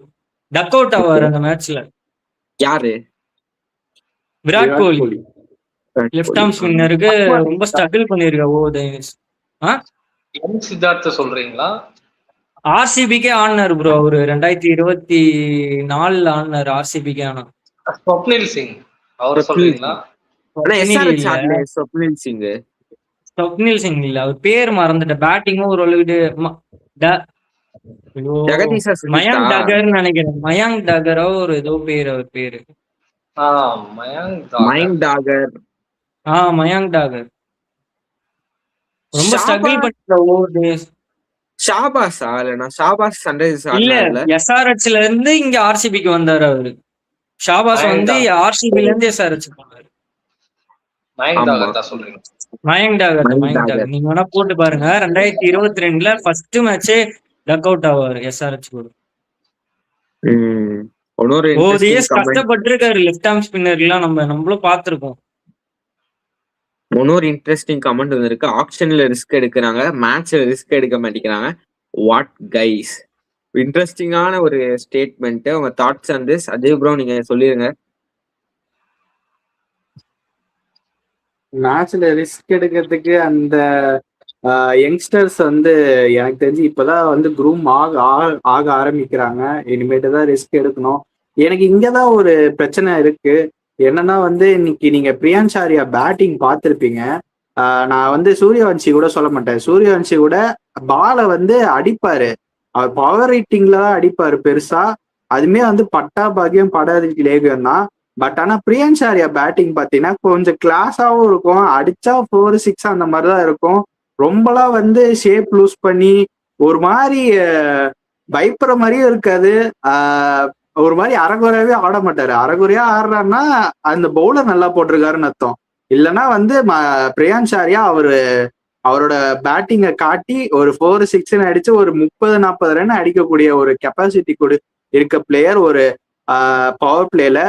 டக் அவுட் ஆவாரு அந்த மேட்ச்ல. யாரு? விராட் கோலி லெஃப்ட் ஆர்ம் ஸ்பின்னருக்கு ரொம்ப ஸ்ட்ரகிள் பண்ணிருக்கா. சித்தார்த்த சொல்றீங்களா? RCBக்கே ஆடினாரு ப்ரோ அவரு 2024 ஆடினாரு RCBக்கே. ஆனா ஸ்வப்னில் சிங் அவரை சொல்றீங்களா? ஸ்வப்னில் சிங் இல்ல, அவர் பேர் மறந்துட்டேன். பேட்டிங்கும் ஒரு மயாங்க் டகர்னு நினைக்கிறேன். மயாங்க் டகரோ ஒரு ஏதோ பேர், அவர் பேரு மயங்க் டாகர். மயாங்க் டாகர் ரொம்ப ஸ்ட்ரகிள் பண்ணிருக்க. ஷாபாஸா? இல்லனா ஷாபாஸ் சன்ரைசர்ஸ் இல்ல, ஆடுனார்ல. SRHல இருந்து இங்க RCBக்கு வந்தாரு அவரு. ஷாபாஸ் வந்து RCBல இருந்து SRH போனாரு. மயங்க் டாகர். நீங்க வேணா போட்டு பாருங்க. 2022 ஃபர்ஸ்ட் மேட்சே டக் அவுட் ஆவாரு SRH கூட. கஷ்டப்பட்டிருக்காரு லெஃப்ட் ஆர்ம் ஸ்பின்னர்லாம், நம்மளும் பார்த்திருக்கோம். இன்னொரு இன்ட்ரெஸ்டிங் கமெண்ட் வந்திருக்கு. ஆக்ஷன்ல ரிஸ்க் எடுக்கிறாங்க, மேட்ச்ல ரிஸ்க் எடுக்க மாட்டேங்கிறாங்க. What guys? இன்ட்ரெஸ்டிங்கான ஒரு ஸ்டேட்மெண்ட். உங்க thoughts on this? Ajay bro நீங்க சொல்லிருங்க. மேட்ச்ல ரிஸ்க் எடுக்கிறதுக்கு அந்த யங்ஸ்டர்ஸ் வந்து எனக்கு தெரிஞ்சு இப்பதான் வந்து க்ரூம் ஆக ஆரம்பிக்கிறாங்க. இனிமேட்டு தான் ரிஸ்க் எடுக்கணும். எனக்கு இங்கதான் ஒரு பிரச்சனை இருக்கு. என்னன்னா வந்து இன்னைக்கு நீங்க பிரியான்ஸ் ஆர்யா பேட்டிங் பார்த்துருப்பீங்க. நான் வந்து சூரியவன்ஷி கூட சொல்ல மாட்டேன். சூரியவன்ஷி கூட பாலை வந்து அடிப்பாரு, அவர் பவர் ஹிட்டிங்ல தான் அடிப்பாரு பெருசா. அதுமே வந்து பட்டா பாக்கியம் படாதிக்கு லேகியம் தான். பட் ஆனா பிரியான்ஸ் ஆர்யா பேட்டிங் பாத்தீங்கன்னா கொஞ்சம் கிளாஸாவும் இருக்கும். அடிச்சா 4-6 அந்த மாதிரிதான் இருக்கும். ரொம்பலாம் வந்து ஷேப் லூஸ் பண்ணி ஒரு மாதிரி பயப்படுற மாதிரியும் இருக்காது. ஒரு மாதிரி அரைகுறையாவே ஆட மாட்டாரு. அரைகுறையா ஆடுறாருன்னா அந்த பவுலர் நல்லா போட்டிருக்காருன்னு அர்த்தம். இல்லைன்னா வந்து பிரியான்ஸ் ஆர்யா அவரோட பேட்டிங்கை காட்டி ஒரு 4-6 அடிச்சு ஒரு 30-40 ரன் அடிக்கக்கூடிய ஒரு கெப்பாசிட்டி இருக்க பிளேயர் ஒரு பவர் பிளேல.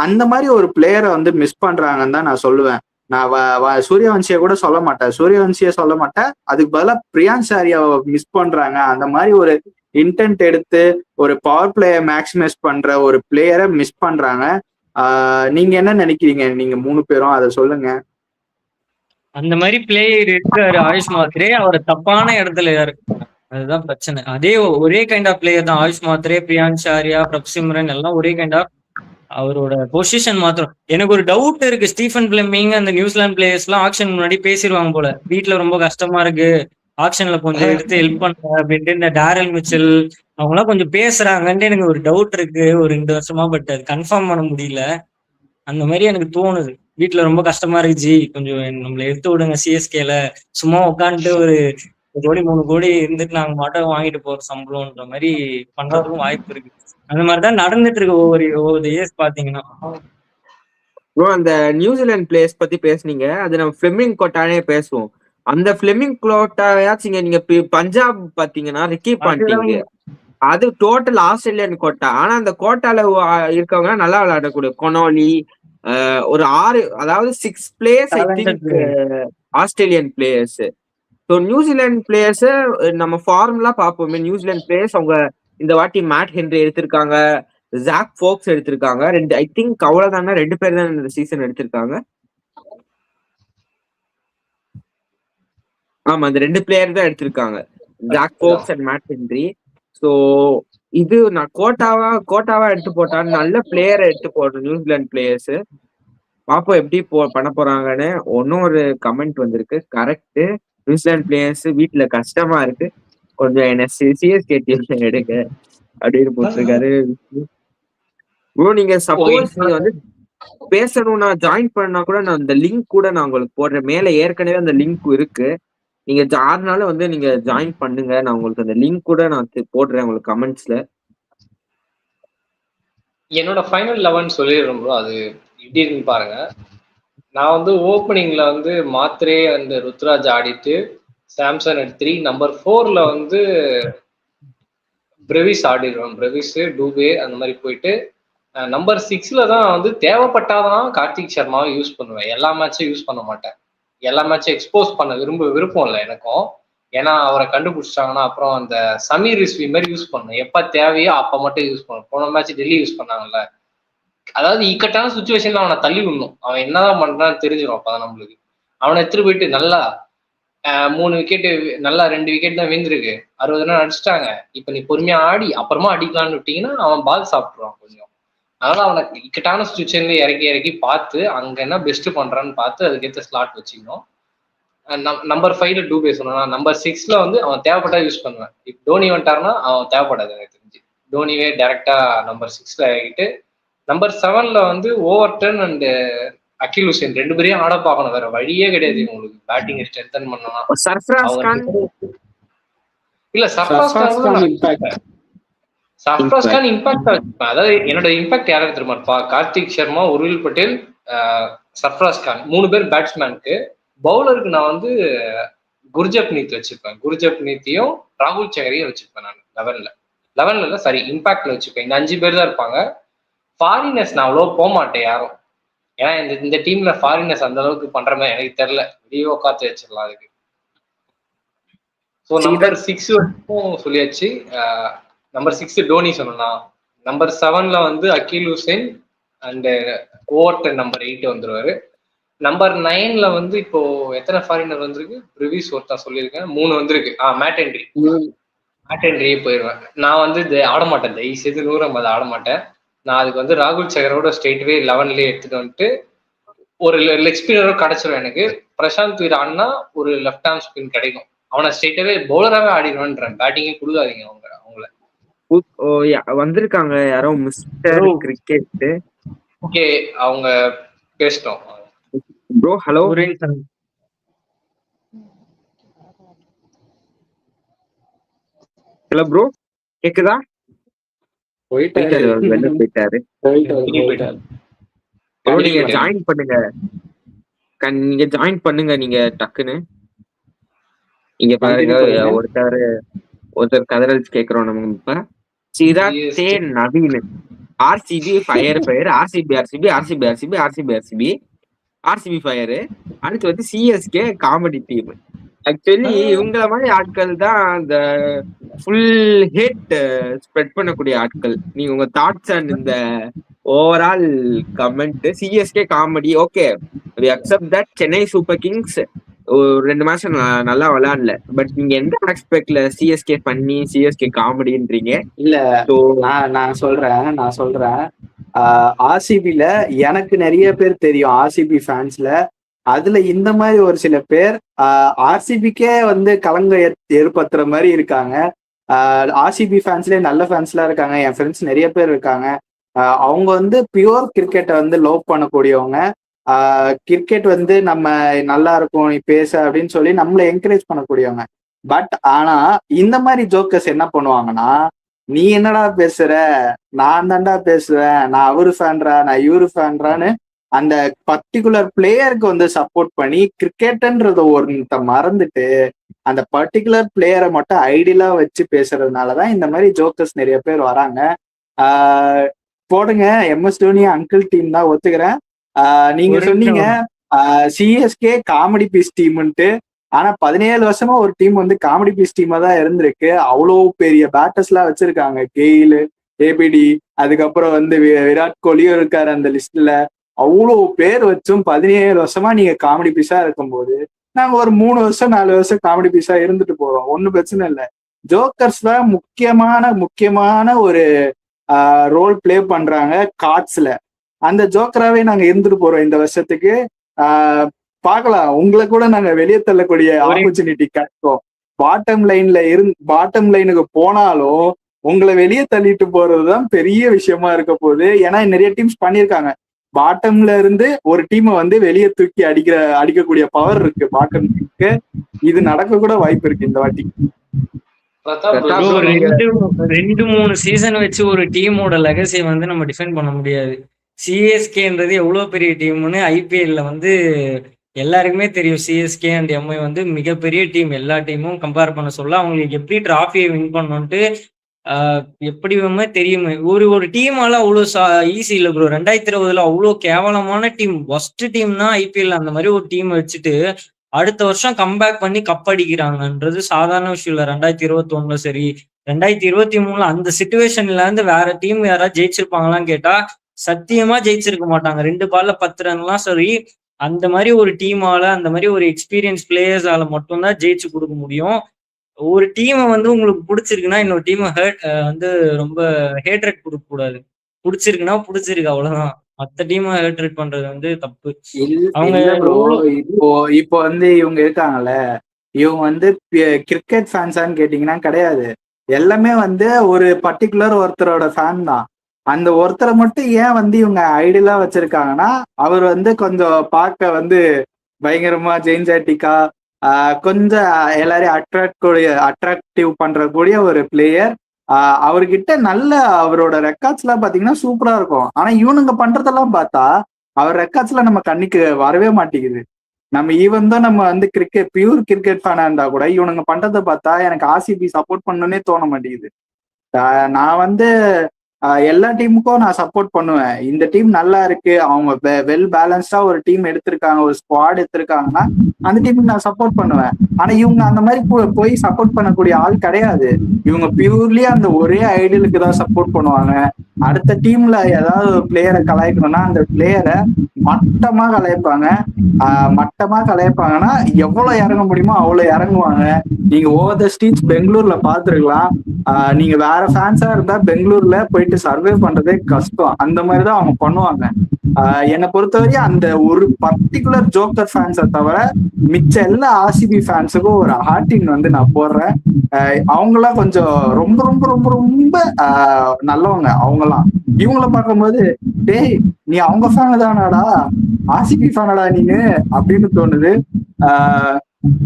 அந்த மாதிரி ஒரு பிளேயரை வந்து மிஸ் பண்றாங்கன்னு தான் நான் சொல்லுவேன். நான் சூரியவன்ஷியை கூட சொல்ல மாட்டேன். அதுக்கு பதிலாக பிரியான்ஸ் ஆர்யாவை மிஸ் பண்றாங்க. அந்த மாதிரி ஒரு இன்டென்ட் எடுத்து ஒரு பவர் பிளேயர் மேக்ஸிமைஸ் பண்ற ஒரு பிளேயரை மிஸ் பண்றாங்க. நீங்க என்ன நினைக்கிறீங்க? நீங்க 3 பேரும் அதை சொல்லுங்க. அந்த மாதிரி பிளேயர் இருக்காரு ஆயுஷ் மாத்ரே, அவரை தப்பான இடத்துல அதுதான் பிரச்சனை. அதே ஒரே கைண்ட் ஆஃப் பிளேயர் தான் ஆயுஷ் மாத்ரே, பிரியான்ஸ் ஆர்யா, பிரப்சிம்ரன் எல்லாம் ஒரே கைண்ட் ஆஃப். அவரோட பொசிஷன் மாத்திரம் எனக்கு ஒரு டவுட் இருக்கு. ஸ்டீஃபன் பிளெமிங் அந்த நியூசிலாந்து பிளேயர்ஸ் எல்லாம் ஆக்ஷன் முன்னாடி பேசிடுவாங்க போல, வீட்டுல ரொம்ப கஷ்டமா இருக்கு, ஆக்ஷன்ல கொஞ்சம் எடுத்து ஹெல்ப் பண்ணுங்க அப்படின்ட்டு இந்த டேரல் மிச்சல் அவங்களாம் கொஞ்சம் பேசுறாங்கன்ட்டு எனக்கு ஒரு டவுட் இருக்கு ஒரு 2 வருஷமா. பட் அது கன்ஃபார்ம் பண்ண முடியல. அந்த மாதிரி எனக்கு தோணுது. வீட்டுல ரொம்ப கஷ்டமா இருக்கு ஜி, கொஞ்சம் நம்மள எடுத்து விடுங்க சிஎஸ்கேல. சும்மா உட்காந்துட்டு ஒரு 2 கோடி 3 கோடி இருந்துட்டு நாங்க மட்டும் வாங்கிட்டு போற சம்பளம்ன்ற மாதிரி பண்றதுக்கும் வாய்ப்பு இருக்கு. அந்த மாதிரிதான் நடந்துட்டு இருக்கு ஒவ்வொரு இயர்ஸ் பாத்தீங்கன்னா. ப்ரோ அந்த நியூசிலாந்து பிளேயர்ஸ் பத்தி பேசுனீங்க, அது நம்ம ஃபிளெமிங் கோட்டானே பேசுவோம். அந்த ஃபிளெமிங் கோட்டாயாச்சும் நீங்க பஞ்சாப் பாத்தீங்கன்னா ரிக்கி பாண்டிங், அது டோட்டல் ஆஸ்திரேலியன் கோட்டா. ஆனா அந்த கோட்டால இருக்கவங்க நல்லா விளையாடக்கூடிய கொனோலி, ஒரு 6 அதாவது 6 players I think Australian players. So New Zealand players நம்ம ஃபார்முலா பார்ப்போமே, நியூசிலாந்து பிளேயர்ஸ் அவங்க இந்த வாட்டி மேட் ஹென்ரி எடுத்திருக்காங்க, ஜாக் ஃபோக்ஸ் எடுத்திருக்காங்க. ஐ திங்க் அவ்வளவுதானே, 2 பேர் தான் இந்த சீசன் எடுத்திருக்காங்க. ஆமா, அந்த 2 பிளேயர் தான் எடுத்திருக்காங்க, Jack Foulkes and Matt Henry. So இது நான் கோட்டாவா எடுத்து போட்டான்னு நல்ல பிளேயரை எடுத்து போடுறேன் நியூசிலாந்து பிளேயர்ஸ். பாப்போம் எப்படி பண்ண போறாங்கன்னு. ஒன்னும் ஒரு கமெண்ட் வந்திருக்கு, கரெக்ட், நியூசிலாந்து பிளேயர்ஸ் வீட்டுல கஷ்டமா இருக்கு, கொஞ்சம் என்ன சிஎஸ்கே டீம் எடுங்க அப்படின்னு போட்டிருக்காரு. ப்ரோ நீங்க சப்போஸ் நீங்க வந்து பேசணும்னா ஜாயின் பண்ணா கூட நான் அந்த லிங்க் கூட நான் உங்களுக்கு போடுறேன். மேல ஏற்கனவே அந்த லிங்க் இருக்கு, நீங்க யாருனாலும் வந்து நீங்க ஜாயின் பண்ணுங்க. நான் உங்களுக்கு அந்த லிங்க் கூட நான் போடுறேன் உங்களுக்கு கமெண்ட்ஸ்ல. என்னோட ஃபைனல் 11 சொல்லிடுறோம் ப்ரோ, அது எப்படி இருக்குன்னு பாருங்க. நான் வந்து ஓப்பனிங்ல வந்து மாத்ரே அண்ட் ருத்ராஜ் ஆடிட்டு சாம்சன் அட் 3, நம்பர் 4ல வந்து பிரவிஸ் ஆடிடுவேன். பிரவிஸ் டூபே அந்த மாதிரி போயிட்டு நம்பர் 6ல தான் வந்து தேவைப்பட்டாதான் கார்த்திக் சர்மாவை யூஸ் பண்ணுவேன். எல்லா மேட்சும் யூஸ் பண்ண மாட்டேன். எல்லா மேட்சும் எக்ஸ்போஸ் பண்ண விருப்பம் இல்லை எனக்கும். ஏன்னா அவரை கண்டுபிடிச்சிட்டாங்கன்னா அப்புறம் அந்த சமீர் ரிஸ்வி மாதிரி யூஸ் பண்ணணும். எப்ப தேவையோ அப்ப மட்டும் யூஸ் பண்ணணும். போன மேட்ச் டெல்லி யூஸ் பண்ணாங்கல்ல, அதாவது இக்கட்டான சுச்சுவேஷன்ல அவனை தள்ளி விடணும். அவன் என்னதான் பண்றான்னு தெரிஞ்சிடும். அப்பதான் நம்மளுக்கு அவனை எடுத்துட்டு போயிட்டு நல்லா 3 விக்கெட்டு, நல்லா 2 விக்கெட் தான் வீழ்ந்திருக்கு, 60 ரன் அடிச்சிட்டாங்க. இப்ப நீ பொறுமையா ஆடி அப்புறமா அடிக்கலான்னு விட்டீங்கன்னா அவன் பால் சாப்பிடுவான் கொஞ்சம். அதனால அவனை இக்கட்டான சுச்சுவேஷன்ல இறக்கி பார்த்து அங்க என்ன பெஸ்ட் பண்றான்னு பார்த்து அதுக்கேற்ற ஸ்லாட் வச்சுக்கணும். நம்பர் 5ல டூபே சொன்னா, நம்பர் 6ல வந்து அவன் தேவைப்பட்டா யூஸ் பண்ணுவேன். இப்போ தோனி வந்துட்டாருன்னா அவன் தேவைப்படாது எனக்கு தெரிஞ்சு. தோனிவே டைரக்டா நம்பர் 6ல இறக்கிட்டு நம்பர் 7ல வந்து ஓவர்டன் அண்ட் அகில் ஹுசேன் 2 பேரையும் ஆட பார்க்கணும். வேற வழியே கிடையாது உங்களுக்கு பேட்டிங் ஸ்ட்ரென்தன் பண்ணணும். இல்ல சர்ஃப்ராஸ் கான் இம்பாக்ட் வச்சுப்பேன். அதாவது என்னோட இம்பாக்ட் யாரும் தெரியுமாப்பா, கார்த்திக் சர்மா, உர்வில் பட்டேல், சர்ஃப்ராஸ் கான் 3 பேர் பேட்ஸ்மேனுக்கு. பவுலருக்கு நான் வந்து குர்ஜப்னீத் வச்சுப்பேன். குர்ஜப்னீத்தையும் ராகுல் சகரையும் வச்சுப்பேன் நான் 11ல சாரி இம்பாக்ட்ல வச்சுப்பேன். இந்த 5 பேர் தான் இருப்பாங்க. ஃபாரினர்ஸ் நான் அவ்வளோ போக மாட்டேன் யாரும். ஏன்னா இந்த டீம்ல ஃபாரினர்ஸ் அந்த அளவுக்கு பண்ற மாதிரி எனக்கு தெரியல. வெளியே உட்காந்து வச்சிடலாம் அதுக்கு. ஸோ நம்பர் 6 வரைக்கும் சொல்லியாச்சு. நம்பர் 6 டோனி சொன்னா, நம்பர் 7ல வந்து அகில் ஹுசேன் அண்ட் ஓவர்டன் நம்பர் 8 வந்துருவாரு. நம்பர் 9ல வந்து இப்போ எத்தனை ஃபாரினர் வந்திருக்கு, ப்ரிவிஸ் ஒருத்தா சொல்லியிருக்கேன், 3 வந்திருக்கு. மேட் ஹென்ரியே போயிடுவேன். நான் வந்து ஆட மாட்டேன், தயவு செய்து 150 ஆட மாட்டேன். நான் அதுக்கு வந்து ராகுல் சகரோட ஸ்ட்ரெயிட்வே 11லயே எடுத்துட்டு வந்துட்டு ஒரு லெக் ஸ்பின்னரும் கிடைச்சிடும் எனக்கு. பிரசாந்த் வீர் ஆடினா ஒரு லெஃப்ட் ஹேண்ட் ஸ்பின் கிடைக்கும். அவனை ஸ்ட்ரெயிட்டாவே பவுலராகவே ஆடிடுவேன்றேன். பேட்டிங்கே கொடுக்காதீங்க அவங்கள. வந்திருக்காங்க யாரோ மிஸ்டர் கிரிக்கெட். ஓகே அவங்க பேசிட்டோம் ப்ரோ. ஹலோ ஹலோ ப்ரோ, கேக்குதா? போயிட்டாரு. நீங்க ஜாயின் பண்ணுங்க, நீங்க ஜாயின் பண்ணுங்க நீங்க டக்குன்னு. இங்க பாருங்க ஒருத்தர் கதறல்ஸ் கேக்குறோம் நம்ம. இப்ப Chirag Naveen RCB fire RCB fire. அடுத்து வந்து சிஎஸ்கே காமெடி டீம். ஆக்சுவலி இவங்கள மாதிரி ஆட்கள் தான் அந்த ஃபுல் ஹிட் ஸ்ப்ரெட் பண்ணக்கூடிய ஆட்கள். நீங்க உங்க தாட்ஸ் அண்ட் இந்த overall comment CSK comedy okay, we accept that. Chennai super Kings ஒரு 2 மேட்ச் நல்லா விளையாடல, பட் நீங்க எந்த ஆஸ்பெக்ட்ல சிஎஸ்கே பண்ணி சிஎஸ்கே காமெடின்றீங்க? இல்ல நான் சொல்றேன் ஆர்சிபில எனக்கு நிறைய பேர் தெரியும். ஆர்சிபி ஃபேன்ஸ்ல அதுல இந்த மாதிரி ஒரு சில பேர் ஆர்சிபிக்கே வந்து ஏற்படுத்துற மாதிரி இருக்காங்க. ஆர்சிபி ஃபேன்ஸ்லேயே நல்ல ஃபேன்ஸ்லாம் இருக்காங்க, என் ஃப்ரெண்ட்ஸ் நிறைய பேர் இருக்காங்க. அவங்க வந்து பியூர் கிரிக்கெட்டை வந்து லவ் பண்ணக்கூடியவங்க. கிரிக்கெட் வந்து நம்ம நல்லா இருக்கும் நீ பேச அப்படின்னு சொல்லி நம்மளை என்கரேஜ் பண்ணக்கூடியவங்க. பட் ஆனா இந்த மாதிரி ஜோக்கர்ஸ் என்ன பண்ணுவாங்கன்னா, நீ என்னடா பேசுற, நான் தான்டா பேசுவேன், நான் அவரு ஃபேன்ரா, நான் இவரு ஃபேன்றான்னு அந்த பர்டிகுலர் பிளேயருக்கு வந்து சப்போர்ட் பண்ணி கிரிக்கெட்ன்றத ஒருத்த மறந்துட்டு அந்த பர்டிகுலர் பிளேயரை மட்டும் ஐடியலா வச்சு பேசுறதுனாலதான் இந்த மாதிரி ஜோக்கர்ஸ் நிறைய பேர் வராங்க. போடுங்க, எம்எஸ் தோனி அங்கிள் டீம் தான், ஒத்துக்கிறேன். நீங்க சொன்னீங்க சிஎஸ்கே காமெடி பீஸ் டீம்ன்ட்டு. ஆனா 17 வருஷமா ஒரு டீம் வந்து காமெடி பீஸ் டீமா தான் இருந்திருக்கு. அவ்வளோ பெரிய பேட்டர்ஸ் எல்லாம் வச்சிருக்காங்க, கெயில், ஏபிடி, அதுக்கப்புறம் வந்து விராட் கோலியும் இருக்காரு அந்த லிஸ்ட்ல. அவ்வளோ பேர் வச்சும் 17 வருஷமா நீங்க காமெடி பீஸா இருக்கும்போது நாங்க ஒரு 3 வருஷம் 4 வருஷம் காமெடி பீஸா இருந்துட்டு போறோம், ஒன்னும் பிரச்சனை இல்லை. ஜோக்கர்ஸ் தான் முக்கியமான ஒரு ரோல் பிளே பண்றாங்க கார்ட்ஸ்ல. அந்த ஜோக்கராவே நாங்க இருந்துட்டு போறோம் இந்த வருஷத்துக்கு. பார்க்கலாம், உங்களை கூட நாங்க வெளியே தள்ளக்கூடிய ஆப்பர்ச்சுனிட்டி கிடைக்கும். பாட்டம் லைனுக்கு போனாலும் உங்களை வெளியே தள்ளிட்டு போறதுதான் பெரிய விஷயமா இருக்க போகுது. ஏன்னா நிறைய டீம்ஸ் பண்ணியிருக்காங்க, பாட்டம்ல இருந்து ஒரு டீமை வந்து வெளியே தூக்கி அடிக்கக்கூடிய பவர் இருக்கு பாட்டம் டீமுக்கு. இது நடக்க கூட வாய்ப்பு இருக்கு இந்த வாட்டி. 2-3 சீசன் வச்சு ஒரு டீமோட லெகசியை வந்து நம்ம டிஃபைன் பண்ண முடியாது. சிஎஸ்கேன்றது எவ்வளவு பெரிய டீம்னு ஐபிஎல்ல வந்து எல்லாருக்குமே தெரியும். சிஎஸ்கே அண்ட் எம்ஐ வந்து மிகப்பெரிய டீம். எல்லா டீமும் கம்பேர் பண்ண சொல்ல அவங்களுக்கு எப்படி டிராஃபியை வின் பண்ணணும்ட்டு எப்படியுமே தெரியுமே. ஒரு டீமால அவ்வளோ ஈஸி இல்லை ப்ரோ. 2020 அவ்வளோ கேவலமான டீம், ஒஸ்ட் டீம்னா ஐபிஎல் அந்த மாதிரி ஒரு டீம் வச்சுட்டு அடுத்த வருஷம் கம்பேக் பண்ணி கப் அடிக்கிறாங்கன்றது சாதாரண விஷயம் இல்லை. 2021 சரி, 2023 அந்த சிச்சுவேஷன்ல இருந்து வேற டீம் யாராவது ஜெயிச்சிருப்பாங்களான்னு கேட்டா சத்தியமா ஜெயிச்சிருக்க மாட்டாங்க. 2 பால்ல 10 ரன்லாம் சரி, அந்த மாதிரி ஒரு டீமால, அந்த மாதிரி ஒரு எக்ஸ்பீரியன்ஸ் பிளேயர்ஸால மட்டும்தான் ஜெயிச்சு கொடுக்க முடியும். ஒரு டீமை வந்து உங்களுக்கு பிடிச்சிருக்குன்னா இன்னொரு டீமை வந்து ரொம்ப ஹேட்ரேட் கொடுக்க கூடாது. பிடிச்சிருக்குன்னா பிடிச்சிருக்கு, அவ்வளவுதான். மத்த டீமை ஹேட்ரேட் பண்றது வந்து தப்பு. அவங்க இப்போ வந்து இவங்க இருக்காங்கல்ல, இவங்க வந்து கிரிக்கெட் ஃபேன்ஸான்னு கேட்டீங்கன்னா கிடையாது. எல்லாமே வந்து ஒரு பர்டிகுலர் ஒருத்தரோட ஃபேன் தான். அந்த ஒருத்தரை மட்டும் ஏன் வந்து இவங்க ஐடியலா வச்சிருக்காங்கன்னா, அவர் வந்து கொஞ்சம் பார்க்க வந்து பயங்கரமா ஜெயின்ஜாட்டிக்கா கொஞ்சம் எல்லாரையும் அட்ராக்டிவ் பண்றக்கூடிய ஒரு பிளேயர். அவர்கிட்ட நல்ல அவரோட ரெக்கார்ட்ஸ் எல்லாம் பாத்தீங்கன்னா சூப்பரா இருக்கும். ஆனா இவனுங்க பண்றதெல்லாம் பார்த்தா அவர் ரெக்கார்ட்ஸ்ல நம்ம கண்ணுக்கு வரவே மாட்டேங்குது. நம்ம ஈவன் தான் நம்ம வந்து பியூர் கிரிக்கெட் ஃபேனா இருந்தா கூட இவனுங்க பண்றதை பார்த்தா எனக்கு ஆர்சிபி சப்போர்ட் பண்ணணும்னே தோண மாட்டேங்குது. நான் வந்து எல்லா டீமுக்கும் நான் சப்போர்ட் பண்ணுவேன். இந்த டீம் நல்லா இருக்கு, அவங்க வெல் பேலன்ஸ்டா ஒரு டீம் எடுத்திருக்காங்க, ஒரு ஸ்குவாட் எடுத்திருக்காங்கன்னா அந்த டீமுக்கு நான் சப்போர்ட் பண்ணுவேன். ஆனா இவங்க அந்த மாதிரி போய் சப்போர்ட் பண்ணக்கூடிய ஆள் கிடையாது. இவங்க பியூர்லி அந்த ஒரே ஐடியலுக்கு தான் சப்போர்ட் பண்ணுவாங்க. அடுத்த டீம்ல ஏதாவது ஒரு பிளேயரை கலாய்க்கணும்னா அந்த பிளேயரை மட்டமா கலாய்ப்பாங்கன்னா எவ்வளவு இறங்க முடியுமோ அவ்வளவு இறங்குவாங்க. நீங்க ஓவர் த ஸ்ட்ரீட்ஸ் பெங்களூர்ல பாத்துருக்கலாம். நீங்க வேற ஃபேன்ஸா இருந்தா பெங்களூர்ல போயிட்டு சர்வே பண்றதே கஷ்டம். அந்த மாதிரிதான் அவங்க பண்ணுவாங்க. என்னை பொறுத்தவரையும் அந்த ஒரு பர்டிகுலர் ஜோக்கர் ஃபேன்ஸை தவிர மிச்ச எல்லா ஆர்சிபி ஃபேன்ஸுக்கும் ஒரு ஹார்டின் வந்து நான் போடுறேன். அவங்களாம் கொஞ்சம் ரொம்ப ரொம்ப ரொம்ப ரொம்ப நல்லவங்க. அவங்கலாம் இவங்கள பார்க்கும்போது டேய் நீ அவங்க ஃபேன் தானாடா, ஆர்சிபி ஃபேனடா நீனு அப்படின்னு தோணுது.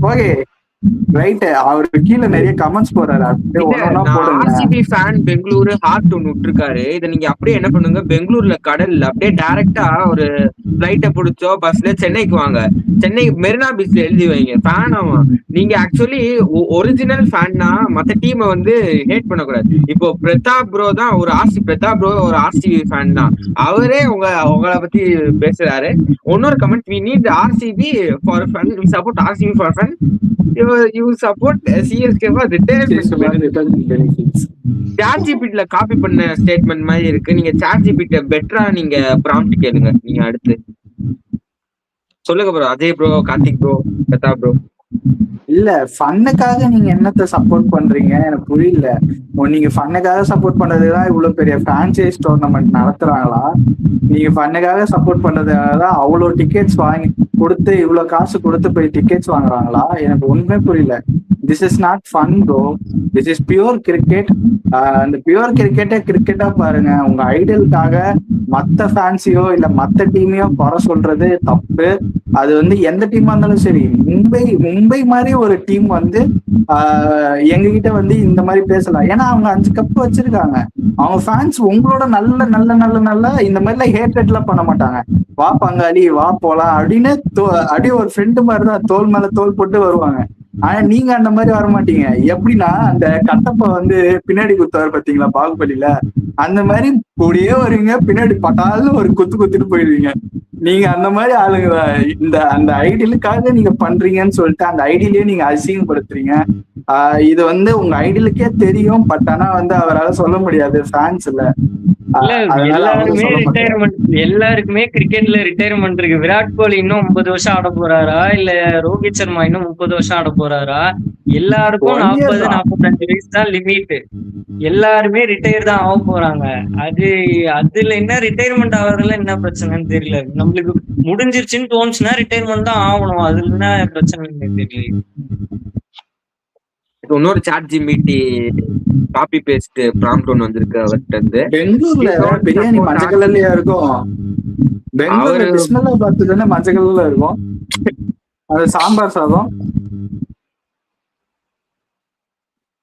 ஓகே ரைட், அவருக்கு கீழே நிறைய கமெண்ட்ஸ் போறாரு. ஆர்சிபி ஃபேன் பெங்களூரு ஹார்ட் ஒன்னு விட்டுருக்காரு. இதை நீங்க அப்படியே என்ன பண்ணுங்க, பெங்களூர்ல கடல்ல அப்படியே டைரக்டா ஒரு பிளைட்டை பிடிச்சோ பஸ்ல சென்னைக்கு வாங்க. சென்னை மெரினா பீச்ல எழுதி வைங்க ஃபேன். ஆகும் நீங்க ஆக்சுவலி ஒரிஜினல் ஃபேன்னா மத்த டீமை வந்து ஹேட் பண்ணக்கூடாது. இப்போ பிரதாப் ப்ரோ தான் ஒரு ஆர்சிபி ஃபேன் தான். அவரே உங்களை பத்தி பேசுறாரு. இன்னொரு comment, we need RCB for fun, we support RCB for fun, you support CSK for retirement benefits. ChatGPT ல காப்பி பண்ண ஸ்டேட்மெண்ட் மாதிரி இருக்கு. நீங்க ChatGPT பெட்டரா நீங்க ப்ராம்ப்ட் கேளுங்க. நீங்க அடுத்து சொல்லுங்க bro. Ajay bro, Karthik bro, Pratap bro. இல்ல ஃபன்னுக்காக நீங்க என்னத்த சப்போர்ட் பண்றீங்க எனக்கு புரியல. நீங்க ஃபன்னுக்காக சப்போர்ட் பண்றதுதான் இவ்வளவு பெரிய பிரான்சைஸ் டோர்னமெண்ட் நடத்துறாங்களா? நீங்க ஃபன்னுக்காக சப்போர்ட் பண்றதுனாலதான் அவ்வளவு டிக்கெட்ஸ் வாங்கி கொடுத்து இவ்வளவு காசு கொடுத்து போய் டிக்கெட்ஸ் வாங்குறாங்களா? எனக்கு ஒண்ணுமே புரியல. This is not fun bro, this is pure cricket. அந்த பியூர் கிரிக்கெட்டை கிரிக்கெட்டா பாருங்க. உங்க ஐடலுக்காக மத்த ஃபேன்ஸையோ இல்ல மத்த டீமையோ குறை சொல்றது தப்பு. அது வந்து எந்த டீமா இருந்தாலும் சரி, மும்பை மாதிரி ஒரு டீம் வந்து எங்ககிட்ட வந்து இந்த மாதிரி பேசலாம். ஏன்னா அவங்க 5 கப் வச்சிருக்காங்க. அவங்க ஃபேன்ஸ் உங்களோட நல்ல நல்ல நல்ல நல்ல இந்த மாதிரிலாம் ஹேட்ரேட் எல்லாம் பண்ண மாட்டாங்க. வா பங்காளி வா போலாம் அப்படின்னு அப்படியே ஒரு ஃப்ரெண்டு மாதிரிதான் தோல் மேல தோல் போட்டு வருவாங்க. ஆனா நீங்க அந்த மாதிரி வர மாட்டீங்க. எப்படின்னா அந்த கட்டப்ப வந்து பின்னாடி குத்துவார் பாத்தீங்களா பாகுபலியில, அந்த மாதிரி கூடயே வருவீங்க, பின்னாடி பட்டாலும் ஒரு குத்து குத்துட்டு போயிடுவீங்க. நீங்க அந்த மாதிரி ஆளுங்க. அந்த ஐடியலுக்காக நீங்க பண்றீங்கன்னு சொல்லிட்டு அந்த ஐடியிலேயே நீங்க அசிங்கப்படுத்துறீங்க. இது வந்து உங்க ஐடியலுக்கே தெரியும். பட் ஆனா வந்து அவரால் சொல்ல முடியாது ஃபேன்ஸ் இல்ல. எல்லாருக்குமே கிரிக்கெட்ல ரிட்டையர்மெண்ட் இருக்கு. விராட் கோலி இன்னும் 30 வருஷம் ஆட போறாரா, இல்ல ரோஹித் சர்மா இன்னும் 30 வருஷம் ஆட போறாரா? எல்லாருக்கும் 40-45 வயசு தான் லிமிட். எல்லாருமே ரிட்டையர் தான் ஆக போறாங்க. அதுல என்ன ரிட்டையர்மெண்ட் ஆகுறதுல என்ன பிரச்சனைன்னு தெரியல. நம்மளுக்கு முடிஞ்சிருச்சுன்னு தோணுச்சுன்னா ரிட்டையர்மெண்ட் தான் ஆகணும். அதுல என்ன பிரச்சனைன்னு தெரியல. இன்னொரு chat GPT copy paste prompt ஒன்னு வந்திருக்கு அவர்கிட்ட இருந்து. பெங்களூர்ல பிரியாணி மஞ்சள் கலர்லயா இருக்கும். பெங்களூர்ல பிஸ்மில்லா பாத்துதானே மஞ்சள் கலர்ல இருக்கும். அது சாம்பார் சாதம்.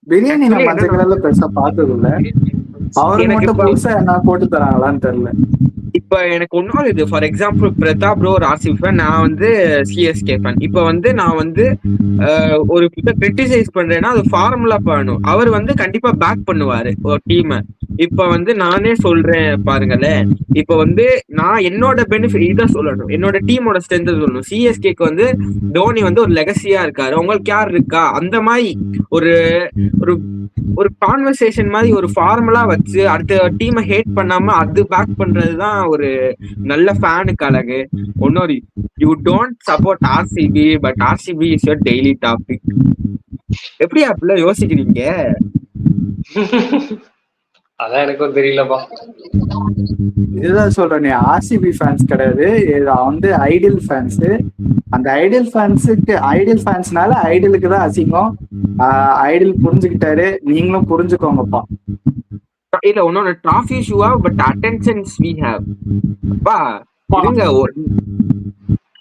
பிரியாணி நான் மஞ்சள் கலர்ல பெருசா பார்த்தது இல்ல. அவருக்கு மட்டும் புதுசா என்ன போட்டு தராங்களான்னு தெரியல. இப்ப எனக்கு ஒன்னும் இது ஃபார் எக்ஸாம்பிள் பிரதாப் ப்ரோ ஒரு ஆர்சிபி ஃபேன், நான் வந்து சிஎஸ்கே ஃபேன். இப்ப வந்து நான் வந்து ஒரு கிரிட்டிசைஸ் பண்றேன்னா அது ஃபார்முலா பண்ணணும். அவர் வந்து கண்டிப்பா பேக் பண்ணுவாரு ஒரு டீமை. இப்ப வந்து நானே சொல்றேன் பாருங்களேன். இப்ப வந்து நான் என்னோட பெனிஃபிட் இதான் சொல்லணும், என்னோட டீமோட ஸ்ட்ரென்த் சொல்லணும். சிஎஸ்கேக்கு வந்து தோனி வந்து ஒரு லெகசியா இருக்காரு, உங்களுக்கு யார் இருக்கா, அந்த மாதிரி ஒரு ஒரு கான்வர்சேஷன் மாதிரி ஒரு ஃபார்முலா வச்சு அடுத்த டீமை ஹேட் பண்ணாம அது பேக் பண்றதுதான் ஒரு நல்ல ஃபேனுக்கு அழகு. ஒன்னொரு you don't support RCB but RCB is your daily topic. எப்படி அப்படிலாம் யோசிக்கிறீங்க? அதான் எனக்கும் தெரியலப்பா. இதுதான் சொல்றேன், ஆர்சிபி ஃபேன்ஸ் கிடையாது, வந்து ஐடியல் ஃபேன்ஸ். அந்த ஐடியல் ஃபேன்ஸ்னால ஐடியலுக்கு தான் அசிங்கம். ஐடியல் புரிஞ்சுக்கிட்டாரு, நீங்களும் புரிஞ்சுக்கோங்கப்பா. இல்ல ஒன்னொன்னு ட்ராஃபி ஷூவா பட் அட்டென்ஷன்ஸ் வி ஹேவ். அப்பா இருங்க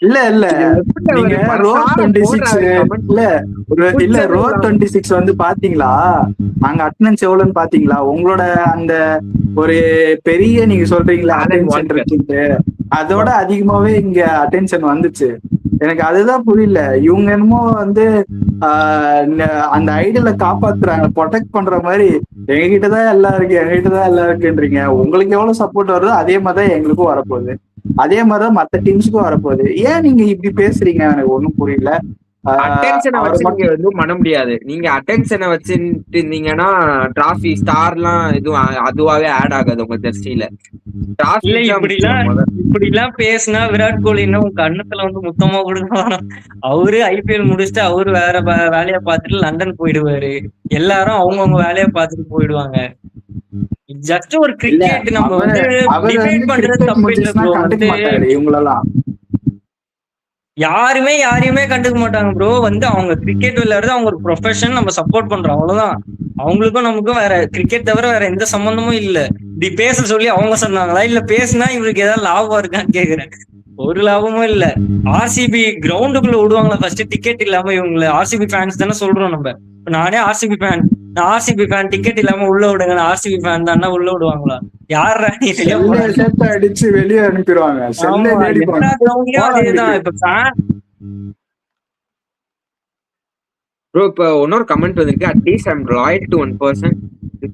இல்ல நீங்க ரோட் 26 வந்து பாத்தீங்களா? அங்க அட்டெண்டன்ஸ் எவ்வளவுன்னு பாத்தீங்களா? உங்களோட அந்த ஒரு பெரிய நீங்க சொல்றீங்களா அட்டென்ஷன் இருக்கு, அதோட அதிகமாவே இங்க அட்டென்ஷன் வந்துச்சு. எனக்கு அதுதான் புரியல. இவங்க என்னமோ வந்து அந்த ஐடியலை காப்பாத்துறாங்க, ப்ரொடெக்ட் பண்ற மாதிரி. எங்ககிட்டதான் எல்லாம் இருக்குன்றீங்க. உங்களுக்கு எவ்வளவு சப்போர்ட் வருதோ அதே மாதிரிதான் எங்களுக்கும் வரப்போகுது, அதே மாதிரிதான் மத்த டீம்ஸுக்கும் வரப்போகுது. ஏன் நீங்க இப்படி பேசுறீங்க? எனக்கு ஒண்ணும் புரியல. அட்டென்ஷனை வச்சு நீங்க வந்து பண்ண முடியாது. நீங்க அட்டென்ஷனை வச்சுட்டு இருந்தீங்கன்னா டிராஃபி ஸ்டார்லாம் எதுவும் அதுவாவே ஆட் ஆகாது உங்க ஜெர்சியில. இப்படிலாம் பேசினா விராட் கோலி உங்க கண்ணத்துல வந்து முத்தமா கொடுக்கணும். அவரு ஐபிஎல் முடிச்சுட்டு அவரு வேற வேலையை பார்த்துட்டு லண்டன் போயிடுவாரு. எல்லாரும் அவங்கவுங்க வேலையை பார்த்துட்டு போயிடுவாங்க. ஜஸ்ட் ஒரு கிரிக்கெட் நம்ம வந்து டிபேட் பண்றது தப்பு இல்லை. இவங்களெல்லாம் யாரையுமே கண்டுக்க மாட்டாங்க ப்ரோ. வந்து அவங்க கிரிக்கெட் விளையாடுறது அவங்க ஒரு ப்ரொஃபஷன், நம்ம சப்போர்ட் பண்றோம், அவ்வளவுதான். அவங்களுக்கும் நமக்கும் வேற கிரிக்கெட் தவிர வேற எந்த சம்பந்தமும் இல்ல. இப்படி பேச சொல்லி அவங்க சொன்னாங்களா, இல்ல பேசினா இவருக்கு ஏதாவது லாபம் இருக்கான்னு கேக்குறேன். ஒரு லாபமும் இல்ல. ஆர்சிபி கிரவுண்டுக்குள்ள விடுவாங்களா ஃபர்ஸ்ட் டிக்கெட் இல்லாம? இவங்களை ஆர்சிபி ஃபேன்ஸ் தானே சொல்றோம் நம்ம. நானே ஆர்சிபி ஃபேன், நான் ஆர்சிபி ஃபேன், டிக்கெட் இல்லாம உள்ள விடுங்க, நான் ஆர்சிபி ஃபேன் தான், உள்ள விடுவாங்களா? யாரா அடிச்சு வெளியே அனுப்பிடுவாங்க. அதேதான் இப்ப ப்ரோ. இப்ப இன்னொரு கமெண்ட் வந்திருக்கு, at least I'm loyal to 1%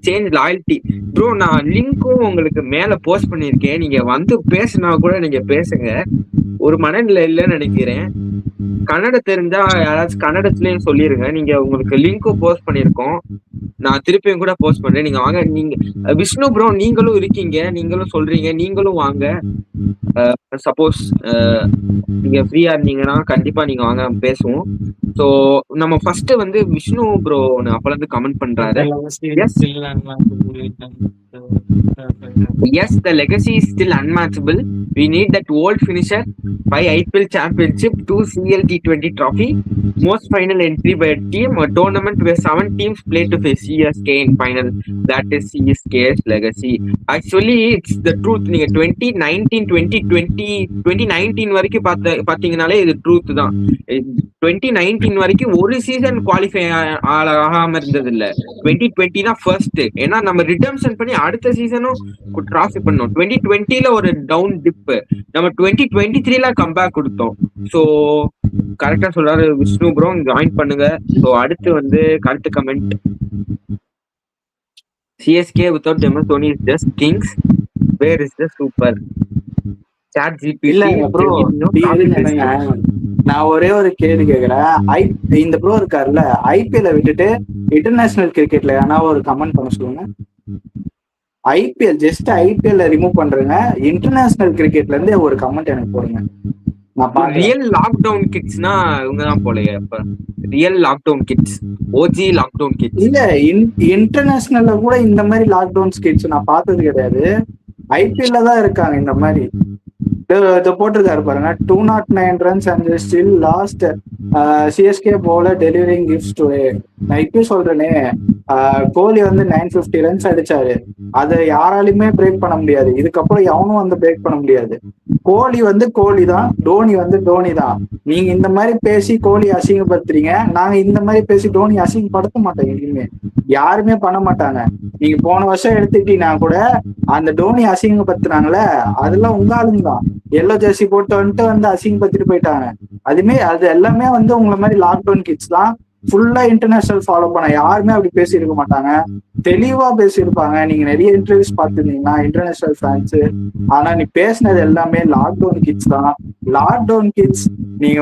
change loyalty. Bro நான் லிங்க்கும் உங்களுக்கு மேல போஸ்ட் பண்ணிருக்கேன், நீங்க வந்து பேசினா கூட நீங்க பேசுங்க. ஒரு மனநிலை இல்லைன்னு நினைக்கிறேன். கன்னட தெரிஞ்சா யாராச்சும் கன்னடத்துலயும் சொல்லிருங்க. நீங்க உங்களுக்கு லிங்க்கும் போஸ்ட் பண்ணிருக்கோம், நான் திருப்பியும் கூட போஸ்ட் பண்றேன், நீங்க வாங்க. நீங்க விஷ்ணு ப்ரோ நீங்களும் இருக்கீங்க, நீங்களும் சொல்றீங்க, நீங்களும் வாங்க. சப்போஸ் நீங்க ஃப்ரீயா இருந்தீங்கன்னா கண்டிப்பா நீங்க வாங்க, நம்ம பேசுவோம். ஸோ நம்ம ஃபர்ஸ்ட் வந்து விஷ்ணு ப்ரோ அப்பல இருந்து கமெண்ட் பண்றாரு. Yes, the legacy is still unmatchable. We need that old finisher, 5 IPL championship, 2 CL T20 trophy, most final entry by a team, a tournament where 7 teams play to face CSK in final. That is CSK's legacy. Actually, it's the truth. நீங்க 2019 2020 2019 வரைக்கும் பாத்தீங்கன்னாலே இது truth தான். 2019 வரைக்கும் ஒரு season qualify ஆகாம இருந்தது இல்ல. 2020 தான் ஃபர்ஸ்ட். ஏன்னா நம்ம ரிடம்ஷன் பண்ணி அடுத்த சீசனும் டிராஃபி பண்ணோம். 2020ல ஒரு டவுன் டிப், நம்ம 2023ல கம்பேக் கொடுத்தோம். ஸோ கரெக்டா சொல்றாரு விஷ்ணு ப்ரோ, ஜாயின் பண்ணுங்க. ஸோ அடுத்து வந்து correct comment, CSK without MS Dhoni is just kings. Where is the super? Chat GPT இல்ல ப்ரோ, நான் ஒரே ஒரு கேள்வி கேக்குறேன். இந்த ப்ரோ இருக்காருல்ல, IPL விட்டுட்டு இன்டர்நேஷனல் கிரிக்கெட்ல ஏன்னா ஒரு கமெண்ட் பண்ண சொல்லுங்க. IPL ஜஸ்ட் IPL ரிமூவ் பண்றேங்க, இன்டர்நேஷனல் கிரிக்கெட்ல இருந்து ஒரு கமெண்ட் எனக்கு போடுங்க. ரியல் லாக்டவுன் கிட்ஸ்னா இவங்கதான் போலயே. அப்ப real lockdown kids, OG lockdown kids. இல்ல இன்டர்நேஷனல்ல கூட இந்த மாதிரி லாக்டவுன் கிட்ஸ் நான் பார்த்தது கிடையாது. IPL தான் இருக்காங்க இந்த மாதிரி. போட்டிருக்காரு பாருங்க, 209 runs and still lost. CSK bowler delivering gifts today. நான் இப்பயும் சொல்றேனே, கோலி வந்து 950 runs அடிச்சாரு, அதை யாராலுமே பிரேக் பண்ண முடியாது. இதுக்கப்புறம் எவனும் வந்து பிரேக் பண்ண முடியாது. கோலி வந்து கோலி தான், டோனி வந்து டோனி தான். நீங்க இந்த மாதிரி பேசி கோலி அசிங்கப்படுத்துறீங்க, நாங்க இந்த மாதிரி பேசி டோனி அசிங்கப்படுத்த மாட்டோம். எங்கேயுமே யாருமே பண்ண மாட்டாங்க. நீங்க போன வருஷம் எடுத்துக்கிட்டீங்கன்னா கூட அந்த டோனி அசிங்கப்படுத்துனாங்களே, அதெல்லாம் உங்க ஆளுங்க தான். எல்லோ ஜெர்சி போட்டு வந்துட்டு வந்து அசிங்கப்படுத்திட்டு போயிட்டாங்க. அது எல்லாமே வந்து உங்களை மாதிரி லாக்டவுன் கிட்ஸ் தான். ஃபுல்லா இன்டர்நேஷனல் ஃபாலோ பண்ண யாருமே அப்படி பேசியிருக்க மாட்டாங்க, தெளிவா பேசியிருப்பாங்க. நீங்க நிறைய இன்டர்வியூஸ் பார்த்துருந்தீங்கன்னா இன்டர்நேஷனல் ஃபேன்ஸ். ஆனா நீ பேசினது எல்லாமே லாக்டவுன் கிட்ஸ் தான். லாக்டவுன் கிட்ஸ், நீங்க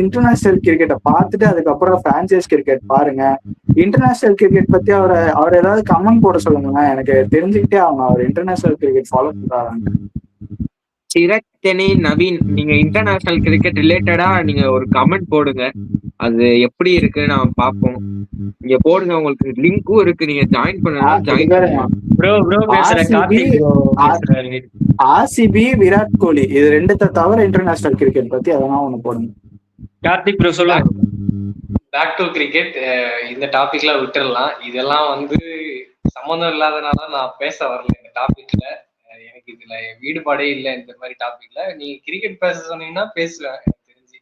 இன்டர்நேஷனல் கிரிக்கெட்டை பார்த்துட்டு அதுக்கப்புறம் பிரான்சைஸ் கிரிக்கெட் பாருங்க. இன்டர்நேஷனல் கிரிக்கெட் பத்தி அவர் ஏதாவது கமெண்ட் போட சொல்லுங்க, எனக்கு தெரிஞ்சுக்கிட்டே அவங்க அவர் இன்டர்நேஷனல் கிரிக்கெட் ஃபாலோ பண்றாங்க. சிரத்தனை நவீன், நீங்க இன்டர்நேஷனல் கிரிக்கெட் ரிலேட்டடா நீங்க ஒரு கமெண்ட் போடுங்க, அது எப்படி இருக்கு நான் பார்ப்போம். நீங்க போடுங்க, உங்களுக்கு லிங்க்கும் இருக்கு, நீங்க ஜாயின் பண்ணலாம். ஜாயின் RCB விராட் கோலி இது ரெண்டுத்தை தவிர இன்டர்நேஷனல் கிரிக்கெட் பத்தி அதெல்லாம் ஒண்ணு போடுங்க. கார்த்திக் ப்ரோ சொல்லுங்க. பேக் டு கிரிக்கெட், இந்த டாபிக்லாம் விட்டுறலாம். இதெல்லாம் வந்து சம்மந்தம் இல்லாதனால நான் பேச வரல இந்த டாபிக்ல. எனக்கு இதுல ஈடுபாடே இல்லை இந்த மாதிரி டாபிக்ல. நீ கிரிக்கெட் பேச சொன்னீங்கன்னா பேசுவேன். எனக்கு தெரிஞ்சு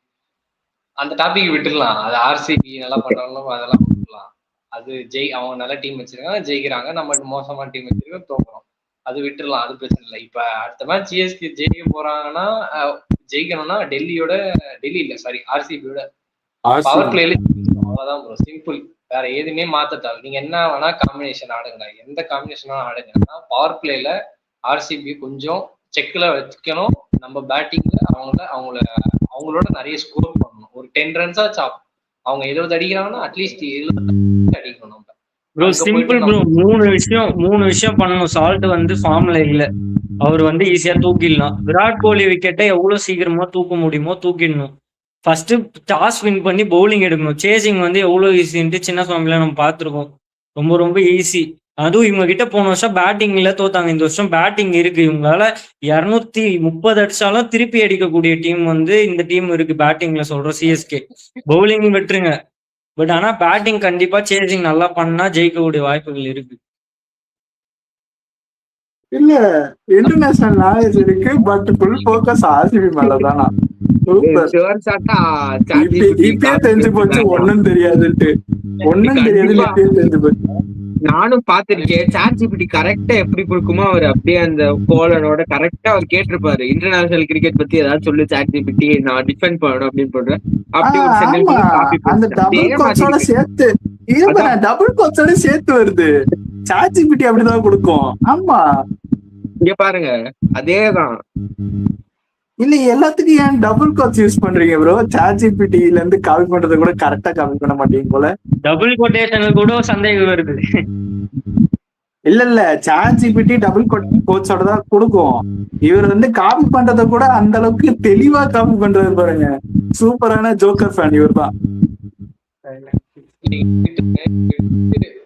அந்த டாபிக் விட்டுடலாம். அது RCB நல்லா பண்றாங்களோ அதெல்லாம் விட்டுடலாம். அது அவங்க நல்ல டீம் வச்சிருக்காங்க, ஜெயிக்கிறாங்க. நம்ம மோசமான டீம் வச்சிருக்கோம், தோக்குறோம். அது விட்டுடலாம், அது பிரச்சனை இல்லை. இப்ப அடுத்த மேட்ச் CSK ஜெயிக்க போறாங்கன்னா, ஜெயிக்கணும்னா டெல்லி இல்ல சாரி RCBயோட பவர் பிளேல அவ்வளவுதான் ப்ரோ, சிம்பிள். வேற எதுவுமே மாத்த தேவை. நீங்க என்ன வேணா காம்பினேஷன் ஆடுங்க, எந்த காம்பினேஷன் ஆடுங்கன்னா பவர் பிளேல RCB கொஞ்சம் செக்ல வச்சுக்கணும். நம்ம பேட்டிங்ல அவங்களோட நிறைய ஸ்கோர் பண்ணணும். ஒரு 10 runs ஆச்சு. அவங்க 70 அடிக்கிறாங்கன்னா அட்லீஸ்ட் 70 அடிக்கணும். ப்ரோ சிம்பிள் ப்ரோ, மூணு விஷயம் பண்ணணும். சால்ட் வந்து ஃபார்ம்ல இல்ல, அவர் வந்து ஈஸியா தூக்கிடலாம். விராட் கோலி விக்கெட்டை எவ்வளவு சீக்கிரமா தூக்க முடியுமோ தூக்கிடணும். ஃபர்ஸ்ட் டாஸ் வின் பண்ணி பவுலிங் எடுக்கணும். சேசிங் வந்து எவ்வளவு ஈஸின்ட்டு சின்ன சுவாமியில நம்ம பார்த்துருக்கோம், ரொம்ப ரொம்ப ஈஸி. அதுவும் இவங்க கிட்ட போன வருஷம் பேட்டிங்ல தோத்தாங்க, இந்த வருஷம் பேட்டிங் இருக்கு. இவங்களால 230 அடிச்சாலும் திருப்பி அடிக்கக்கூடிய டீம் வந்து இந்த டீம் இருக்கு. பேட்டிங்ல சொல்றோம் CSK, பவுலிங் விட்டுருங்க. பட் ஆனா பேட்டிங் கண்டிப்பா சேசிங் நல்லா பண்ணா ஜெயிக்கக்கூடிய வாய்ப்புகள் இருக்கு. இல்ல இன்டர்நேஷனல் நாலேஜ் இருக்கு, பட் ஃபுல் ஃபோக்கஸ் RCB மேலதானா? இப்பயே தெரிஞ்சு போச்சு ஒன்னும் தெரியாதுன்ட்டு. தெரிஞ்சு போச்சு. நானும் பாத்திருக்கேன். சாட் ஜிபிடி கரெக்டா எப்படி கொடுக்குமோ அவர் அப்படியே அந்த கோலனோட கரெக்டா அவர் கேட்டிருப்பாரு, இன்டர்நேஷனல் கிரிக்கெட் பத்தி ஏதாவது சொல்லு சாட் ஜிபிடி, நான் டிஃபெண்ட் பண்ணணும் அப்படின்னு போடுறேன். அப்படி ஒரு அந்த டபுள் கோட்ஸோட சேர்த்து டபுள் கோட்ஸோட சேர்த்து வருது. சாட் ஜிபிடி அப்படிதான் கொடுக்கும். ஆமா, இங்க பாருங்க, அதேதான். இல்ல எல்லாத்துக்கும் ஏன் டபுள் கோட்ஸ் யூஸ் பண்றீங்க ப்ரோ? ChatGPT-ல இருந்து காப்பி பண்றது கூட கரெக்டா காப்பி பண்ண மாட்டீங்க போல. டபுள் கொட்டேஷனுக்கு கூட சந்தேகம் வருது. இல்ல ChatGPT டபுள் கோட்ஸோட தான் கொடுக்கும். இவர் வந்து காப்பி பண்றத கூட அந்த அளவுக்கு தெளிவா காப்பி பண்றது பாருங்க. சூப்பரான ஜோக்கர் ஃபேன் இவர் தான்.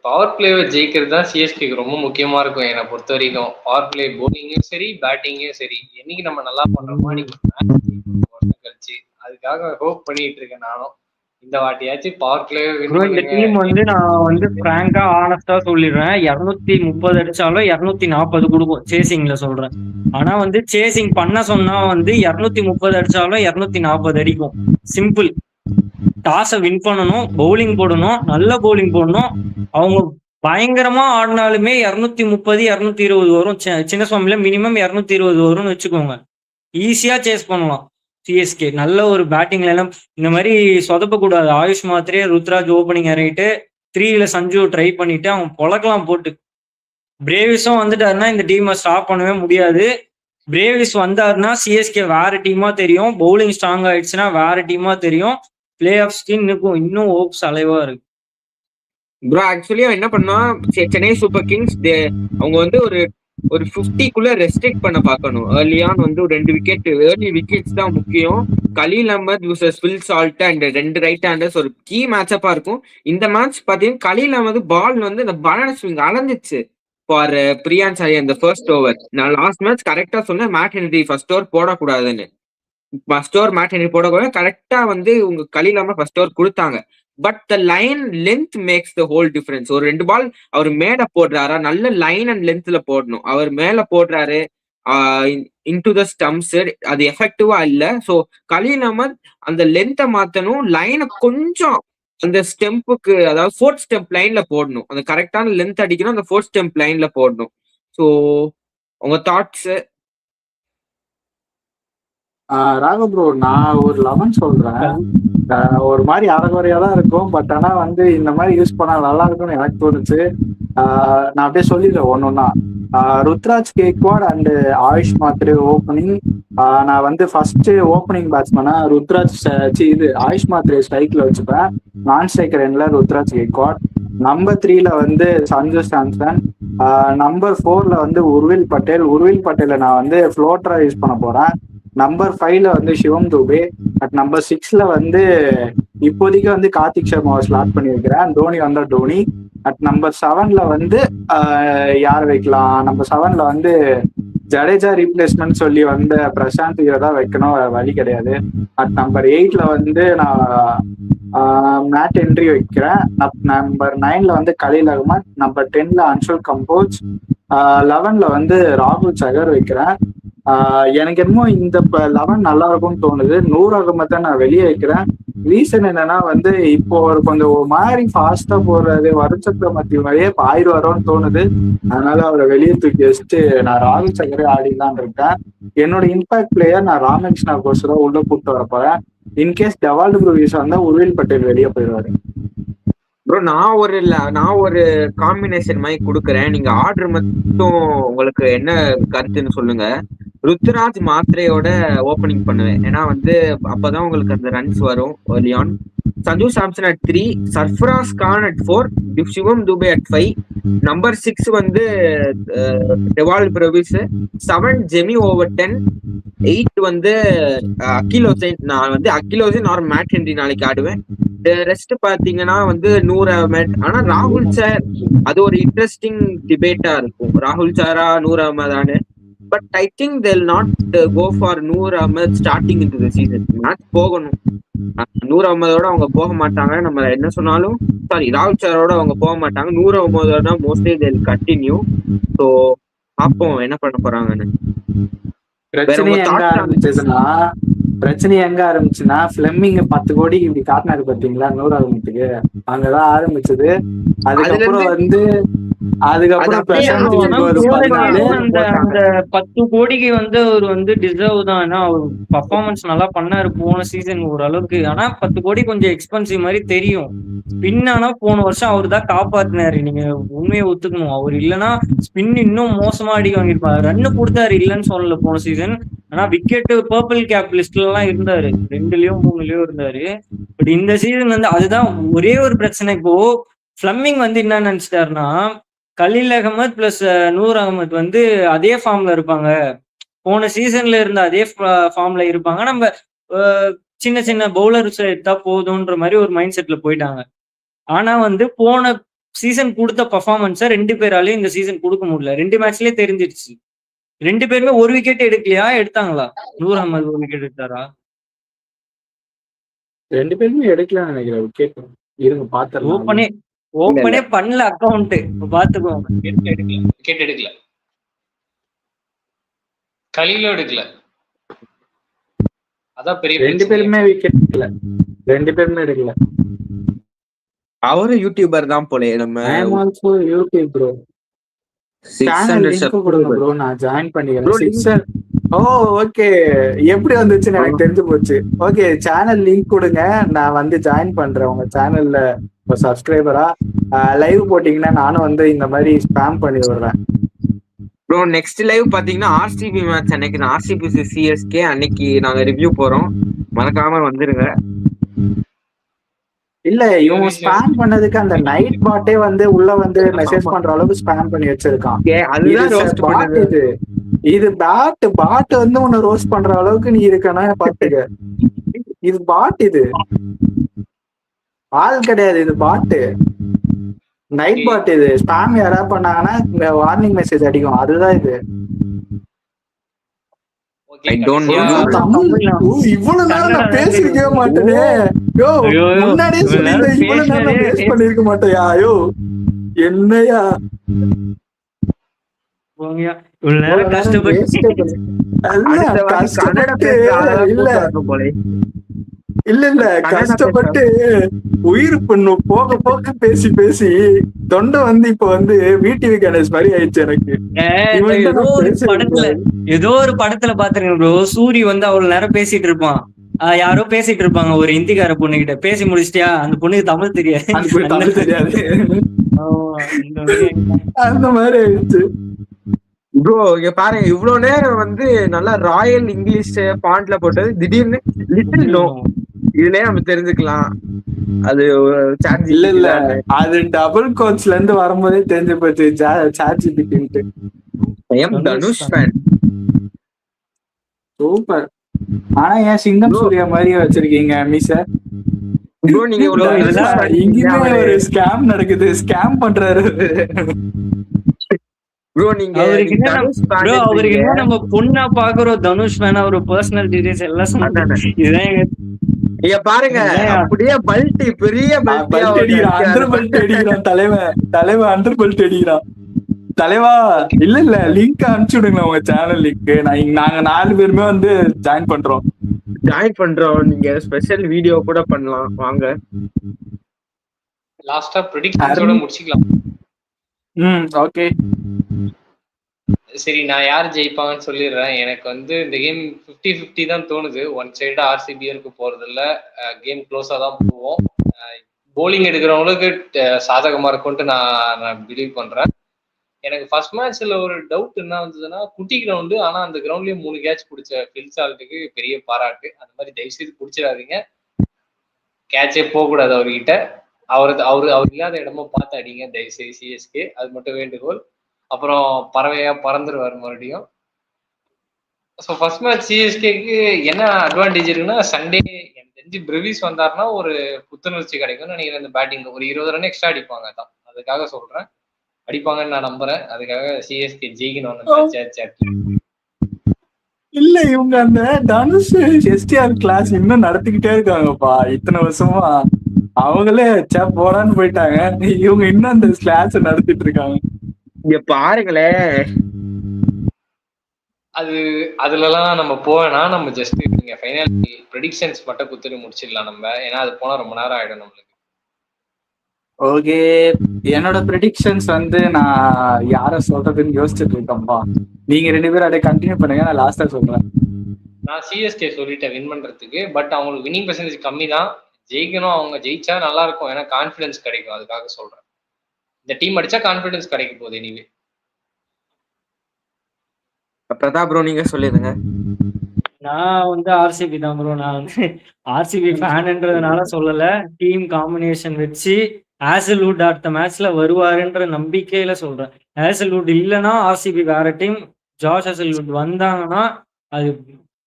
பவர் பிளேவை ஜெயிக்கிறது தான் சிஎஸ்கேக்கு ரொம்ப முக்கியமா இருக்கும் என்னை பொறுத்த வரைக்கும். பவர் பிளே போலிங்கும் சரி பேட்டிங்கும் சரி, என்னைக்கு நம்ம நல்லா பண்றோமோ கழிச்சு அதுக்காக ஹோப் பண்ணிட்டு இருக்கேன் நானும். இந்த வாட்டியாச்சும் பவர் பிளே இந்த டீம் வந்து நான் வந்து பிராங்கா ஆனஸ்டா சொல்லிடுறேன், 230 அடிச்சாலும் 240 கொடுக்கும் சேசிங்ல சொல்றேன். ஆனா வந்து சேசிங் பண்ண சொன்னா வந்து 230 அடிச்சாலும் 240 அடிக்கும். சிம்பிள். டாஸை வின் பண்ணணும், பவுலிங் போடணும், நல்ல பவுலிங் போடணும். அவங்க பயங்கரமா ஆடினாலுமே 230 220 வரும். சின்ன சுவாமியில மினிமம் 220 வரும்னு வச்சுக்கோங்க. ஈஸியா சேஸ் பண்ணலாம் சிஎஸ்கே. நல்ல ஒரு பேட்டிங்ல எல்லாம் இந்த மாதிரி சொதப்ப கூடாது. ஆயுஷ் மாத்திரே ருத்ராஜ் ஓப்பனிங் இறங்கிட்டு 3ல சஞ்சு ட்ரை பண்ணிட்டு அவன் பொழக்கலாம் போட்டு. பிரேவிஸும் வந்துட்டாருன்னா இந்த டீமை ஸ்டாப் பண்ணவே முடியாது. பிரேவிஸ் வந்தாருன்னா சிஎஸ்கே வேற டீமா தெரியும். பவுலிங் ஸ்ட்ராங் ஆயிடுச்சுன்னா வேற டீமா தெரியும். பிளே ஆஃப்ஸ்க்கு இன்னும் ஹோப்ஸ் அலைவா இருக்கு. ப்ரோ ஆக்சுவலி என்ன பண்ணா சென்னை சூப்பர் கிங்ஸ் அவங்க வந்து ஒரு 50க்குள்ள ரெஸ்ட்ரிக்ட் பண்ண பார்க்கணும். ஏர்லியான் வந்து ஒரு 2 விக்கெட், ஏர்லி விக்கெட்ஸ் தான் முக்கியம். Khaleel Ahmed uses Phil Salt and 2 right handers ஒரு கீ மேட்சப்பா இருக்கும். இந்த மேட்ச் பாத்தீங்கன்னா கலீல் அஹ்மத் பால் வந்து இந்த பனானா ஸ்விங் அலைஞ்சிச்சு ஃபார் பிரியான்ஸ் ஐயர் இந்த ஃபர்ஸ்ட் ஓவர். நான் லாஸ்ட் மேட்ச் கரெக்டா சொன்னேன், மேட் ஹென்ரி ஃபர்ஸ்ட் ஓவர் போடக்கூடாதுன்னு. ஃபர்ஸ்ட் ஓவர் மேட் ஹென்ரி போடக்கூடாது, கரெக்டா வந்து உங்க கலீல் அஹ்மத் ஃபர்ஸ்ட் ஓவர் கொடுத்தாங்க. But the line length makes the whole difference. ஒரு 2 பால் அவர் மேல போடுறாரா, நல்ல லைன் அண்ட் லென்த்ல போடணும். அவர் மேல போடுறாரு இன்டு த ஸ்டம்ப்ஸ், அது எஃபெக்டிவா இல்ல. ஸோ கலீல் அஹ்மத் அந்த லென்த்தை மாத்தணும், லைனை கொஞ்சம் அந்த ஸ்டெம்புக்கு, அதாவது 4th ஸ்டெம்ப் லைன்ல போடணும். அந்த கரெக்டான லென்த் அடிக்கணும், அந்த 4th ஸ்டெம்ப் லைன்ல போடணும். ஸோ உங்க தாட்ஸ்? ராகவ் ப்ரோ, நான் ஒரு 11 சொல்றேன். ஒரு மாதிரி அறகுறையா தான் இருக்கும். பட் ஆனா வந்து இந்த மாதிரி யூஸ் பண்ணா நல்லா இருக்கும்னு எனக்கு தோணுச்சு. நான் அப்படியே சொல்லிடுறேன் ஒன்னொன்னா. Ruturaj Gaikwad and AYUSH Mhatre opening. நான் வந்து ஃபர்ஸ்ட் ஓப்பனிங் பேட்ஸ்மேனா ருத்ராஜ் இது ஆயுஷ் மாத்ரே ஸ்ட்ரைக்ல வச்சுப்பேன். நான் ஸ்ட்ரைக்கர் எண்ட்ல ருத்ராஜ் கேக்வாட். நம்பர் 3ல வந்து சஞ்சு சாம்சன். நம்பர் 4ல வந்து உர்வில் பட்டேல நான் வந்து ஃப்ளோட்டரா யூஸ் பண்ண போறேன். நம்பர் 5ல வந்து சிவம் துபே. அட் நம்பர் 6ல வந்து இப்போதைக்கு வந்து கார்த்திக் சர்மாவை ஸ்லாட் பண்ணி வைக்கிறேன். தோனி வந்தா தோனி. அட் நம்பர் 7ல வந்து யார் வைக்கலாம்? நம்பர் 7ல வந்து ஜடேஜா ரீப்ளேஸ்மெண்ட் சொல்லி வந்த பிரசாந்த் தான் வைக்கணும், வழி கிடையாது. அட் நம்பர் 8ல வந்து நான் மேட் ஹென்ரி வைக்கிறேன். நம்பர் 9ல வந்து கலீல் அஹ்மத். நம்பர் 10ல அன்ஷுல் கம்போஸ். 11ல வந்து ராகுல் சகர் வைக்கிறேன். எனக்கு என்னமோ இந்த 11 நல்லா இருக்கும்னு தோணுது. நூர் அகமத்தை நான் வெளியே வைக்கிறேன். ரீசன் என்னன்னா வந்து இப்போ ஒரு கொஞ்சம் ஒரு மாதிரி ஃபாஸ்டா போடுறது வருஷத்துல மத்திய மாதிரியே ஆயிடுவாரோன்னு தோணுது. அதனால அவரை வெளியே தூக்கி வச்சுட்டு நான் ராகுல் சகரே ஆடிடலான் இருக்கேன். என்னோட இம்பாக்ட் பிளேயர் நான் ராமகிருஷ்ணா கோஷ் தான் உள்ள கூப்பிட்டு வர போறேன். இன்கேஸ் டெவால்டு ப்ரூவிஸ் வந்தா உர்வில் பட்டேல் வெளியே போயிடுவாரு. ப்ரோ நான் ஒரு காம்பினேஷன் மாதிரி கொடுக்குறேன், நீங்க ஆர்டர் மட்டும் உங்களுக்கு என்ன கருத்துன்னு சொல்லுங்க. ருத்ராஜ் மாத்ரேயோட ஓப்பனிங் பண்ணுவேன், ஏன்னா வந்து அப்பதான் உங்களுக்கு அந்த ரன்ஸ் வரும். லியான் Sanju Samson at 3, Sarfaraz Khan at 4, Shivam Dube at 5, number 6 வந்து டெவால்ட் பிரவிஸ், 7 ஜெமி ஓவர் 10, 8 வந்து அகில் ஹுசைன். நான் வந்து Akeal Hussain R mat Henry நாளைக்கு ஆடுவேன். ரெஸ்ட் பாத்தீங்கன்னா வந்து 100 அஹ்மத். ஆனா ராகுல் சார் அது ஒரு இன்ட்ரெஸ்டிங் டிபேட்டா இருக்கும், ராகுல் சாரா 100 அஹ்மதானு. But I think they'll not go for 100 Ahmed starting into the season. Match போகணும், 100 அஹ்மதோட அவங்க போக மாட்டாங்க. நம்ம என்ன சொன்னாலும் ராகுல் சாரோட அவங்க போக மாட்டாங்க. 100 அஹ்மதோட மோஸ்ட்லி they'll continue. ஸோ பார்ப்போம் என்ன பண்ண போறாங்கன்னு. பிரச்சனை எங்க ஆரம்பிச்சுன்னா பிளெமிங் 10 கோடிக்கு இப்படி காட்டினாரு பாத்தீங்களா 100 அகமத்துக்கு, அங்கதான் ஆரம்பிச்சது. அதுக்கப்புறம் வந்து அந்த 10 கோடிக்கு வந்து அவர் வந்து டிசர்வ் தான். ஏன்னா அவர் பர்ஃபார்மன்ஸ் நல்லா பண்ணாரு போன சீசன் ஓரளவுக்கு. ஆனா 10 கோடி கொஞ்சம் எக்ஸ்பென்சிவ் மாதிரி தெரியும். ஸ்பின் ஆனா போன வருஷம் அவர் தான் காப்பாத்தினாரு, நீங்க உண்மையை ஒத்துக்கணும். அவர் இல்லைன்னா ஸ்பின் இன்னும் மோசமா அடிக்க வாங்கியிருப்பாரு. ரன்னு கொடுத்தாரு இல்லைன்னு சொல்லல போன சீசன், ஆனா விக்கெட் பர்பிள் கேப் லிஸ்ட்ல எல்லாம் இருந்தாரு, 2லயோ 3லயோ இருந்தாரு. பட் இந்த சீசன் வந்து அதுதான் ஒரே ஒரு பிரச்சனை. இப்போ ஃபிளமிங் வந்து என்ன நினைச்சிட்டாருன்னா, கலீல் அகமது பிளஸ் நூர் அகமது வந்து அதே ஃபார்ம்ல இருப்பாங்க, போன சீசன்ல இருந்த அதே ஃபார்ம்ல இருப்பாங்க, நம்ம சின்ன சின்ன பவுலர்ஸ் எடுத்தா போதும்ன்ற மாதிரி ஒரு மைண்ட் செட்ல போயிட்டாங்க. ஆனா வந்து போன சீசன் கொடுத்த பர்ஃபார்மன்ஸை 2 பேராலையும் இந்த சீசன் கொடுக்க முடியல. 2 மேட்ச்லயே தெரிஞ்சிருச்சு. 2 பேருமே ஒரு விக்கெட் எடுக்கலையா, எடுத்தாங்களா? நூர் அகமது ஒரு விக்கெட் எடுத்தாரா? 2 பேருமே எடுக்கலாம்னு நினைக்கிறேன் விக்கெட். இருங்க பாத்துறேன். ஓப்பனே பண்ணல அக்கவுண்ட், பாத்துக்கோங்க. விக்கெட் எடுக்கல, கலீலும் எடுக்கல. அதான் பெரிய 2 பேருமே விக்கெட் எடுக்கல. 2 பேருமே எடுக்கல. அவரும் யூடியூபர் தான் போல. நம்ம I am also YouTube bro. Channel link கொடுங்க ப்ரோ, நான் ஜாயின் பண்ணிக்கிறேன். ஓ ஓகே, எப்படி வந்துச்சுன்னு எனக்கு தெரிஞ்சு போச்சு. ஓகே, சேனல் லிங்க் கொடுங்க, நான் வந்து ஜாயின் பண்றேன் உங்க சேனல்ல ஒரு சப்ஸ்கிரைபரா. லைவ் போட்டீங்கன்னா நானும் வந்து இந்த மாதிரி ஸ்பாம் பண்ணி விடுறேன் ப்ரோ. நெக்ஸ்ட் லைவ் பாத்தீங்கன்னா ஆர்சிபி மேட்ச் அன்னைக்கு, ஆர்சிபி சிஎஸ்கே அன்னைக்கு நாங்க ரிவ்யூ போறோம், மறக்காம வந்துருங்க. இல்ல இவங்க ஸ்பாம் பண்ணதுக்கு அந்த நைட் பாட்டே வந்து உள்ள வந்து மெசேஜ் பண்ற அளவுக்கு ஸ்பாம் பண்ணி வச்சிருக்கான். இது பாட் வந்து உன்னை ரோஸ்ட் பண்ற அளவுக்கு நீ இருக்கனா பாத்துக்க. இது பாட், இது ஆள் கிடையாது, இது பாட்டு, நைட் பாட். இது ஸ்பாம் யாரா பண்ணாங்கன்னா வார்னிங் மெசேஜ் அடிக்கும், அதுதான் இது. இவ்வளவு நேரம் நான் பேசிருக்கவே மாட்டேனே. முன்னாடியே சொல்லிருந்தேன், இவ்வளவு நேரம் பேஸ் பண்ணிருக்க மாட்டேயா? யோ என்னையா கஷ்டப்பட்டு இல்ல கஷ்டப்பட்டு உயிர் பண்ணும் போக போக பேசி பேசி தொண்டை வந்து இப்ப வந்து வீட்டு கணேஷ் மாதிரி ஆயிடுச்சு எனக்கு. ஏதோ ஒரு படத்துல பாத்துருக்கேன் ப்ரோ, சூரி வந்து அவ்வளவு நேரம் பேசிட்டு இருப்பான், யாரோ பேசிட்டு இருப்பாங்க ஒரு இந்திக்கார பொண்ணு கிட்ட, பேசி முடிச்சிட்டியா, அந்த பொண்ணுக்கு தமிழ் தெரியாது, அந்த மாதிரி ஆயிடுச்சு ப்ரோ. இங்க பாருங்க, இவ்வளவு நேரம் வந்து நல்லா ராயல் இங்கிலீஷ் பாண்ட்ல போட்டது, திடீர்னு லிட்டில் நோ, இதுலயே நம்ம தெரிஞ்சுக்கலாம் அது இல்ல அது டபுள் கோட்ஸ்ல இருந்து வரும்போதே தெரிஞ்சு போச்சு சாட்ஜிபிடின்ட்டு. Dhanush fan super. ஆனா ஏன் சிங்கம் சூர்யா மாதிரியே வச்சிருக்கீங்க மீச ப்ரோ? நீங்க இங்கேயுமே ஒரு ஸ்கேம் நடக்குது, ஸ்கேம் பண்றாரு ப்ரோ. நீங்க அவருக்கு என்ன நம்ம பொண்ணா பாக்குறோம், தனுஷ் வேணா ஒரு பர்சனல் டீடைல்ஸ் எல்லாம் சொன்னாங்க. இங்க பாருங்க, அப்படியே பல்டி, பெரிய பல்ட் அடிக்கிறான் தலைவன் அண்டர் பல்ட் அடிக்கிறான் தலைவா. இல்ல லிங்க் அனுப்பிச்சு விடுங்க உங்க சேனல் லிங்க், நாங்க 4 பேருமே வந்து ஜாயின் பண்றோம். நீங்க ஸ்பெஷல் வீடியோ கூட பண்ணலாம் வாங்க. லாஸ்டா பிரெடிக்ஷன்ஸோட முடிச்சிக்கலாம். ஓகே சரி, நான் யார் ஜெயிப்பாங்கன்னு சொல்லிடுறேன். எனக்கு வந்து இந்த கேம் 50-50 தான் தோணுது. ஒன் சைடு ஆர்சிபிக்கு போறது இல்ல, கேம் க்ளோஸா தான் போவோம். போலிங் எடுக்கிறவங்களுக்கு சாதகமா இருக்கும்ட்டு நான் பிலீவ் பண்றேன். எனக்கு ஃபர்ஸ்ட் மேட்ச்ல ஒரு டவுட் என்ன வந்ததுன்னா, குட்டி கிரவுண்டு, ஆனா அந்த கிரவுண்ட்லயே 3 கேட்ச் பிடிச்ச ஃபில் சால்ட்டுக்கு பெரிய பாராட்டு. அந்த மாதிரி தயவு செய்து பிடிச்சிடாதீங்க, கேட்சே போகக்கூடாது அவர்கிட்ட. அவர் இல்லாத இடமா பார்த்து அடிங்க தயவு செய்து சிஎஸ்கே, அது மட்டும் வேண்டுகோள். அப்புறம் பறவையா பறந்துருவார் மறுபடியும். ஸோ ஃபர்ஸ்ட் மேட்ச் சிஎஸ்கேக்கு என்ன அட்வான்டேஜ் இருக்குன்னா, சண்டே எனக்கு தெரிஞ்சு பிரிவிஸ் வந்தாருன்னா ஒரு புத்துணர்ச்சி கிடைக்கும்னு நினைக்கிறேன். இந்த பேட்டிங் ஒரு 20 ரன் எக்ஸ்ட்ரா அடிப்பாங்க, தான் அதுக்காக சொல்றேன், அடிப்பாங்கன்னு நான் நம்புறேன். அதுக்காக சிஎஸ்கே ஜெயிக்கணும். இல்ல இவங்க அந்த தனுஷ் எஸ்டிஆர் கிளாஸ் இன்னும் நடத்திக்கிட்டே இருக்காங்கப்பா இத்தனை வருஷமா. அவங்களே போடான்னு போயிட்டாங்க, இவங்க இன்னும் அந்த கிளாஸ் நடத்திட்டு இருக்காங்க. இங்க பாருங்களேன், அதுலலாம் நம்ம போவேனா, நம்ம ஜஸ்ட் நீங்க ஃபைனல் ப்ரெடிக்ஷன்ஸ் மட்டும் குத்துட்டு முடிச்சிடலாம் நம்ம, ஏன்னா அது போனா ரொம்ப நேரம் ஆயிடும் நம்மளுக்கு. ஓகே, என்னோட ப்ரெடிக்ஷன்ஸ் வந்து நான் யார சொல்றதுன்னு யோசிச்சுட்டு இருக்கேன்ப்பா. நீங்க 2 பேரும் அதை கண்டினியூ பண்ணுங்க, நான் லாஸ்டா சொல்றேன். நான் சிஎஸ்கே சொல்லிட்டேன் வின் பண்றதுக்கு, பட் அவங்களுக்கு வின்னிங் பெர்சன்டேஜ் கம்மி தான். ஜெயிக்கணும், அவங்க ஜெயிச்சா நல்லா இருக்கும், ஏன்னா கான்ஃபிடன்ஸ் கிடைக்கும், அதுக்காக சொல்றேன். இந்த டீம் அடிச்சா கான்ஃபிடன்ஸ் கிடைக்க போகுது. எனிவே பிரதாப் ப்ரோ நீங்க சொல்லிடுங்க. நான் வந்து ஆர்சிபி தான் ப்ரோ. நான் வந்து ஆர்சிபி ஃபேன்ன்றதுனால சொல்லல. டீம் காம்பினேஷன் வச்சு ஹேசல்வுட் அடுத்த மேட்ச்ல வருவாருன்ற நம்பிக்கையில சொல்றேன். ஹேசல்வுட் இல்லன்னா ஆர்சிபி வேற டீம். ஜாஷ் ஹேசல்வுட் வந்தாங்கன்னா அது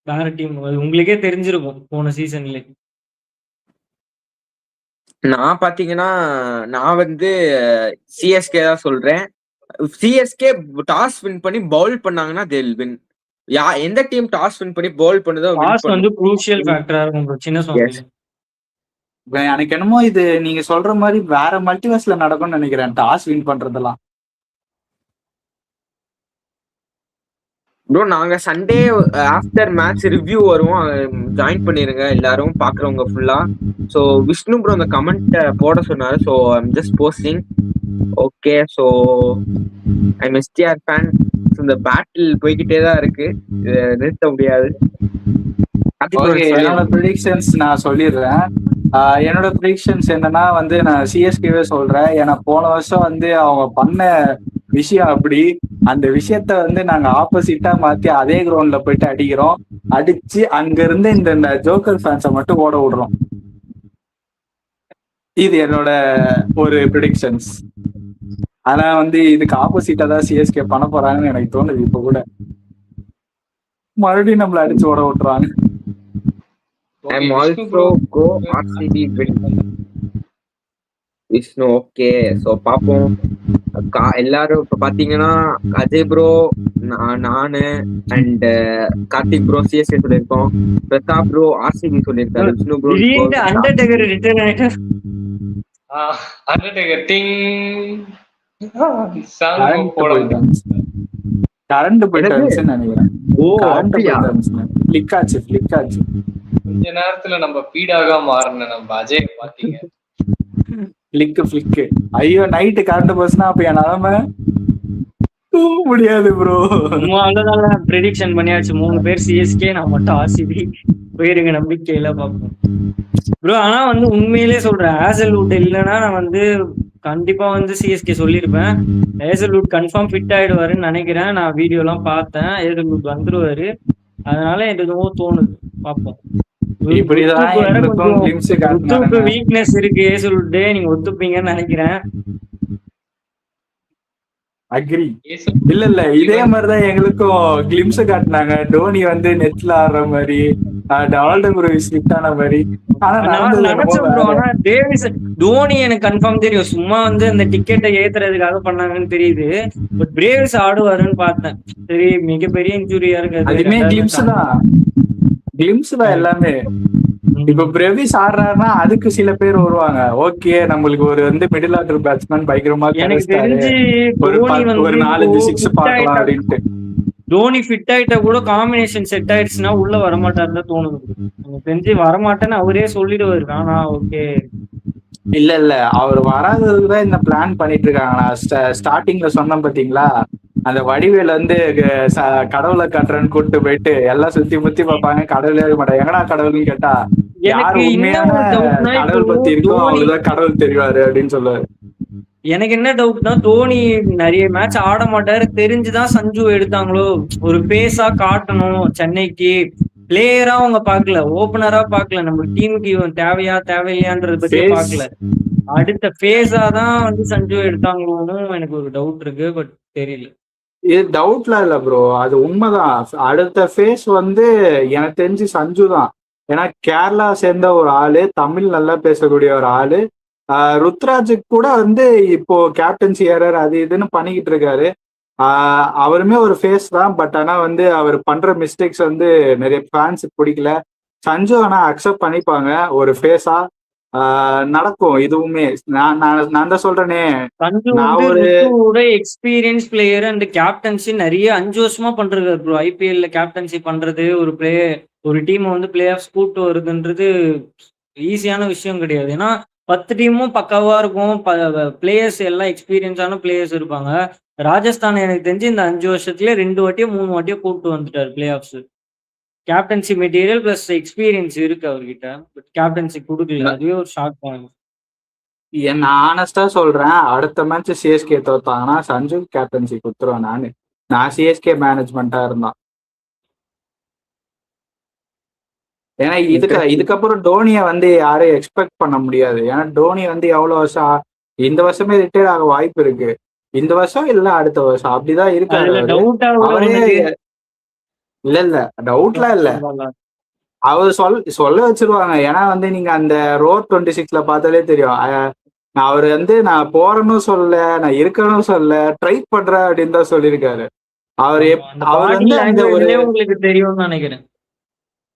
வேற டீம். அது உங்களுக்கே தெரிஞ்சிருக்கும் போன சீசன்ல. நான் பாத்தீங்கன்னா நான் வந்து சிஎஸ்கே தான் சொல்றேன். சிஎஸ்கே டாஸ் வின் பண்ணி பவுல் பண்ணாங்கன்னா they'll win. எந்த டீம் டாஸ் வின் பண்ணி பவுல் பண்ணுதோ win டாஸ் வந்து பண்ணும். குரூஷியல் ஃபேக்டரா இருக்கும் ப்ரோ சின்ன Yes. சுவாமில. எனக்கு என்னமோ இது நீங்க சொல்ற மாதிரி வேற மல்டிவர்ஸ்ல நடக்கும்னு நினைக்கிறேன், டாஸ் வின் பண்றதெல்லாம். ப்ரோ நாங்க சண்டே ஆஃப்டர் மேட்ச் ரிவ்யூ வருவோம், ஜாயின் பண்ணிருங்க எல்லாரும் பாக்குறவங்க ஃபுல்லா. ஸோ விஷ்ணு ப்ரோ அந்த கமெண்ட் போட சொன்னாரு. So I'm just posting. Okay, so I'm STR fan. இந்த பேட்டில் போய்கிட்டே தான் இருக்கு, நிறுத்த முடியாது. ஓகே, என்னோட ப்ரிடிக்ஷன்ஸ் நான் சொல்லிடுறேன். என்னோட ப்ரிடிக்ஷன்ஸ் என்னன்னா வந்து நான் சிஎஸ்கேவே சொல்றேன். ஏன்னா போன வருஷம் வந்து அவங்க பண்ண விஷயம் அப்படி, அந்த விஷயத்த வந்து நாங்க ஆப்போசிட்டா மாத்தி அதே கிரவுண்ட்ல போயிட்டு அடிக்கிறோம். அடிச்சு அங்க இருந்து இந்த ஜோக்கர் ஃபேன்ஸை மட்டும் ஓட விடுறோம். இது என்னோட ஒரு ப்ரிடிக்ஷன்ஸ். ஆனா வந்து இதுக்கு ஆப்போசிட்டா தான் சிஎஸ்கே பண்ண போறாங்கன்னு எனக்கு தோணுது. இப்ப கூட மறுபடியும் நம்மள அடிச்சு ஓட விட்டுறாங்க. I'm also go RCB win. Vishnu okay, so பார்ப்போம். எல்லாரும் இப்போ பார்த்தீங்கன்னா அஜய் ப்ரோ, நானு அண்ட் கார்த்திக் ப்ரோ சிஎஸ்கே சொல்லியிருக்கோம். பிரதாப் ப்ரோ ஆர்சிபி சொல்லியிருக்காரு. விஷ்ணு ப்ரோ அண்டர்டேக்கர் ரிட்டர்ன் ஆயிட்டார். அண்டர்டேக்கர் டிங் கரண்ட் போயிட்டு நினைக்கிறேன். ஓ அப்படியா? ஃபிளிக் ஆச்சு. கொஞ்ச நேரத்துல நம்ம பீடாக மாறின நம்ம அஜய் பாத்தீங்க. ஃபிளிக் ஐயோ, நைட்டு கரண்ட் போச்சுன்னா அப்ப என் நிலைமை தூங்க முடியாது ப்ரோ. அவ்வளவுதான் ப்ரெடிக்ஷன் பண்ணியாச்சு. 3 பேர் சிஎஸ்கே, நான் மட்டும் ஆர்சிபி. போயிருங்க நம்பிக்கையில பார்ப்போம் ப்ரோ. ஆனா வந்து உண்மையிலே சொல்றேன், ஹேசல்வுட் இல்லைன்னா நான் வந்து கண்டிப்பா வந்து சிஎஸ்கே சொல்லியிருப்பேன். ஹேசல்வுட் கன்ஃபார்ம் ஃபிட் ஆயிடுவாருன்னு நினைக்கிறேன். நான் வீடியோ எல்லாம் பார்த்தேன், ஹேசல்வுட் வந்துருவாரு. அதனால எனக்கு எதுவும் தோணுது, பார்ப்போம். வீக்னஸ் இருக்கு ஹேசல்வுட், நீங்க ஒத்துப்பீங்கன்னு நினைக்கிறேன். அக்ரி. இல்ல இதே மாதிரிதான் எங்களுக்கும் கிளிம்ஸ் காட்டினாங்க. டோனி வந்து நெட்ல ஆடுற மாதிரி, தோனி எனக்கு கன்ஃபார்ம் தெரியும். சும்மா வந்து அந்த டிக்கெட்டை ஏத்துறதுக்காக பண்ணாங்கன்னு தெரியுது. பட் பிரேவ்ஸ் ஆடுவாருன்னு பார்த்தேன். சரி, மிகப்பெரிய இன்ஜுரியா இருக்கு. கிளிம்ஸ் தான் எல்லாமே. இப்ப பிரேவிஸ் ஆடுறாருன்னா அதுக்கு சில பேர் வருவாங்க. ஓகே, நம்மளுக்கு ஒரு வந்து மிடில் ஆர்டர் பேட்ஸ்மேன் பயங்கரமா எனக்கு தெரிஞ்சு ஒரு 4-5 6 பார்க்கலாம் அப்படின்ட்டு. தோனி ஃபிட் ஆயிட்டா கூட காம்பினேஷன் செட் ஆயிடுச்சுன்னா உள்ள வரமாட்டாருன்னு தோணுது. எனக்கு தெரிஞ்சு வரமாட்டேன்னு அவரே சொல்லிடுவாரு. ஆனா ஓகே, இல்ல அவர் வராததுதான் இந்த பிளான் பண்ணிட்டு இருக்காங்க. நான் ஸ்டார்டிங்ல சொன்னேன் பாத்தீங்களா, அந்த வடிவேல வந்து கடவுளை காட்டுறேன்னு கூப்பிட்டு போயிட்டு எல்லாம் சுத்தி முத்தி பார்ப்பாங்க, கடவுளே மாட்டாங்க. எங்கடா கடவுள்னு கேட்டா, யாரு உண்மையான கடவுள் பத்தி இருக்கோ அவருதான் கடவுள் தெரிவாரு அப்படின்னு சொல்லுவாரு. எனக்கு என்ன டவுட்னா, தோனி நிறைய மேட்ச் ஆட மாட்டாரு தெரிஞ்சுதான் சஞ்சு எடுத்தாங்களோ. ஒரு பேஸா காட்டணும் சென்னைக்கு, பிளேயரா அவங்க பாக்கல, ஓபனரா பாக்கல, நம்ம டீமுக்கு இவன் தேவையா தேவையில்லையான்றத பத்தி பாக்கல. அடுத்த பேஸா தான் வந்து சஞ்சு எடுத்தாங்களோன்னு எனக்கு ஒரு டவுட் இருக்கு. பட் தெரியல. இது டவுட்லாம் இல்ல ப்ரோ, அது உண்மைதான். அடுத்த ஃபேஸ் வந்து எனக்கு தெரிஞ்சு சஞ்சு தான். ஏன்னா கேரளா சேர்ந்த ஒரு ஆளு, தமிழ் நல்லா பேசக்கூடிய ஒரு ஆளு. ருத்ராஜுக்கு கூட வந்து இப்போ கேப்டன்சி ஏரர் அது இதுன்னு பண்ணிக்கிட்டு இருக்காரு. அவருமே ஒரு ஃபேஸ் தான். பட் ஆனா வந்து அவர் பண்ற மிஸ்டேக்ஸ் வந்து நிறைய ஃபேன்ஸுக்கு பிடிக்கல. சஞ்சு ஆனா அக்செப்ட் பண்ணிப்பாங்க ஒரு ஃபேஸா. நடக்கும் இதுவுமே. நான் தான் சொல்றேனே, எக்ஸ்பீரியன்ஸ் பிளேயர் அண்ட் கேப்டன்சி நிறைய 5 வருஷமா பண்றாரு ப்ரோ. ஐபிஎல்ல கேப்டன்சி பண்றது, ஒரு பிளேயர் ஒரு டீம் வந்து பிளே ஆஃப் கூட்டு வருதுன்றது ஈஸியான விஷயம் கிடையாது. ஏன்னா 10 டீமும் பக்காவா இருக்கும், பிளேயர்ஸ் எல்லாம் எக்ஸ்பீரியன்ஸான பிளேயர்ஸ் இருப்பாங்க. ராஜஸ்தான் எனக்கு தெரிஞ்சு இந்த 5 வருஷத்துல 2 வாட்டியோ 3 வாட்டியோ கூப்பிட்டு வந்துட்டாரு play of. Captaincy material plus experience இருக்கு அவர்கிட்ட, பட் கேப்டன்சி கொடுக்கல. அதுவே ஒரு ஷாக் பாயிண்ட். நான் ஆனஸ்டா சொல்றேன், அடுத்த மேட்ச் சிஎஸ்கே தோத்தாங்கன்னா சஞ்சு கேப்டன்சி கொடுத்துருவேன். நான் சிஎஸ்கே மேனேஜ்மெண்டா இருந்தான். ஏன்னா இதுக்கப்புறம் தோனியை வந்து யாரும் எக்ஸ்பெக்ட் பண்ண முடியாது. ஏன்னா தோனி வந்து எவ்வளவு வருஷம் இந்த வருஷமே ரிட்டையர் ஆக வாய்ப்பு இருக்கு. இந்த வருஷம் இல்ல அடுத்த வருஷம் அப்படிதான் இருக்காரு அதுல அவரு. டவுட்டா அவரே இல்ல டவுட்லாம் இல்ல, அவர் சொல்ல வச்சிருவாங்க. ஏன்னா வந்து நீங்க அந்த ரோட் 26ல பார்த்தாலே தெரியும். அவர் வந்து நான் போறேன்னு சொல்ல, நான் இருக்கணும் சொல்ல, ட்ரை பண்றேன் அப்படின்னு தான் சொல்லியிருக்காரு. அவர் வந்து அந்த ஒரு உங்களுக்கு தெரியும்னு நினைக்கிறேன்.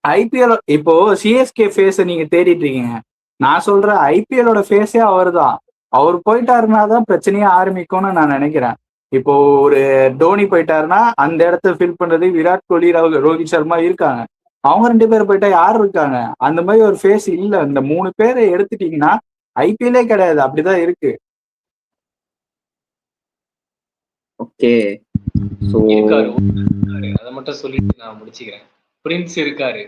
ஐபிஎல் இப்போ சிஎஸ்கே ஃபேஸ நீங்க தேடிட்டு இருக்கீங்க. நான் சொல்றேன் ஐபிஎலோட ஃபேஸே அவர் தான். அவர் போயிட்டாருன்னா தான் பிரச்சனையே ஆரம்பிக்கும்னு நான் நினைக்கிறேன். இப்போ ஒரு தோனி போயிட்டாருன்னா அந்த இடத்த ஃபில் பண்றது விராட் கோலி, ரோஹித் சர்மா இருக்காங்க. அவங்க 2 பேர் போயிட்டா யார் இருக்காங்க? அந்த மாதிரி ஒரு ஃபேஸ் இல்ல. இந்த 3 பேரை எடுத்துட்டீங்கன்னா ஐபிஎல்லே கிடையாது. அப்படிதான் இருக்கு. ஓகே, சோ இருக்காரு அதை மட்டும் சொல்லிட்டு நான் முடிச்சுக்கிறேன். பிரின்ஸ் இருக்காரு.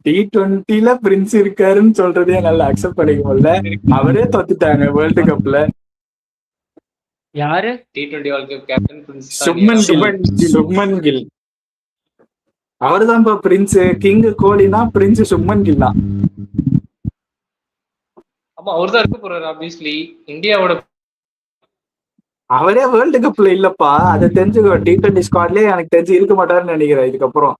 T20ல பிரின்ஸ் இருக்காருன்னு சொல்றதே நல்லா அக்செப்ட் பண்ணிக்க முடியல. அவரே தோத்துட்டாங்க வேர்ல்டு கப்ல. யாரு? T20 world cup captain prince Shubman Gill. அவருதான் இப்ப பிரின்ஸ். கிங் கோலினா பிரின்ஸ் சுப்மன் கில் தான். ஆமா, அவர்தான் இருக்க போறாரு. ஆப்வியஸ்லி இந்தியாவோட அவரே வேர்ல்டு கப்ல இல்லப்பா, அதை தெரிஞ்சுக்கோ. T20 ஸ்குவாட்லயே எனக்கு தெரிஞ்சு இருக்க மாட்டாருன்னு நினைக்கிறேன் இதுக்கப்புறம்.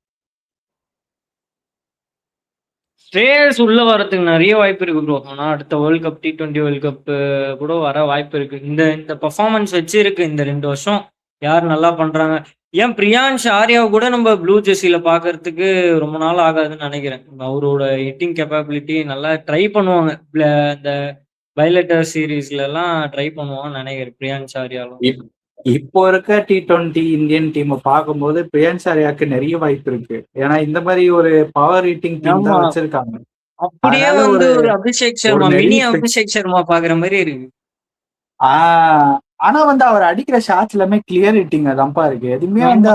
ஸ்ரேயஸ் உள்ள வரதுக்கு நிறைய வாய்ப்பு இருக்கு ப்ரோ. ஆனா அடுத்த world cup T20 world cup கூட வர வாய்ப்பு இருக்கு. இந்த பெர்ஃபார்மன்ஸ் வச்சு இருக்கு இந்த 2 வருஷம் யார் நல்லா பண்றாங்க. ஏன் பிரியான்ஷ் ஆர்யாவை கூட நம்ம ப்ளூ ஜெர்சியில பாக்குறதுக்கு ரொம்ப நாள் ஆகாதுன்னு நினைக்கிறேன். அவரோட ஹிட்டிங் கேப்பபிலிட்டி நல்லா ட்ரை பண்ணுவாங்க. இந்த பைலட்டர் சீரீஸ்ல எல்லாம் ட்ரை பண்ணுவாங்கன்னு நினைக்கிறேன் பிரியான்ஷ் ஆர்யாலும். இப்போ இருக்க T20 இந்தியன் டீம் பார்க்கும்போது பிரியான்ஷ் ஆர்யாக்கு நிறைய வாய்ப்பு இருக்கு. ஏன்னா இந்த மாதிரி ஒரு பவர் ஹிட்டிங் டீம் தான் வச்சிருக்காங்க. அப்படியே வந்து ஒரு அபிஷேக் சர்மா, மினி அபிஷேக் சர்மா பாக்குற மாதிரி இருக்கு. ஆனா வந்து அவர் அடிக்கிற ஷாட்ஸ் எல்லாமே கிளியர் ஹிட்டிங் தான்ப்பா இருக்கு. எதுவுமே வந்து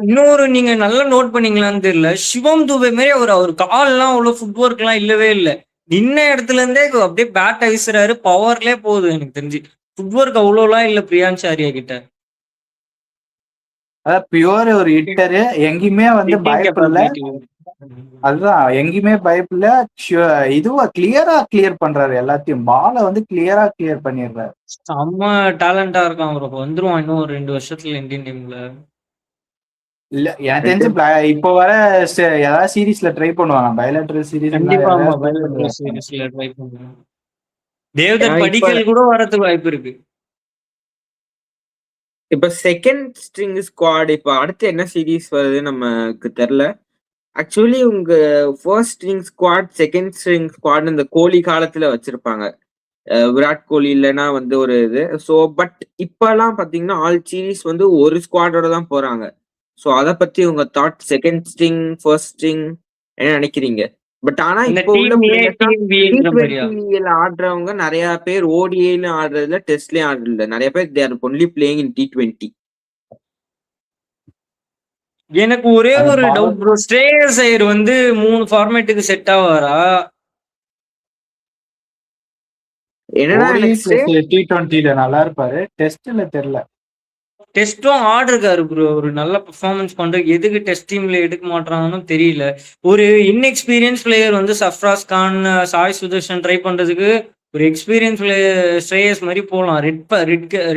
இன்னொரு நீங்க நல்லா நோட் பண்ணீங்களான்னு தெரியல, சிவம் துபே மாதிரி அவர் கால் எல்லாம் அவ்வளவு ஃபுட்வொர்க் எல்லாம் இல்லவே இல்லை. நின்ன இடத்துல இருந்தே அப்படியே பேட் வீசுறாரு, பவர்லயே போகுது. எனக்கு தெரிஞ்சு ஃபுட்வொர்க் அவ்வளோலாம் இல்ல பிரியான்ஷ் ஆர்யா கிட்ட. பியூர் ஒரு ஹிட்டரு, எங்கேயுமே வந்து பயப்படல. அதுதான் எங்கேயுமே பயப்படல. இதுவா கிளியர் பண்றாரு எல்லாத்தையும். பால வந்து கிளியரா கிளியர் பண்ணிடுறாரு. செம்ம டேலண்டா இருக்கான் ப்ரோ. வந்துருவான் இன்னும் ஒரு 2 வருஷத்துல இந்தியன் டீம்ல. இல்ல எனக்கு தெரிஞ்சு இப்போ வர ஏதாவது சீரீஸ்ல ட்ரை பண்ணுவாங்க. பைலேட்டரல் சீரீஸ் கண்டிப்பா பைலேட்டரல் சீரீஸ்ல ட்ரை பண்ணுவாங்க. தேவதத் படிக்கல் கூட வரதுக்கு வாய்ப்பு இருக்கு. இப்ப செகண்ட் ஸ்ட்ரிங் ஸ்குவாட் இப்ப அடுத்து என்ன சீரீஸ் வருது நமக்கு தெரியல. ஆக்சுவலி உங்க first string squad, second string squad இந்த கோலி காலத்துல வச்சிருப்பாங்க. விராட் கோலி இல்லைன்னா வந்து ஒரு இது. ஸோ பட் இப்பெல்லாம் பாத்தீங்கன்னா ஆல் சீரீஸ் வந்து ஒரு ஸ்குவாடோட தான் போறாங்க. ஸோ அதை பத்தி உங்க thought, second string first string என்ன நினைக்கிறீங்க? பட் ஆனா இப்போ உள்ள T20 ஆடுறவங்க நிறைய பேர் ஓடிஏன்னு ஆடுறதுல, டெஸ்ட்லயும் ஆடுறதுல நிறைய பேர் they are only playing in T20. எனக்கு ஒரே ஒரு டவுட் ப்ரோ, ஸ்ரேயஸ் ஐயர் வந்து 3 ஃபார்மேட்டுக்கு செட் ஆவாரா? என்னன்னா T20ல நல்லா இருப்பாரு, டெஸ்ட்ல தெரியல. டெஸ்டும் ஆடிருக்காரு ப்ரோ, ஒரு நல்ல பெர்ஃபார்மன்ஸ் பண்றது. எதுக்கு டெஸ்ட் டீம்ல எடுக்க மாட்டாங்கன்னு தெரியல. ஒரு இன்எக்ஸ்பீரியன்ஸ் பிளேயர் வந்து சஃப்ராஸ் கான், சாய் சுதர்ஷன் ட்ரை பண்றதுக்கு ஒரு எக்ஸ்பீரியன்ஸ் ஸ்ரேயஸ் மாதிரி போகலாம்.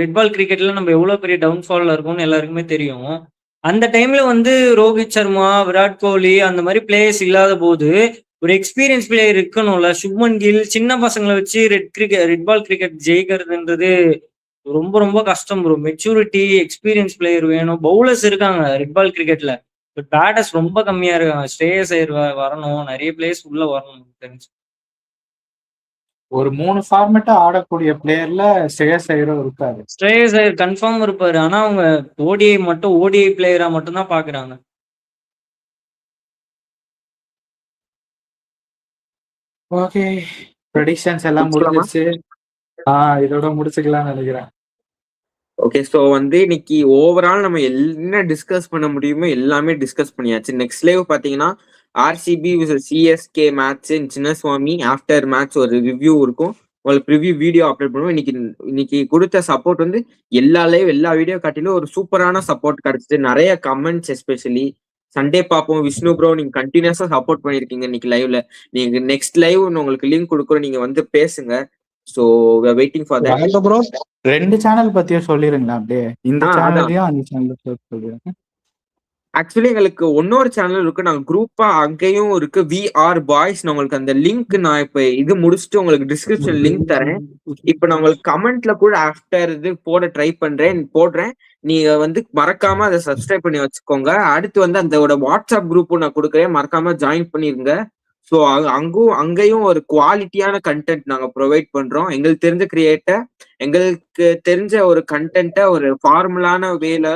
ரெட் பால் கிரிக்கெட்ல நம்ம எவ்வளவு பெரிய டவுன்ஃபால்ல இருக்கும்னு எல்லாருக்குமே தெரியும். அந்த டைம்ல வந்து ரோஹித் சர்மா, விராட் கோலி அந்த மாதிரி பிளேயர்ஸ் இல்லாத போது ஒரு எக்ஸ்பீரியன்ஸ் பிளேயர் இருக்கணும்ல. சுப்மன் கில் சின்ன பசங்களை வச்சு ரெட் பால் கிரிக்கெட் ஜெயிக்கிறதுன்றது ரொம்ப ரொம்ப கஷ்டம் ப்ரோ. மெச்சூரிட்டி, எக்ஸ்பீரியன்ஸ் பிளேயர் வேணும். பவுலர்ஸ் இருக்காங்க ரெட் பால் கிரிக்கெட்ல, பட் பேட்டர்ஸ் ரொம்ப கம்மியா இருக்காங்க. ஸ்ரேயஸ் ஐயர் வரணும், நிறைய பிளேயர்ஸ் உள்ள வரணும் தெரிஞ்சு. ஒரு 3 ஃபார்மேட்டா ஆடக்கூடிய பிளேயர்ல ஸ்ரேயஸ் ஐயரும் இருக்காரு. ஸ்ரேயஸ் ஐயர் கன்ஃபார்ம் இருப்பாரு. ஆனா அவங்க ஓடிஐ பிளேயரா மட்டும் தான் பாக்குறாங்க. ஓகே, ப்ரெடிக்ஷன்ஸ் எல்லாம் முடிஞ்சிருச்சு. இதோட முடிச்சுக்கலாம்னு நினைக்கிறேன். ஓகே, ஸோ வந்து இன்னைக்கு ஓவரால் நம்ம என்ன டிஸ்கஸ் பண்ண முடியுமோ எல்லாமே டிஸ்கஸ் பண்ணியாச்சு. நெக்ஸ்ட் லைவ் பார்த்தீங்கன்னா RCB vs CSK match Chinnaswamy after match ஒரு ரிவ்யூ இருக்கும். உங்களுக்கு ப்ரிவ்யூ வீடியோ அப்லோட் பண்ணுவோம். இன்னைக்கு கொடுத்த சப்போர்ட் வந்து எல்லா வீடியோ காட்டிலும் ஒரு சூப்பரான சப்போர்ட் கிடைச்சிது. நிறைய கமெண்ட்ஸ், எஸ்பெஷலி சண்டே பார்ப்போம். விஷ்ணு ப்ரோ நீங்க கண்டினியூஸா சப்போர்ட் பண்ணிருக்கீங்க இன்னைக்கு லைவ்ல. நீங்க நெக்ஸ்ட் லைவ் உங்களுக்கு லிங்க் கொடுக்குறோம், நீங்க வந்து பேசுங்க. So waiting for that. Bro 2 channel பத்தியும் சொல்லிருங்களா அப்படியே, இந்த அதான் சேனல்லையும் அந்த சேனல் சொல்லிருங்க. ஆக்சுவலி எங்களுக்கு இன்னொரு சேனல் இருக்கு, நாங்க குரூப்பா அங்கேயும் இருக்கு, VR பாய்ஸ். நான் உங்களுக்கு அந்த லிங்க் நான் இப்ப இது முடிச்சுட்டு உங்களுக்கு டிஸ்கிரிப்ஷன் லிங்க் தரேன். இப்ப நான் உங்களுக்கு கமெண்ட்ல கூட ஆஃப்டர் இது போட ட்ரை போடுறேன். நீங்க வந்து மறக்காம அதை சப்ஸ்கிரைப் பண்ணி வச்சுக்கோங்க. அடுத்து வந்து அந்த வாட்ஸ்அப் குரூப்பும் நான் கொடுக்குறேன், மறக்காம ஜாயின் பண்ணிருங்க. ஸோ அங்கேயும் ஒரு குவாலிட்டியான கண்டென்ட் நாங்க ப்ரொவைட் பண்றோம். எங்களுக்கு தெரிஞ்ச கிரியேட்டர், எங்களுக்கு தெரிஞ்ச ஒரு கண்டென்ட்டை ஒரு ஃபார்முலான வேல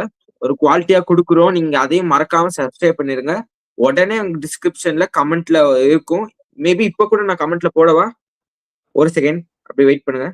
ஒரு குவாலிட்டியா கொடுக்குறோம். நீங்க அதையும் மறக்காம சப்ஸ்கிரைப் பண்ணிருங்க. உடனே உங்க டிஸ்கிரிப்ஷன்ல கமெண்ட்ல இருக்கும். மேபி இப்ப கூட நான் கமெண்ட்ல போடவா? ஒரு செகண்ட் அப்படி வெயிட் பண்ணுங்க.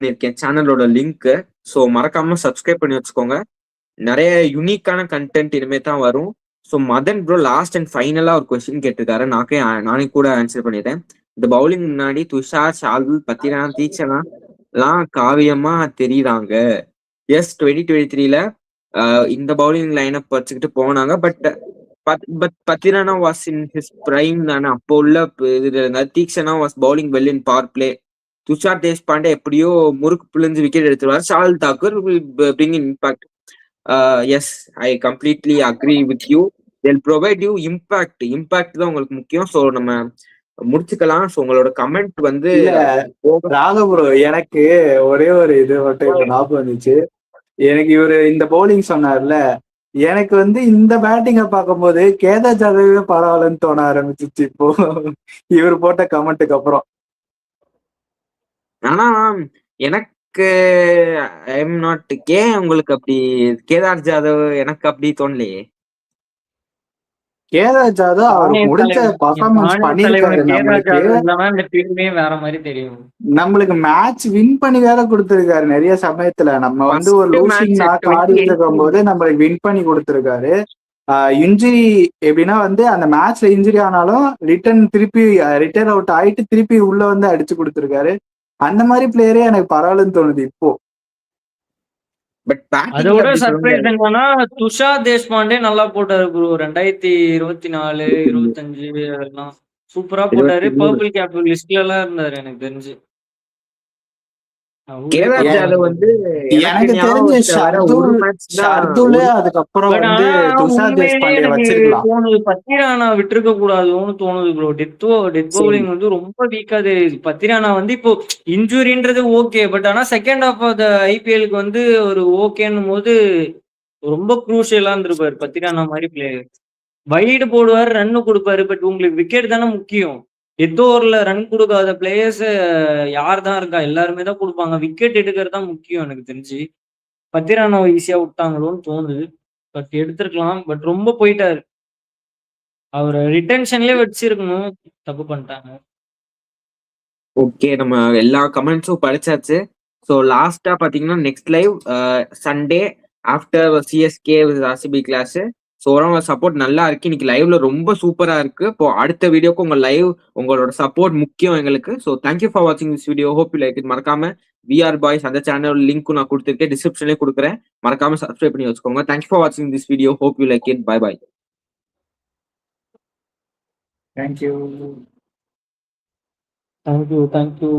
இருக்கேன் சேனலோட லிங்க். ஸோ மறக்காம சப்ஸ்கிரைப் பண்ணி வச்சுக்கோங்க. நிறைய யூனிக்கான கண்டென்ட் இனிமே தான் வரும். So Madan bro last and ஃபைனலா ஒரு கொஸ்டின் கேட்டிருக்காரு. நானே கூட ஆன்சர் பண்ணிட்டேன். இந்த பவுலிங் முன்னாடி துஷார், ஷார்துல், பத்திரனா, தீக்ஷனா எல்லாம் காவியமா தெரியுறாங்க. எஸ் 2023ல இந்த பவுலிங் லைனப் வச்சுக்கிட்டு போனாங்க. But Pathirana was in his prime தானே அப்போ உள்ள இதுல இருந்தா. Theekshana was bowling well in power play. Tushar Deshpande எப்படியோ முறுக்கு பிழிஞ்சு விக்கெட் எடுத்துருவார். Shardul Thakur will bring in impact. Yes, I completely agree with you. they'll provide you impact தான் உங்களுக்கு முக்கியம். ஸோ நம்ம முடிச்சுக்கலாம். ஸோ உங்களோட கமெண்ட் வந்து ராகபுரோ, எனக்கு ஒரே ஒரு இது மட்டும் இப்ப ஞாபகம் வந்துச்சு. எனக்கு இவரு இந்த பவுலிங் சொன்னார்ல, எனக்கு வந்து இந்த பேட்டிங்கை பார்க்கும்போது கேதார் ஜாதவே பரவாயில்லன்னு தோண ஆரம்பிச்சிச்சு இப்போ இவர் போட்ட கமெண்ட்டுக்கு அப்புறம். ஆனா எனக்கு ஐஎம் நாட் உங்களுக்கு அப்படி கேதார் ஜாதவ் எனக்கு அப்படி தோணலையே. கேதார் ஜாதவ் அவருக்கு முடிஞ்ச பர்ஃபார்மன்ஸ் பண்ணிருக்காரு. நம்மளுக்கு மேட்ச் வின் பண்ணி வேற கொடுத்திருக்காரு நிறைய சமயத்துல. நம்ம வந்து ஒரு லூசிங் நாக் ஆடிட்டு இருக்கும் போது நம்மளுக்கு வின் பண்ணி கொடுத்திருக்காரு. இன்ஜுரி எப்படின்னா வந்து அந்த மேட்ச்ல இன்ஜுரி ஆனாலும் ரிட்டர்ன் அவுட் ஆயிட்டு திருப்பி உள்ள வந்து அடிச்சு கொடுத்திருக்காரு. அந்த மாதிரி பிளேயரே எனக்கு பரவாயில்லன்னு தோணுது இப்போ. அதோட சர்ப்ரைஸ் என்னன்னா துஷார் தேஷ்பாண்டே நல்லா போட்டாரு ப்ரோ. 2024, 25 அதெல்லாம் சூப்பரா போட்டாரு. பர்பிள் கேப் லிஸ்ட்ல எல்லாம் இருந்தாரு எனக்கு தெரிஞ்சு. கேதார் ஜாதவ் வந்து எனக்கு தெரிஞ்ச ஷர்துல் அதுக்கப்புறம் வந்து துஷார் தேஷ்பாண்டே வச்சிருக்கலாம். தோணுது பத்திரானா விட்டுருக்க கூடாதுன்னு தோணுது ப்ரோ. டெத் பவுலிங் வந்து ரொம்ப வீக்கா தெரியுது. பத்திரானா வந்து இப்போ இன்ஜுரின்றது ஓகே, பட் ஆனா செகண்ட் ஹாஃப் ஆஃப் த ஐபிஎலுக்கு வந்து ஒரு ஓகேன்னும் போது ரொம்ப குரூஷியலா இருந்திருப்பாரு பத்திரானா மாதிரி பிளேயர். வைடு போடுவாரு, ரன்னு கொடுப்பாரு, பட் உங்களுக்கு விக்கெட் தானே முக்கியம். எத்தோ ஓவர்ல ரன் கொடுக்காத பிளேயர்ஸ் யார் தான் இருக்கா? எல்லாருமே தான் கொடுப்பாங்க. விக்கெட் எடுக்கிறது தான் முக்கியம் எனக்கு தெரிஞ்சு. பத்திரானாவை ஈஸியா விட்டாங்களோன்னு தோணுது. பட் எடுத்திருக்கலாம். பட் ரொம்ப போயிட்டாரு. அவரை ரிட்டென்ஷன்லயே வச்சிருக்கணும், தப்பு பண்ணிட்டாங்க. ஓகே, நம்ம எல்லா கமெண்ட்ஸும் படிச்சாச்சு. ஸோ லாஸ்டா பாத்தீங்கன்னா next live Sunday after CSK RCB clash. So support நல்லா இருக்கு. இன்னைக்கு லைவ்ல ரொம்ப சூப்பரா இருக்கு. இப்போ அடுத்த வீடியோக்கு உங்களோட சப்போர்ட் முக்கியம் எங்களுக்கு. ஸோ தேங்க்யூ ஃபார் வாட்சிங் this video. Hope you like it. மறக்காம VR பாய்ஸ் அந்த சேனல் லிங்க்கும் நான் கொடுத்துருக்கேன், டிஸ்கிரிப்ஷன்லேயே கொடுக்குறேன். மறக்காம சப்ஸ்கிரைப் பண்ணி வச்சுக்கோங்க. தேங்க்யூ ஃபார் வாட்சிங் this video. Hope you like it. Bye bye. Thank you. Thank you.